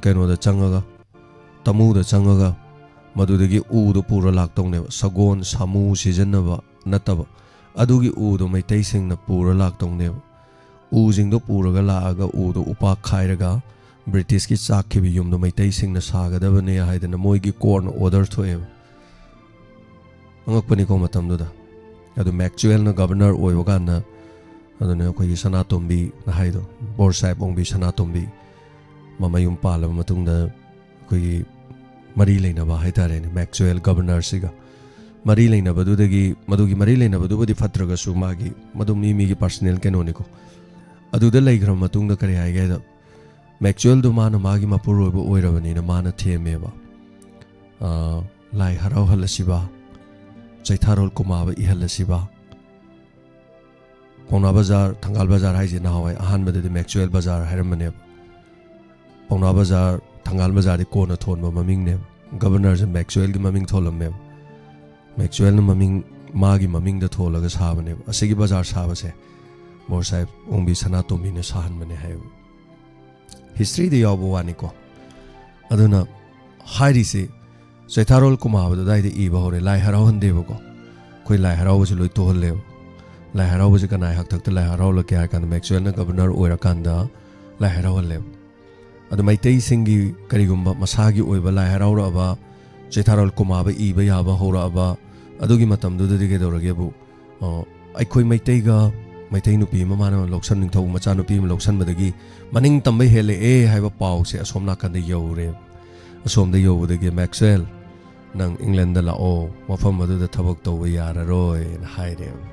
ꯀꯩꯅꯣꯗ ꯆꯪꯉꯒ ꯇꯃꯨꯗ ꯆꯪꯉꯒ ꯃꯗꯨꯗꯒꯤ ꯎꯗꯣ ꯄꯨꯔ ꯂꯥꯛꯇꯧꯅꯦꯕ ꯁꯒꯣꯜ ꯁꯥꯃꯨ ꯁꯤꯖꯤꯟꯅꯕ ꯅꯠꯇꯕ ꯑꯗꯨꯒꯤ ꯎꯗꯣ ꯃꯩꯇꯩꯁꯤꯡꯅ ꯄꯨꯔ ꯂꯥꯛꯇꯧꯅꯦꯕ ꯎꯁꯤꯡꯗꯣ ꯄꯨꯔꯒ ꯂꯥꯛꯑꯒ ꯎꯗꯣ ꯎꯄꯥꯛ ꯈꯥꯏꯔꯒ ꯕ꯭ꯔꯤꯇꯤꯁꯀꯤ ꯆꯥꯛꯈꯤꯕ ꯌꯨꯝꯗꯣ ꯃꯩꯇꯩꯁꯤꯡꯅ ꯁꯥꯒꯗꯕꯅꯦ ꯍꯥꯏꯗꯅ ꯃꯣꯏꯒꯤ ꯀꯣꯔꯠꯅ ꯑꯣꯔꯗꯔ ꯊꯣꯛꯑꯦꯕ ꯑꯉꯛꯄꯅꯤꯀꯣ ꯃꯇꯝꯗꯨꯗ ꯑꯗꯨ ꯃꯦꯛꯆꯨꯋꯦꯜꯅ ꯒꯕꯔꯅꯔ ꯑꯣꯏꯕ ꯀꯥꯟꯗ ꯑꯗꯨꯅ ꯑꯩꯈꯣꯏꯒꯤ ꯁꯅꯥꯇꯣꯝꯕꯤꯅ ꯍꯥꯏꯗꯣ ꯕꯣꯔ ꯁꯥꯍꯦꯕ ꯑꯣꯡꯕꯤ ꯁꯅꯥꯇꯣꯝꯕꯤ ꯃꯃꯌꯨꯝ ꯄꯥꯜꯂꯕ ꯃꯇꯨꯡꯗ ꯑꯩꯈꯣꯏꯒꯤ ꯃꯔꯤ ꯂꯩꯅꯕ ꯍꯥꯏꯇꯥꯔꯦꯅꯦ ꯃꯦꯛꯆꯨꯋꯦꯜ ꯒꯕꯔꯅꯔꯁꯤꯒ ꯃꯔꯤ ꯂꯩꯅꯕꯗꯨꯗꯒꯤ ꯃꯗꯨꯒꯤ ꯃꯔꯤ ꯂꯩꯅꯕꯗꯨꯕꯨꯗꯤ ꯐꯠꯇ꯭ꯔꯒꯁꯨ ꯃꯥꯒꯤ ꯃꯗꯨ ꯃꯤꯒꯤ ꯄꯥꯔꯁꯣꯅꯦꯜ ꯀꯩꯅꯣꯅꯤꯀꯣ ꯑꯗꯨꯗ ꯂꯩꯈ꯭ꯔꯕ ꯃꯇꯨꯡꯗ ꯀꯔꯤ ꯍꯥꯏꯒꯦꯗ ꯃꯦꯛꯆꯨꯋꯦꯜꯗꯨ ꯃꯥꯅ ꯃꯥꯒꯤ ꯃꯄꯨꯔꯣꯏꯕ ꯑꯣꯏꯔꯕꯅꯤꯅ ꯃꯥꯅ ꯊꯦꯝꯃꯦꯕ ꯂꯥꯏ ꯍꯔꯥꯎꯍꯜꯂꯁꯤꯕ ꯆꯩꯊꯥꯔꯣꯜ ꯀꯨꯃꯥꯕ ꯏꯍꯜꯂꯁꯤꯕ ꯄꯥꯎꯅꯥ ꯕꯖꯥꯔ ꯊꯪꯒꯥꯜ ꯕꯖꯥꯔ ꯍꯥꯏꯁꯦ ꯅꯍꯥꯟꯋꯥꯏ ꯑꯍꯥꯟꯕꯗꯗꯤ ꯃꯦꯛꯆꯨꯋꯦꯜ ꯕꯖꯥꯔ ꯍꯥꯏꯔꯝꯕꯅꯦꯕ ꯄꯥꯎꯅꯥ ꯕꯖꯥꯔ ꯊꯪꯒꯥꯜ ꯕꯖꯥꯔꯗꯤ ꯀꯣꯟꯅ ꯊꯣꯟꯕ ꯃꯃꯤꯡꯅꯦꯕ ꯒꯕꯔꯅꯔꯁꯦ ꯃꯦꯛꯆꯨꯋꯦꯜꯒꯤ ꯃꯃꯤꯡ ꯊꯣꯜꯂꯝꯃꯦꯕ ꯃꯦꯛꯆꯨꯋꯦꯜꯅ ꯃꯃꯤꯡ ꯃꯥꯒꯤ ꯃꯃꯤꯡꯗ ꯊꯣꯜꯂꯒ ꯁꯥꯕꯅꯦꯕ ꯑꯁꯤꯒꯤ ꯕꯖꯥꯔ ꯁꯥꯕꯁꯦ ꯕꯣꯔ ꯁꯥꯍꯦꯕ ꯑꯣꯡꯕꯤ ꯁꯅꯥꯇꯣꯝꯕꯤꯅ ꯁꯥꯍꯟꯕꯅꯦ ꯍꯥꯏꯌꯦꯕ ꯍꯤꯁꯇ꯭ꯔꯤꯗ ꯌꯥꯎꯕ ꯋꯥꯅꯤꯀꯣ ꯑꯗꯨꯅ ꯍꯥꯏꯔꯤꯁꯤ ꯆꯩꯊꯥꯔꯣꯜ ꯀꯨꯃꯥꯕꯗ ꯑꯗꯥꯏꯗ ꯏꯕ ꯍꯧꯔꯦ ꯂꯥꯏ ꯍꯔꯥꯎꯍꯟꯗꯦꯕꯀꯣ ꯑꯩꯈꯣꯏ ꯂꯥꯏ ꯍꯔꯥꯎꯕꯁꯦ ꯂꯣꯏ ꯇꯣꯛꯍꯜꯂꯦꯕ ꯂꯥꯏ ꯍꯔꯥꯎꯕꯁꯦ ꯀꯅꯥꯏ ꯍꯥꯛꯇꯛꯇ ꯂꯥꯏ ꯍꯔꯥꯎꯂꯛꯀꯦ ꯍꯥꯏ ꯀꯥꯟꯗ ꯃꯦꯛꯆꯨꯋꯦꯜꯅ ꯒꯕꯔꯅꯔ ꯑꯣꯏꯔꯀꯥꯟꯗ ꯂꯥꯏ ꯍꯔꯥꯎꯍꯜꯂꯦꯕ ꯑꯗꯨ ꯃꯩꯇꯩꯁꯤꯡꯒꯤ ꯀꯔꯤꯒꯨꯝꯕ ꯃꯁꯥꯒꯤ ꯑꯣꯏꯕ ꯂꯥꯏ ꯍꯔꯥꯎꯔꯛꯑꯕ ꯆꯩꯊꯥꯔꯣꯜ ꯀꯨꯃꯥꯕ ꯏꯕ ꯌꯥꯕ ꯍꯧꯔꯛꯑꯕ ꯑꯗꯨꯒꯤ ꯃꯇꯝꯗꯨꯗꯗꯤ ꯀꯩꯗꯧꯔꯒꯦꯕꯨ ꯑꯩꯈꯣꯏ ꯃꯩꯇꯩꯒ ꯃꯩꯇꯩ ꯅꯨꯄꯤ ꯑꯃ ꯃꯥꯅ ꯂꯧꯁꯟ ꯅꯤꯡꯊꯧ ꯃꯆꯥ ꯅꯨꯄꯤ ꯑꯃ ꯂꯧꯁꯟꯕꯗꯒꯤ ꯃꯅꯤꯡ ꯇꯝꯕ ꯍꯦꯜꯂꯛꯑꯦ ꯍꯥꯏꯕ ꯄꯥꯎꯁꯦ ꯑꯁꯣꯝ ナꯀꯥꯟꯗ ꯌꯧꯔꯦꯕ ꯑꯁꯣꯝꯗ ꯌꯧꯕꯗꯒꯤ ꯃꯦꯛꯆꯨꯋꯦꯜ ꯅꯪ ꯏꯪꯂꯦꯟꯗ ꯂꯥꯛꯑꯣ ꯃꯐꯝ ꯑꯗꯨꯗ ꯊꯕꯛ ꯇꯧꯕ ꯌꯥꯔꯔꯣꯏꯅ ꯍꯥꯏꯔꯦꯕ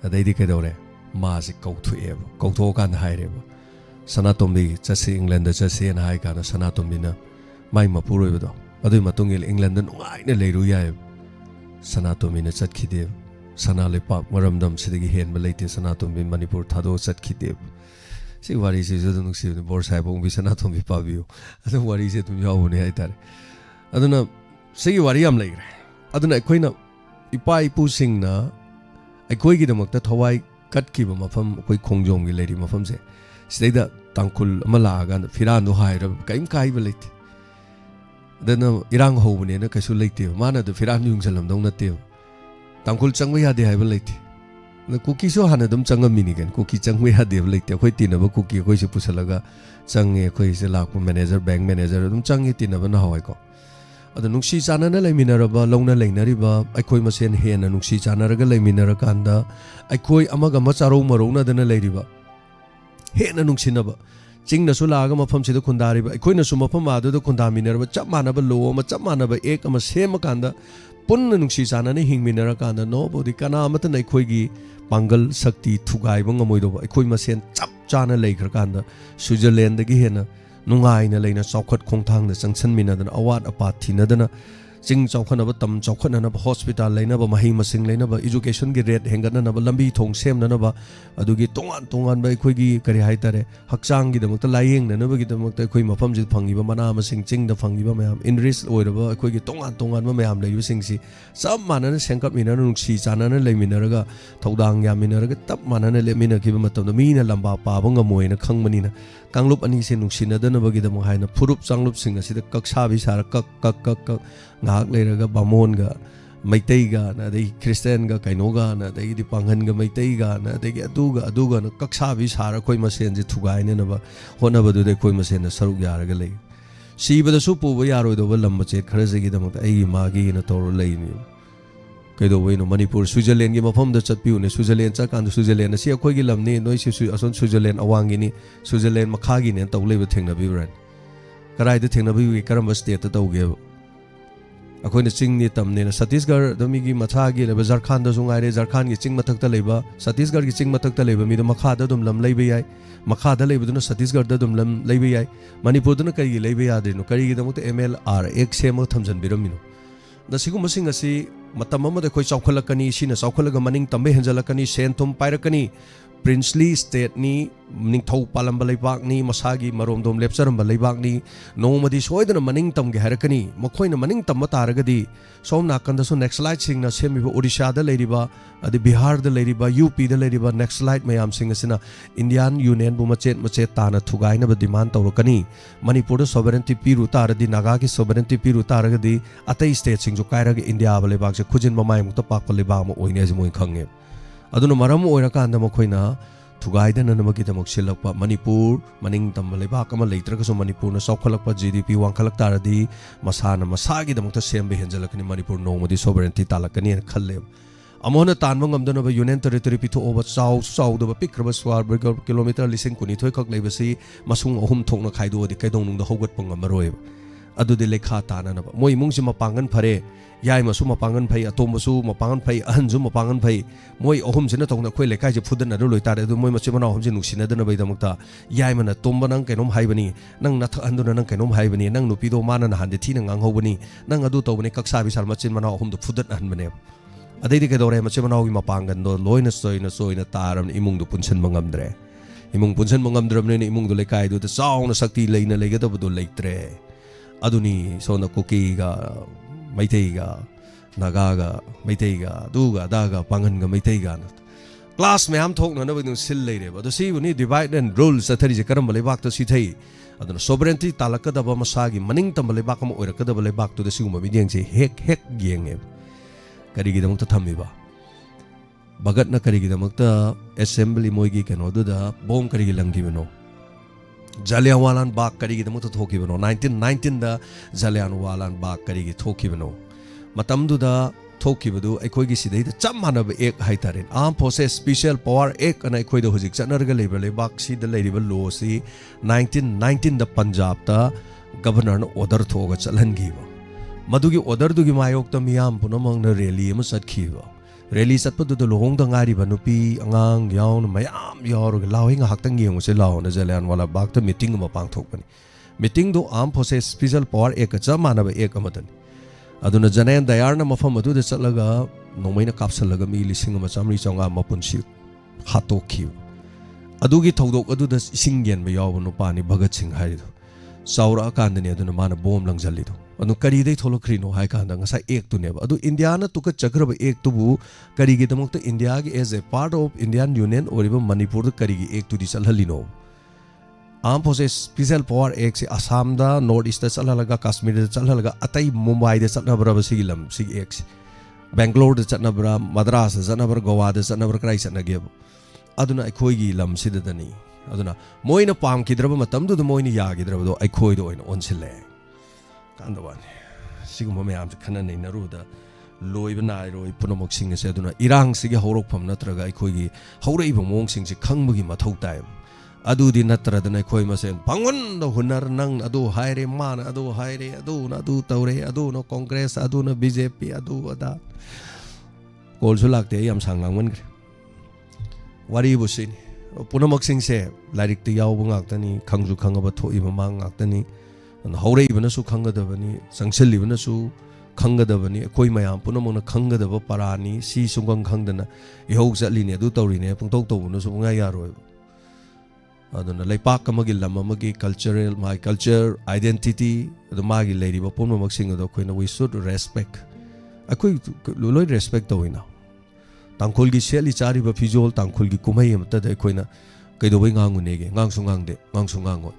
ꯑꯗꯩꯗꯤ ꯀꯩꯗꯧꯔꯦ ꯃꯥꯁꯤ ꯀꯧꯊꯣꯛꯑꯦꯕ ꯀꯧꯊꯣꯛꯑꯀꯥꯟꯗ ꯍꯥꯏꯔꯦꯕ ꯁꯅꯥꯇꯣꯝꯕꯤ ꯆꯠꯁꯤ ꯏꯪꯂꯦꯟꯗ ꯆꯠꯁꯦꯅ ꯍꯥꯏ ꯀꯥꯟꯗ ꯁꯅꯥꯇꯣꯝꯕꯤꯅ ꯃꯥꯏ ꯃꯄꯨꯔꯣꯏꯕꯗꯣ ꯑꯗꯨꯒꯤ ꯃꯇꯨꯡ ꯏꯟꯅ ꯏꯪꯂꯦꯟꯗ ꯅꯨꯡꯉꯥꯏꯅ ꯂꯩꯔꯨ ꯌꯥꯏꯑꯕ ꯁꯅꯥꯇꯣꯝꯕꯤꯅ ꯆꯠꯈꯤꯗꯦꯕ ꯁꯅꯥ ꯂꯩꯄꯥꯛ ꯃꯔꯝꯗꯝ ꯁꯤꯗꯒꯤ ꯍꯦꯟꯕ ꯂꯩꯇꯦ ꯁꯅꯥꯇꯣꯝꯕꯤ ꯃꯅꯤꯄꯨꯔ ꯊꯥꯗꯣꯛꯑ ꯆꯠꯈꯤꯗꯦꯕ ꯁꯤ ꯋꯥꯔꯤꯁꯤꯁꯨ ꯑꯗꯨꯝ ꯅꯨꯡꯁꯤꯕꯅꯤ ꯕꯣꯔ ꯁꯥꯍꯦꯕ ꯑꯣꯡꯕꯤ ꯁꯅꯥꯇꯣꯝꯕꯤ ꯄꯥꯕꯤꯌꯨ ꯑꯗꯨꯝ ꯋꯥꯔꯤꯁꯦ ꯑꯗꯨꯝ ꯌꯥꯎꯕꯅꯦ ꯍꯥꯏꯇꯥꯔꯦ ꯑꯗꯨꯅ ꯁꯤꯒꯤ ꯋꯥꯔꯤ ꯌꯥꯝ ꯂꯩꯈ꯭ꯔꯦ ꯑꯗꯨꯅ ꯑꯩꯈꯣꯏꯅ ꯏꯄꯥ ꯏꯄꯨꯁꯤꯡꯅ ꯑꯩꯈꯣꯏꯒꯤꯗꯃꯛꯇ ꯊꯋꯥꯏ ꯀꯠꯈꯤꯕ ꯃꯐꯝ ꯑꯩꯈꯣꯏ ꯈꯣꯡꯖꯣꯝꯒꯤ ꯂꯩꯔꯤꯕ ꯃꯐꯝꯁꯦ ꯁꯤꯗꯩꯗ ꯇꯥꯡꯈꯨꯜ ꯑꯃ ꯂꯥꯛꯑꯀꯥꯟꯗ ꯐꯤꯔꯥꯟꯗꯣ ꯍꯥꯏꯔꯕ ꯀꯔꯤꯝ ꯀꯥꯏꯕ ꯂꯩꯇꯦ ꯑꯗꯨꯅ ꯏꯔꯥꯡ ꯍꯧꯕꯅꯦꯅ ꯀꯩꯁꯨ ꯂꯩꯇꯦꯕ ꯃꯥꯅ ꯑꯗꯨ ꯐꯤꯔꯥꯟ ꯌꯨꯡꯁꯜꯂꯝꯗꯧ ꯅꯠꯇꯦꯕ ꯇꯥꯡꯈꯨꯜ ꯆꯪꯕ ꯌꯥꯗꯦ ꯍꯥꯏꯕ ꯂꯩꯇꯦ ꯀꯨꯀꯤꯁꯨ ꯍꯥꯟꯅ ꯑꯗꯨꯝ ꯆꯪꯉꯝꯃꯤꯅꯤ ꯀꯩꯅꯣ ꯀꯨꯀꯤ ꯆꯪꯕ ꯌꯥꯗꯦꯕ ꯂꯩꯇꯦ ꯑꯩꯈꯣꯏ ꯇꯤꯟꯅꯕ ꯀꯨꯀꯤ ꯑꯩꯈꯣꯏꯁꯨ ꯄꯨꯁꯜꯂꯒ ꯆꯪꯉꯦ ꯑꯩꯈꯣꯏꯁꯦ ꯂꯥꯛꯄ ꯃꯦꯅꯦꯖꯔ ꯕꯦꯡꯛ ꯃꯦꯅꯦꯖꯔ ꯑꯗꯨꯝ ꯆꯪꯉꯦ ꯇꯤꯟꯅꯕ ꯅꯍꯥꯟꯋꯥꯏꯀꯣ ꯑꯗꯣ ꯅꯨꯡꯁꯤ ꯆꯥꯟꯅꯅ ꯂꯩꯃꯤꯟꯅꯔꯕ ꯂꯧꯅ ꯂꯩꯅꯔꯤꯕ ꯑꯩꯈꯣꯏ ꯃꯁꯦꯟ ꯍꯦꯟꯅ ꯅꯨꯡꯁꯤ ꯆꯥꯟꯅꯔꯒ ꯂꯩꯃꯤꯟꯅꯔꯀꯥꯟꯗ ꯑꯩꯈꯣꯏ ꯑꯃꯒ ꯑꯃ ꯆꯥꯔꯧ ꯃꯔꯧꯅꯗꯅ ꯂꯩꯔꯤꯕ ꯍꯦꯟꯅ ꯅꯨꯡꯁꯤꯅꯕ ꯆꯤꯡꯅꯁꯨ ꯂꯥꯛꯑꯒ ꯃꯐꯝꯁꯤꯗ ꯈꯨꯟꯗꯥꯔꯤꯕ ꯑꯩꯈꯣꯏꯅꯁꯨ ꯃꯐꯝ ꯑꯗꯨꯗ ꯈꯨꯟꯗꯥꯃꯤꯟꯅꯔꯕ ꯆꯞ ꯃꯥꯟꯅꯕ ꯂꯣ ꯑꯃ ꯆꯞ ꯃꯥꯟꯅꯕ ꯑꯦꯛ ꯑꯃ ꯁꯦꯝꯃꯀꯥꯟꯗ ꯄꯨꯟꯅ ꯅꯨꯡꯁꯤ ꯆꯥꯟꯅꯅ ꯍꯤꯡꯃꯤꯟꯅꯔꯀꯥꯟꯗ ꯅꯣꯕꯣꯗꯤ ꯀꯅꯥ ꯑꯃꯠꯇꯅ ꯑꯩꯈꯣꯏꯒꯤ ꯄꯥꯡꯒꯜ ꯁꯛꯇꯤ ꯊꯨꯒꯥꯏꯕ ꯉꯝꯃꯣꯏꯗꯧꯕ ꯑꯩꯈꯣꯏ ꯃꯁꯦꯟ ꯆꯞ ꯆꯥꯅ ꯂꯩꯈ꯭ꯔꯀꯥꯟꯗ ꯁ꯭ꯋꯤꯖꯔꯂꯦꯟꯗꯒꯤ ꯍꯦꯟꯅ ꯅꯨꯡꯉꯥꯏꯅ ꯂꯩꯅ ꯆꯥꯎꯈꯠ ꯈꯣꯡꯊꯥꯡꯗ ꯆꯪꯁꯟꯃꯤꯟꯅꯗꯅ ꯑꯋꯥꯠ ꯑꯄꯥ ꯊꯤꯅꯗꯅ ꯆꯤꯡ ꯆꯥꯎꯈꯠꯅꯕ ꯇꯝ ꯆꯥꯎꯈꯠꯅꯅꯕ ꯍꯣꯁꯄꯤꯇꯥꯜ ꯂꯩꯅꯕ ꯃꯍꯩ ꯃꯁꯤꯡ ꯂꯩꯅꯕ ꯏꯖꯨꯀꯦꯁꯟꯒꯤ ꯔꯦꯠ ꯍꯦꯟꯒꯠꯅꯅꯕ ꯂꯝꯕꯤ ꯊꯣꯡ ꯁꯦꯝꯅꯅꯕ ꯑꯗꯨꯒꯤ ꯇꯣꯉꯥꯟ ꯇꯣꯉꯥꯟꯕ ꯑꯩꯈꯣꯏꯒꯤ ꯀꯔꯤ ꯍꯥꯏꯇꯥꯔꯦ ꯍꯛꯆꯥꯡꯒꯤꯗꯃꯛꯇ ꯂꯥꯏꯌꯦꯡꯅꯅꯕꯒꯤꯗꯃꯛꯇ ꯑꯩꯈꯣꯏ ꯃꯐꯝꯁꯤꯗ ꯐꯪꯉꯤꯕ ꯃꯅꯥ ꯃꯁꯤꯡ ꯆꯤꯡꯗ ꯐꯪꯉꯤꯕ ꯃꯌꯥꯝ ꯏꯟꯔꯤꯆ ꯑꯣꯏꯔꯕ ꯑꯩꯈꯣꯏꯒꯤ ꯇꯣꯉꯥꯟ ꯇꯣꯉꯥꯟꯕ ꯃꯌꯥꯝ ꯂꯩꯕꯁꯤꯡꯁꯤ ꯆꯞ ꯃꯥꯟꯅꯅ ꯁꯦꯝꯒꯠꯃꯤꯟꯅꯔ ꯅꯨꯡꯁꯤ ꯆꯥꯟꯅꯅ ꯂꯩꯃꯤꯟꯅꯔꯒ ꯊꯧꯗꯥꯡ ꯌꯥꯃꯤꯟꯅꯔꯒ ꯇꯞ ꯃꯥꯟꯅꯅ ꯂꯦꯞꯃꯤꯟꯅꯈꯤꯕ ꯃꯇꯝꯗ ꯃꯤꯅ ꯂꯝꯕꯥ ꯄꯥꯕ ꯉꯝꯃꯣꯏꯅ ꯈꯪꯕꯅꯤꯅ ꯀꯥꯡꯂꯨꯞ ꯑꯅꯤꯁꯦ ꯅꯨꯡꯁꯤꯅꯗꯅꯕꯒꯤꯗꯃꯛ ꯍꯥꯏꯅ ꯐꯨꯔꯨꯞ ꯆꯥꯡꯂꯨꯞꯁꯤꯡ ꯑꯁꯤꯗ ꯀꯛꯁꯥꯕꯤ ꯁꯥꯔ ꯀꯛ ꯉꯥꯏꯍꯥꯛ ꯂꯩꯔꯒ ꯕꯥꯃꯣꯟꯒ ꯃꯩꯇꯩꯒꯅ ꯑꯗꯒꯤ ꯈ꯭ꯔꯤꯁꯇꯦꯟꯒ ꯀꯩꯅꯣꯒꯅ ꯑꯗꯒꯤꯗꯤ ꯄꯥꯡꯒꯟꯒ ꯃꯩꯇꯩꯒꯅ ꯑꯗꯒꯤ ꯑꯗꯨꯒꯅ ꯀꯛꯁꯥꯕꯤ ꯁꯥꯔ ꯑꯩꯈꯣꯏ ꯃꯁꯦꯟꯁꯦ ꯊꯨꯒꯥꯏꯅꯅꯕ ꯍꯣꯠꯅꯕꯗꯨꯗ ꯑꯩꯈꯣꯏ ꯃꯁꯦꯟꯅ ꯁꯔꯨꯛ ꯌꯥꯔꯒ ꯂꯩ ꯁꯤꯕꯗꯁꯨ ꯄꯨꯕ ꯌꯥꯔꯣꯏꯗꯧꯕ ꯂꯝ ꯃꯆꯦꯠ ꯈꯔꯁꯤꯒꯤꯗꯃꯛꯇ ꯑꯩꯒꯤ ꯃꯥꯒꯤꯅ ꯇꯧꯔ ꯂꯩꯅꯤ ꯀꯩꯗꯧꯕꯩꯅꯣ ꯃꯅꯤꯄꯨꯔ ꯁ꯭ꯋꯤꯖꯔꯂꯦꯟꯒꯤ ꯃꯐꯝꯗ ꯆꯠꯄꯤꯌꯨꯅꯦ ꯁ꯭ꯋꯤꯖꯔꯂꯦꯟ ꯆꯠꯀꯥꯟꯗ ꯁ꯭ꯋꯤꯖꯔꯂꯦꯟ ꯑꯁꯤ ꯑꯩꯈꯣꯏꯒꯤ ꯂꯝꯅꯤ ꯅꯣꯏꯁꯤ ꯑꯁꯣꯝ ꯁ꯭ꯋꯤꯖꯔꯂꯦꯟ ꯑꯋꯥꯡꯒꯤꯅꯤ ꯁ꯭ꯋꯤꯖꯔꯂꯦꯟ ꯃꯈꯥꯒꯤꯅꯦꯅ ꯇꯧ ꯂꯩꯕ ꯊꯦꯡꯅꯕꯤꯕ꯭ꯔꯥ ꯀꯗꯥꯏꯗ ꯊꯦꯡꯅꯕꯤꯕꯒꯦ ꯀꯔꯝꯕ ꯁ꯭ꯇꯦꯠꯇ ꯇꯧꯒꯦꯕ ꯑꯩꯈꯣꯏꯅ ꯆꯤꯡꯅꯤ ꯇꯝꯅꯦꯅ ꯁꯠꯇꯤꯁꯒꯔꯗ ꯃꯤꯒꯤ ꯃꯊꯥꯒꯤ ꯂꯩꯕ ꯖꯔꯈꯥꯟꯗꯁꯨ ꯉꯥꯏꯔꯦ ꯖꯔꯈꯥꯟꯒꯤ ꯆꯤꯡ ꯃꯊꯛꯇ ꯂꯩꯕ ꯁꯠꯇꯤꯁꯒꯔꯒꯤ ꯆꯤꯡ ꯃꯊꯛꯇ ꯂꯩꯕ ꯃꯤꯗꯣ ꯃꯈꯥꯗ ꯑꯗꯨꯝ ꯂꯝ ꯂꯩꯕ ꯌꯥꯏ ꯃꯈꯥꯗ ꯂꯩꯕꯗꯨꯅ ꯁꯠꯇꯤꯁꯒꯔꯗ ꯑꯗꯨꯝ ꯂꯝ ꯂꯩꯕ ꯌꯥꯏ ꯃꯅꯤꯄꯨꯔꯗꯅ ꯀꯔꯤꯒꯤ ꯂꯩꯕ ꯌꯥꯗ꯭ꯔꯤꯅꯣ ꯀꯔꯤꯒꯤꯗꯃꯛꯇ MLR ꯑꯦꯛ ꯁꯦꯝꯃꯒ ꯊꯝꯖꯟꯕꯤꯔꯝꯃꯤꯅꯣ ꯁꯤꯒꯨꯝꯕꯁꯤꯡ ꯑꯁꯤ ꯃꯇꯝ ꯑꯃꯗ ꯑꯩꯈꯣꯏ ꯆꯥꯎꯈꯠꯂꯛꯀꯅꯤ ꯁꯤꯅ ꯆꯥꯎꯈꯠꯂꯒ ꯃꯅꯤꯡ ꯇꯝꯕ ꯍꯦꯟꯖꯜꯂꯛꯀꯅꯤ ꯁꯦꯟ ꯊꯨꯝ ꯄꯥꯏꯔꯛꯀꯅꯤ princely state ni ningthau palamba leibak ni masagi maromdom lepcharamba leibak ni nomadi soidana maning tamge harakani makhoina maning tamma taragadi somna kanda so nextlight singna semiba Odisha da leiriba adi Bihar da leiriba UP da leiriba nextlight mayam sing asina Indian Union bu machet tana thugaina ba demand tawrakani Manipur da sovereignty piru taradi Naga ki sovereignty piru taragadi atai state sing jo kairaga India ba leibak se khujin mamai mukta pakpa leibak ma oine je moi khange aduna maram oirakanda makhoina thugaidana namagidamok silakpa Manipur maning tam leibak ama leitraga so Manipur na sawkhalakpa GDP wangkhalak taradi masana masagi damokta sembe henjalakani Manipur nomadi sovereignty talakani na khalle amona tanwa ngamdana ba union territory pitho over south da pikraba swar kilometer lising kuni thoi khak leibasi masung ahum thokna khaido di kaidong nung da hogat pangamaroi adu de lekha tana na moi mungsi mapangan phare yai masu mapangan phai atom masu mapangan phai anju mapangan phai moi ahum sina tongna khoi lekai je phudan adu loi tare adu moi machi mana ahum je nuksina dana bai damukta yai mana tomba nang kainom haibani nang nathak anduna nang kainom haibani nang nupi do mana na hande thina ngang hobani nang adu tawbani kaksa bisal machin mana ahum do phudan anbane adai de kedore machi mana gi mapangan do loina soina taram imung do punchen mangamdre imung punchen mangamdram ne imung do lekai do ta sauna sakti leina lega do do leitre aduni sona koki ga Maitei ga Naga ga Maitei ga duga daga pangan ga Maitei ga class me am thok na ba nu sil leire ba do si uni divide and rule sa thari je karam leibak to si thei aduna sovereignty talaka da ba masagi maning tam leibak am oira ka da leibak to de siguma bidyang se hek gieng e kari gi damok ta thammi ba bagat na kari gi damok ta assembly moi gi kano do da bom kari gi langgi beno Jallianwala Bagh kari gi damok ta thoki beno 1919 da Jallianwala Bagh kari gi thoki beno matam du da thoki badu aikoi gi sidai da chamana ba ek haitaren arm forces special power ek ana aikoi da hojik chanar ga leber le bak si da leiri ba law si 1919 da Punjab ta governor na order thoga chalan gi ba madu gi order du gi mayok ta miyam punamang na rally ma satki ba rally satpa du da lohong da ngari ba nupi angang yawn mayam yor ga lawing haktang yeng se law na Jallianwala Bagh ta meeting ma pang thok pani meeting do arm forces special power ek chamana ba ek amadan aduna janen dayar na mafam adu de chalaga nomaina kapsalaga mi lising ma chamri chonga mapunsi hatokhi adugi thodok adu da singyen ba yaw no pani Bhagat Singh hai do saura kan ne aduna mana bom langjalli do anu kari dei tholokri no hai kan da ngasa ek tu ne ba adu India na tuka chagraba ek tu bu kari gi damok to India gi as a part of Indian Union or even Manipur da kari gi ek tu di chalhali no arm forces special power ek se Assam da North East da chalhalaga Kashmir da chalhalaga atai Mumbai da chalnabra ba sigilam sig ek Bangalore da chalnabra Madras da chalnabra Goa da chalnabra krai chalnage aduna aikoi gi lam sidadani aduna moina pam kidraba matam du moina ya gidraba do aikoi do oina onsile kandawan siguma me am khana nei naru da loiba nai roi punamok sing se aduna irang sigi horok pham natraga aikoi gi horei ba mong sing se khangbugi mathau tai adu di natra da aikoi ma sen pangon do hunar nang adu haire man adu haire adu na adu taure adu no congress adu na BJP adu ada kol sulak te yam sanglang man wari busin punamok sing se lairik te yaw bungak tani khangju khangaba thoi ba mang ngak tani haurei bana su khangadabani sangselli bana su khangadabani koi mayam punamona khangadaba parani si sungang khangdana ihok jatli ne du tawri ne pungtok tawuna su ngai yaroi aduna leipak amagi lam amagi cultural my culture identity adu magi leiri ba punamok sing adu koina we should respect akoi loi respect tawina tangkhol gi seli chari ba fijol tangkhol gi kumai amta da koina kaido bai ngangu nege ngangsu ngangde ngangsu ngango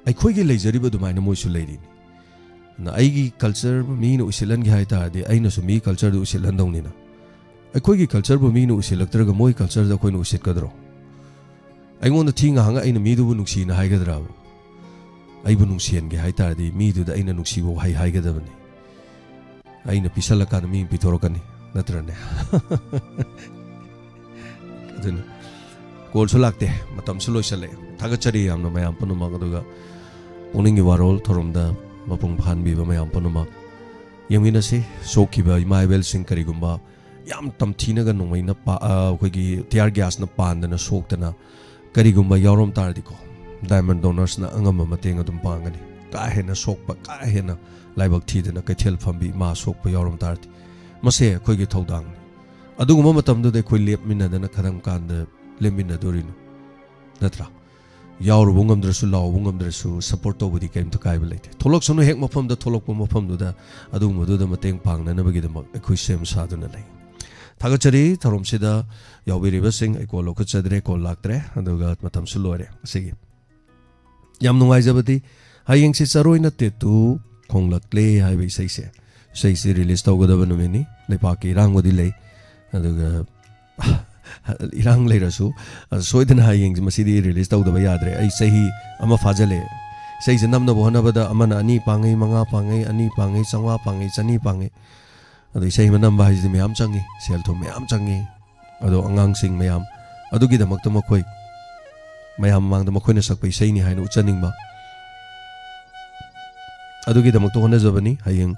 aikoi gi leijari ba dumaina moisu leiri na aigi culture mi no usilan gi haita de aina su mi culture du usilan dongni na aikoi gi culture bu mi no usilaktra ga moi culture da koina usit kadro aingon da thinga hanga aina mi du bu nuksi na haigadra ai bu nuksien gi haita de mi du da aina nuksi bo hai haigadabani aina pisala kan mi pitorokani natrane aduna kol sulakte matam suloi sale thagachari amna mayam punuma aduga PUKNING WAROL thoromda mapung phan bi ba mayam punuma yamina se sokhi ba maibel sing kari gumba yam tam thina ga nongmai na pa khoi gi tear gas na pan na sok na kari gumba yarom tar diko diamond donors na angam mateng adum pangani ka hena sok pa ka hena laibak thi na kaithel phambi ma sok pa yarom tar mase khoi gi thodang aduguma matam du de khoi lep minna na khadam kan da lemminadorino natra yaur bungam drasu law bungam drasu support to budi kaim to kai belate tholok sunu hek mafam da tholok po mafam da adu modu da mateng pangna na bagi da ekhoi sem saduna lai thagachari thorom sida yawbiri basing ekol lokachadre kol laktre aduga matam sulore sigi yam nungai jabati hayeng si charoi na te tu khonglakle hai bai sei se release tawgada banumeni lepaki rangodi lei aduga irang lei rasu soidana hayeng masidi release tawdaba yadre ai sehi ama fajale sei janamna bohna bada amana ani pangai manga pangai ani pangai changwa pangai chani pangai adu sei manam ba haji me am changi sel thom me am changi adu angang sing me am adu gi damak to makoi mayam mang da makoi na sakpai sei ni hainu chaning ba adu gi damak to hona jabani hayeng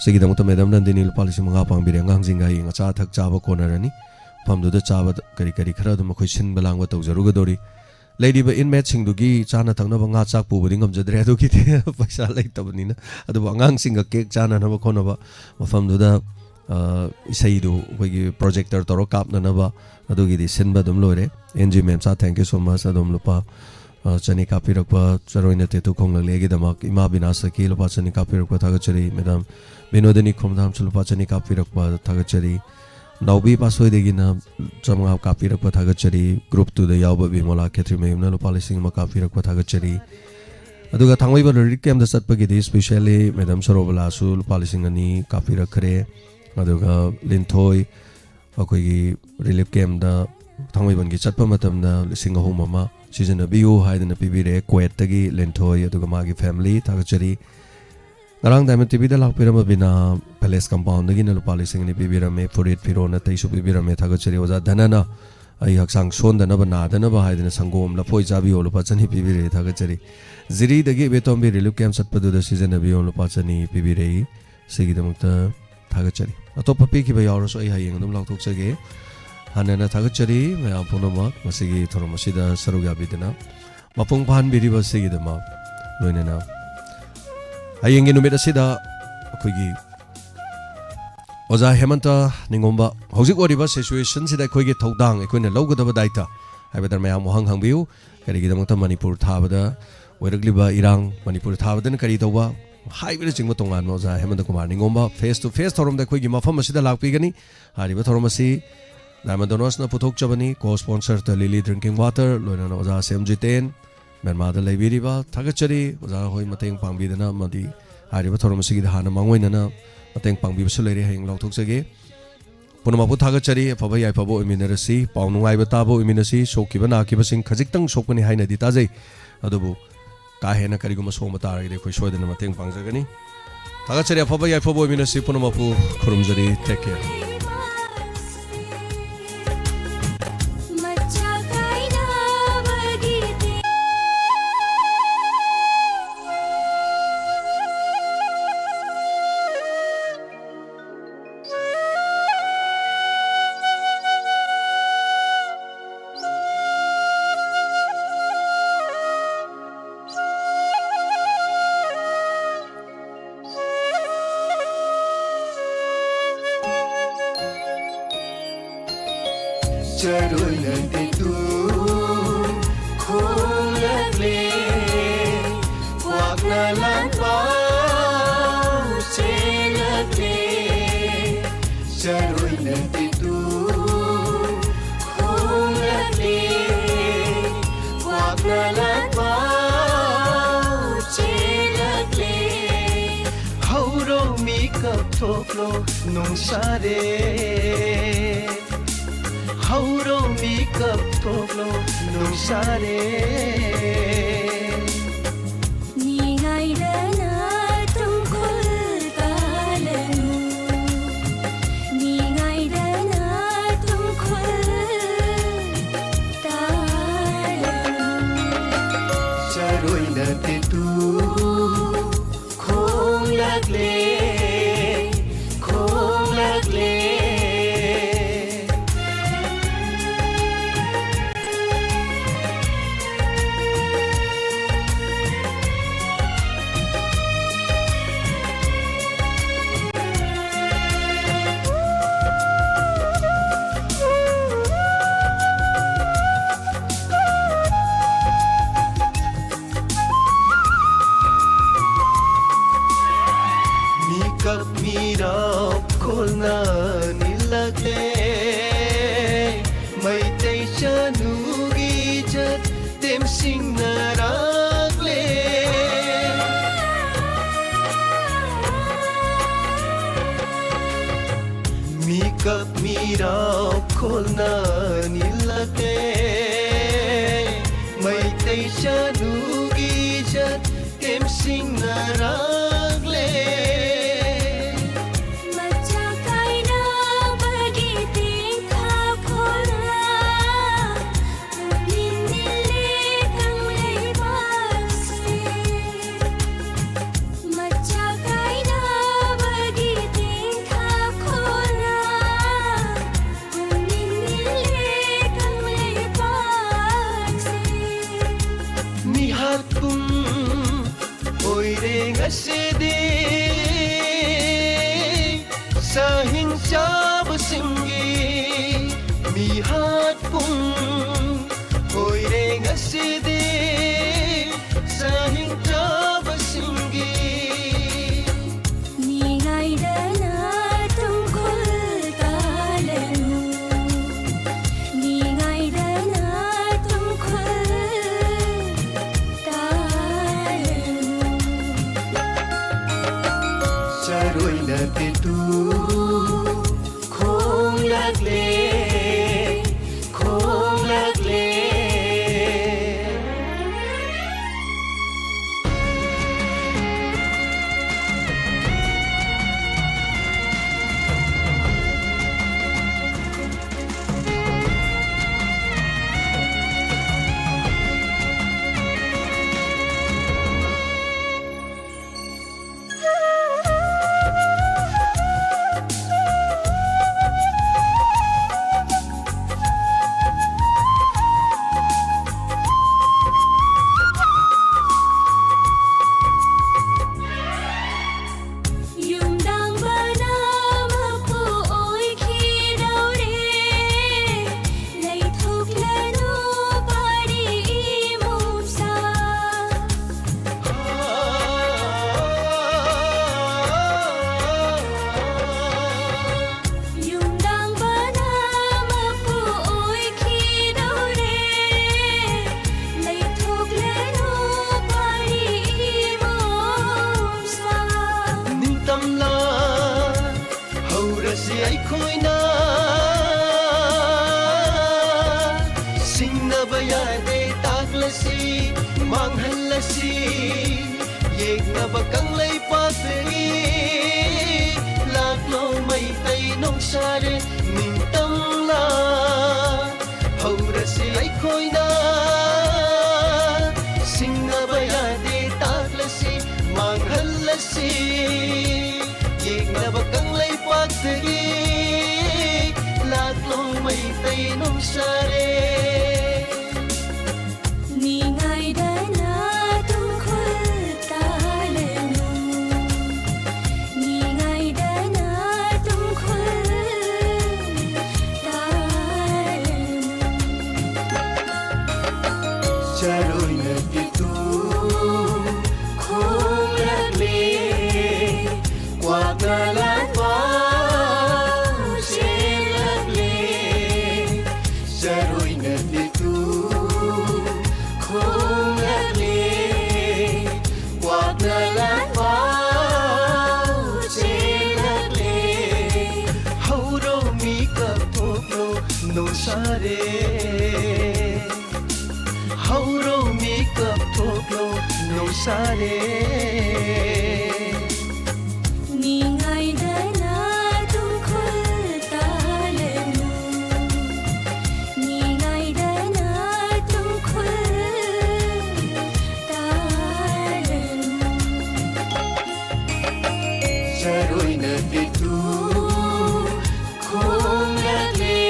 segi damak to madam nandini policy manga pang bire angang jing ga yeng cha thak cha ba konarani famdu da cha ba kari kari khara dum makoi sin balang ba tawjaru ga dori lady ba inmate sing dugi chana thakna ba nga chak pu budi ngam jadre adu ki paisa lai tabani na adu angang sing ga cake chana na ba khona ba famdu da isai do gi projector toro kap na ba adu gi di sin ba dum lore NG ma'am sa thank you so much adum lupa chani kapi rakpa charoina te tu khongla legi damak ima bina saki lupa chani kapi rakpa thaga chari madam binodani khomdam lupa chani kapi rakpa thaga chari naubi pasoi degi na chamga kapi rakpa thaga chari group tu da yawba bimola khetri me na lupa lising ma kapi rakpa thaga chari aduga thangwai ba ri kem da satpa gi di specially madam sarobala su lupa lising ani kapi rakhre aduga linthoi akoi gi relief camp da thangwai ban gi chatpa matam da lising ahum mama season abiu haidana pibire kuwait tagi lenthoi aduga magi family thagachari ngarang diamond tv da lakpirama bina palace compound dagi na lupa lising ni pibirame furit pirona taisu pibirame thagachari oja dhanana ai haksang son dana ba na dana ba haidana sangom la phoi jabi olo pa chani pibire thagachari ziri dagi betom bi relief camp satpadu da season abiu olo pa chani pibire sigi damukta thagachari atopa pi ki ba yawro so ai hayeng dum lakthok chage hanana thagachari mayam punama masigi thoromasida saruga bidana mapung phan biri basigi dama loinana hayeng numit asida akoigi oja hemanta ningomba hojik oriba situation sida akoigi thodang akoina lawgadaba daita haibadar mayam WAHONG hangbiu karigi damata manipur thabada oiragliba irang manipur thabadana kari tawba haibira jingma tongan oja hemanta kumar ningomba face to face thorom da akoigi mafam asida lakpigani hariba thoromasi Diamond Donors na puthok chabani co-sponsor ta Lily Drinking Water loina na oja SMG10 Myanmar da leibiriba thagachari oja hoi mateng pangbidana madi hariba thoromasi gi hana mangoina na mateng pangbiba suleire heng lauthok chage punama pu thagachari phaba yai phabo iminarasi paunungai ba tabo iminasi sokiba na kiba sing khajiktang sokani haina di tajai adubu ka hena kariguma soma taragi de khoi soidana mateng pangjagani thagachari phaba yai phabo iminasi punama pu khurumjari take care Charoi nante tu kholagle wakna langpa chelagle charoi nante tu kholagle wakna langpa chelagle hauro mi kap thoklo nong sare hauro makeup thoklo nong sare ni ngai dana tum khul kalanu ni ngai dana tum khul kalanu charoi na te tu khong lagle mirap kolna nilagte Maitai chanugi jat tem sing naragle Mikap mirap kolna nilagte Maitai chanugi jat tem sing naragle Ngasidi sahing chaba singi mihat pung oire ngasidi sahing chaba singi Ningai dana tungkol talenu Ningai dana tungkol Charoi na titu khong lagle Bakang lay pasegi laklo may tay nong sare ning tam la haura silay koy na singna bayade taklasi manghalasi yek na bakang lay pasegi laklo may tay nong sare Ningai dana Charoi na titu khong lagle Kwak na latwa shen lagle Charoi na titu khong lagle Kwak na latwa shen lagle Hauro mi kapoklo no sare Hauro makeup toklo no sare Ningai dana tungkol talenu Ningai dana tungkol talenu Charoi na titu khong lagle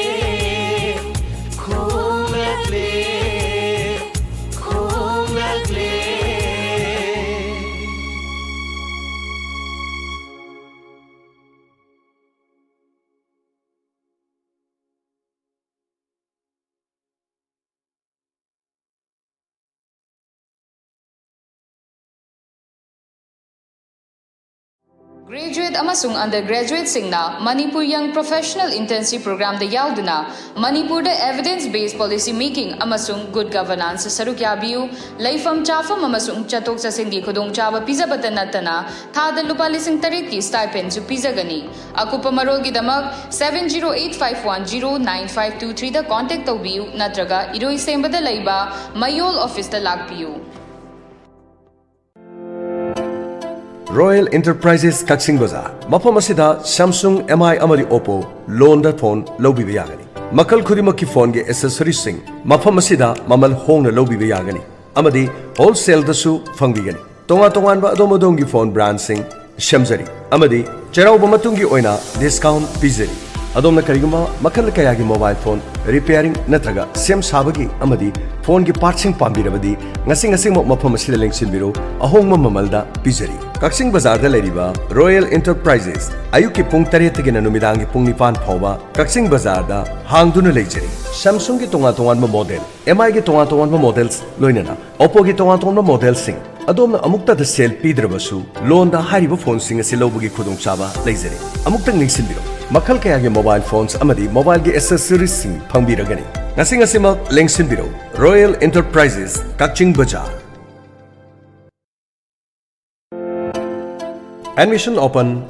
Graduate amasung undergraduate singna Manipur Young Professional Intensive Program da yauduna Manipur da evidence based policy making amasung good governance saruk yabiu laifam chafam amasung chatok chasingi khudong chaba pizabata natana thada lupa lising tarit ki stipend su pizagani akupa marol gi damak 7085109523 da contact tawbiu natraga iroi sembada laiba mayol office da lakpiu. Royal Enterprises Kaksing Bazaar mafam asida Samsung MI amadi Oppo loan da phone lobiba yagani makal khudimaki phone ge accessories sing mafam asida mamal hongna lobiba yagani amadi wholesale da su fangbigani tonga tongan ba adom gi phone brand sing shamjari amadi cherau ba matungi oina discount pizari adom na kariguma makal kaya gi mobile phone repairing natraga sem sabagi amadi phone gi part sing pambirabadi ngasing mo mafam asida lengsin biro ahong mamalda pizari Kaksing Bazaar da leriba Royal Enterprises ayuki pung 8 tagina numidangi pung 9 phawba Kaksing Bazaar da hangduna leijari Samsung gi tonga ma model MI gi tonga ma models loinana Oppo gi tonga ma model sing adomna amukta da sale pidrabasu loan da hariba phone sing asi lobugi khudong chaba leijari amukta ningsinbiro makhal kaya gi mobile phones amadi mobile gi accessories sing phangbiragani ngasing ma lengsinbiro Royal Enterprises Kaksing Bazaar. Admission open.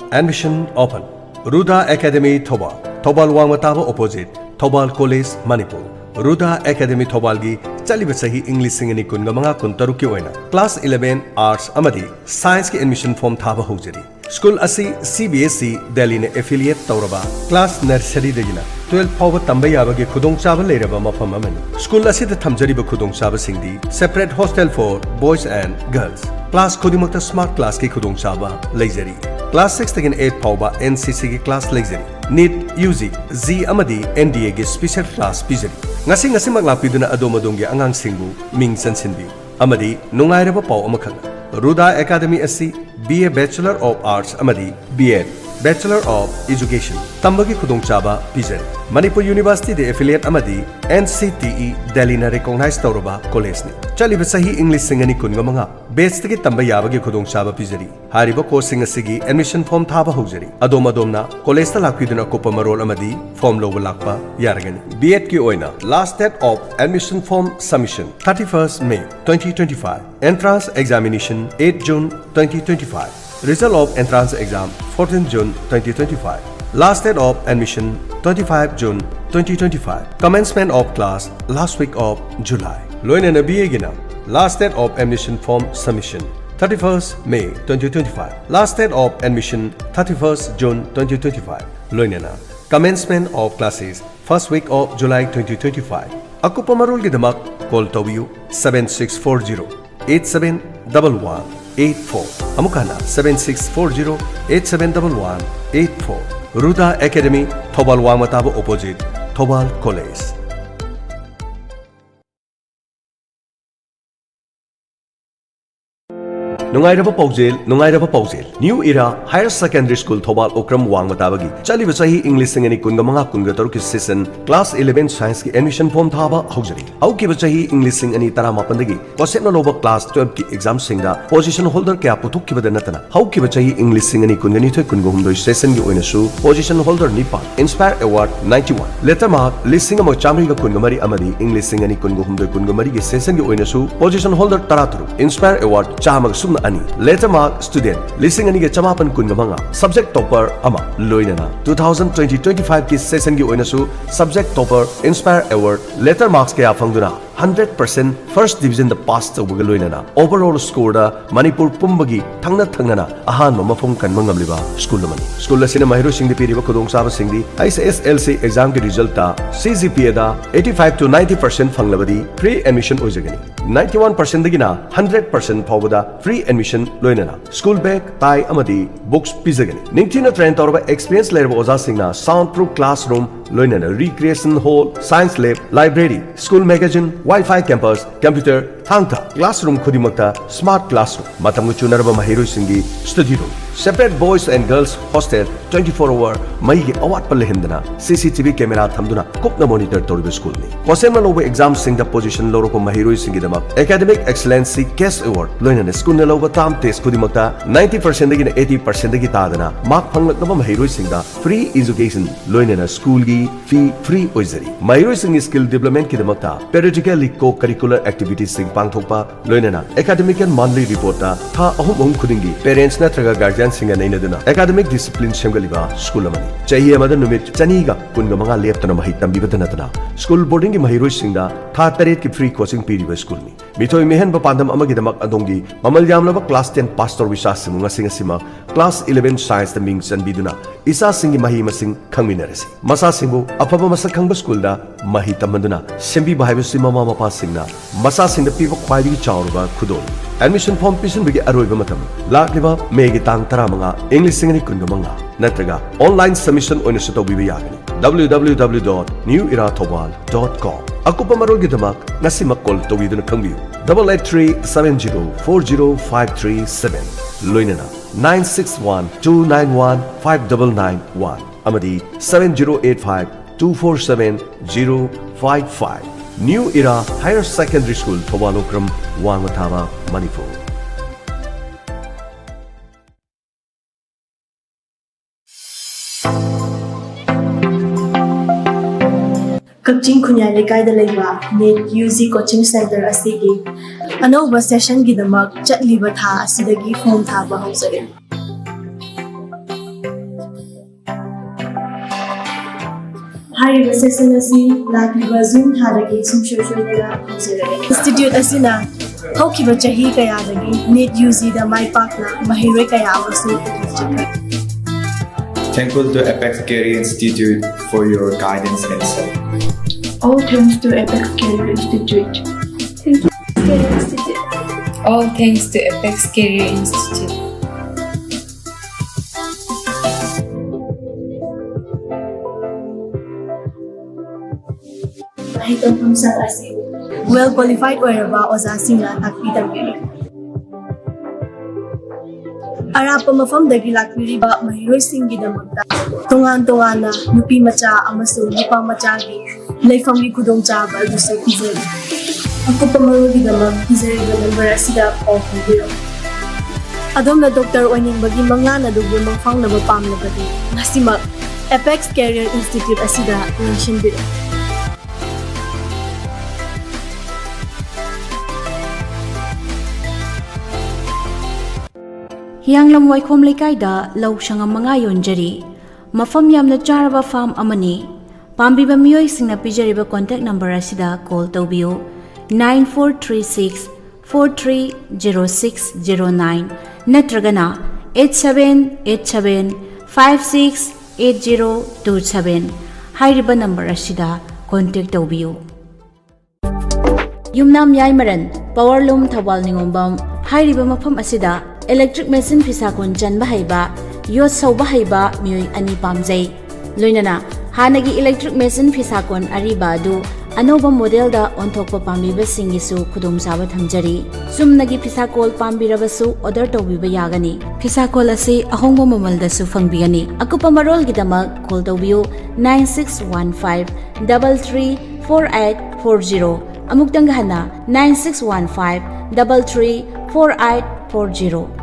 Ruda Academy Thobal. Thobal Wangmataba opposite. Thobal College Manipur. Ruda Academy Thobal gi chaliba sahi English singani kunga manga kuntaru ki oina. Class 11 Arts amadi Science ki admission form thaba hojari. School asi CBSE Delhi ne affiliate tauraba. Class nursery degina 12 fawba tamba yabagi khudong chaba leiraba mafam amani. School asi da thamjariba khudong chaba singdi separate hostel for boys and girls. Class Kodimakta Smart Class ki khudong chaba leijari. Class 6 tagin 8 fawba NCC ki class leijari. NEET UG Z amadi NDA ki special class pizari. Ngasi maglapiduna adom-adongi angang singbu ming sansinbi. Amadi nungairaba paw amakhang. Ruda Academy asi BA Bachelor of Arts amadi BEd Bachelor of Education tambagi khudong chaba pizari. Manipur University de affiliate amadi NCTE Delhi na recognized tauraba college ni. Chaliba sahi English singani kunga manga batch tagi tamba yabagi khudong chaba pizari. Hariba course singa sigi admission form thaba hojari. Adom-adomna college ta lakpiduna kopa marol amadi form loba lakpa yaragani. BEd ki oina last date of admission form submission 31st May 2025. Entrance examination 8 June 2025. Result of entrance exam 14 June 2025. Last date of admission 25 June 2025. Commencement of class last week of July. Loinana BA last date of admission form submission 31st May 2025. Last date of admission 31st June 2025. Loinana commencement of classes first week of July 2025. Akupa marul gidamak call to you 7640 871184. Amukana 7640 871184. Ruda Academy Thobal Wangmataba opposite Thobal College. Nungairaba Paujel New Era Higher Secondary School Thobal Okram Wangmatabagi Chaliba sahi English singani kunga manga kunga taruki session Class 11 Science ki admission form thaba hojari Aukiba sahi English singani tara mapandagi concept loba Class 12 ki exam singda position holder kya puthukkiba danatana Aukiba sahi English singani kunga ni thoi kunga humdoi session gi oina su position holder nipa Inspire Award 91 letter mark listing ama chamri ga kunga mari amadi English singani kunga humdoi kunga mari gi session gi oina su position holder taraturu Inspire Award chamag sumna ani letter mark student listing ani ge chamapan kunga manga subject topper ama loinana 2020-25 ki session gi oina su subject topper Inspire Award letter marks ke afangduna 100% first division the pass tawga loinana overall score da Manipur pumbagi thangna ahan mafum kanma ngamliba school mani school asina mahiro sing di piriba khudong saba sing di ISSLC exam ki result ta CGPA da 85 to 90% fanglabadi free admission oijagani 91% dagina 100% phawda free admission loinana school bag tie amadi books pizagani ningtina train tawba experience lerba oza singna soundproof classroom loinana recreation hall science lab library school magazine Wi-Fi campus computer hangta classroom khudimakta smart classroom matamgu chunarba mahiro singi study room separate boys and girls hostel 24-hour mai gi awat pal lehendana CCTV camera thamduna kupna monitor toriba school ni hostel ma loba exam sing da position loro ko mahiroi sing gi damak academic excellence case award loina school na loba tam test kudimakta 90% gi 80% gi tadana mark phanglakna mahiroi sing da free education loina school gi fee free oizari mahiroi sing skill development ki damakta periodically co-curricular activities sing pangthokpa loina academic and monthly report ta tha ahum khudingi parents na traga guardian sing na inaduna academic discipline semgaliba school amani chahi amada numit chaniga kunga manga leptana mahi tambibadana tana school boarding gi mahiroi sing da tha taret ki free coaching period school ni mithoi mehen ba pandam amagi damak adongi mamal yamlaba class 10 pastor wisas simunga singa sima class 11 science the ming san biduna isa singi mahi masing khangminarasi masa singbu afaba masa khangba school da mahi tamanduna sembi bahaiba sima mama pa singna masa singda piba khwaidi chawruba khudol admission form pisan bigi aroiba matam lakliba megi tang taramanga english singani kunga manga natraga online submission oina satobiba yagani www.neweratobal.com akupa marol gi damak ngasima call tawiduna khangbiu 8837040537 loinana 9612915991 amadi 7085247055 New Era Higher Secondary School Thobalokram Wangmathaba Manipur Kakching Khunya Lekai da Leiba Net UZ Coaching Center asigi anova session gi damak chatliba tha asidagi form thaba hausare Hariba session asi lakliba Zoom thadagi sumshoshonera hausare Institute asina hokiba chahi kaya dagi Net UZ da mai pakna mahiroi kaya amasu Thankful to Apex Career Institute for your guidance and support. All thanks to Apex Career Institute. Thank you, Career Institute. All thanks to Apex Career Institute. Mahitong pamsang asi well qualified oiraba oza singla takpitangiri. Arapa mafam dagi lakpiri ba mahiroi singgi damakta tongan-tongana nupi macha amasung nupa macha gi leifam gi kudong chaba dusa kizari. Ako pamaru gi damak kizari ga number asida call kudiro. Adom na Dr. Oining bagi mga nadugo mangfang na bapam na badi. Ngasimak Apex Career Institute asida mention biro. Hianglam Waikhom Leikaida lau sangam mga yonjari mafam yamna charaba farm amani pambiba miyoi singna pijariba contact number asida call tawbiyo 9436 430609 natragana 8787568027 hairiba number asida contact tawbiyo Yumnam Yaimaran Powerloom Thawal Ningombam hairiba mafam asida electric machine pisakon janba haiba yot sauba haiba mioi ani pamjai loinana hanagi electric machine pisakon ariba du anoba model da onthokpa pambiba singisu khudum saba thamjari sumnagi pisakol pambirabasu order tawbiba yagani pisakol ase ahongba mamal da su fangbigani akupa marol gidamak call tawbiu 9615 334840 amuktang hana 9615 334840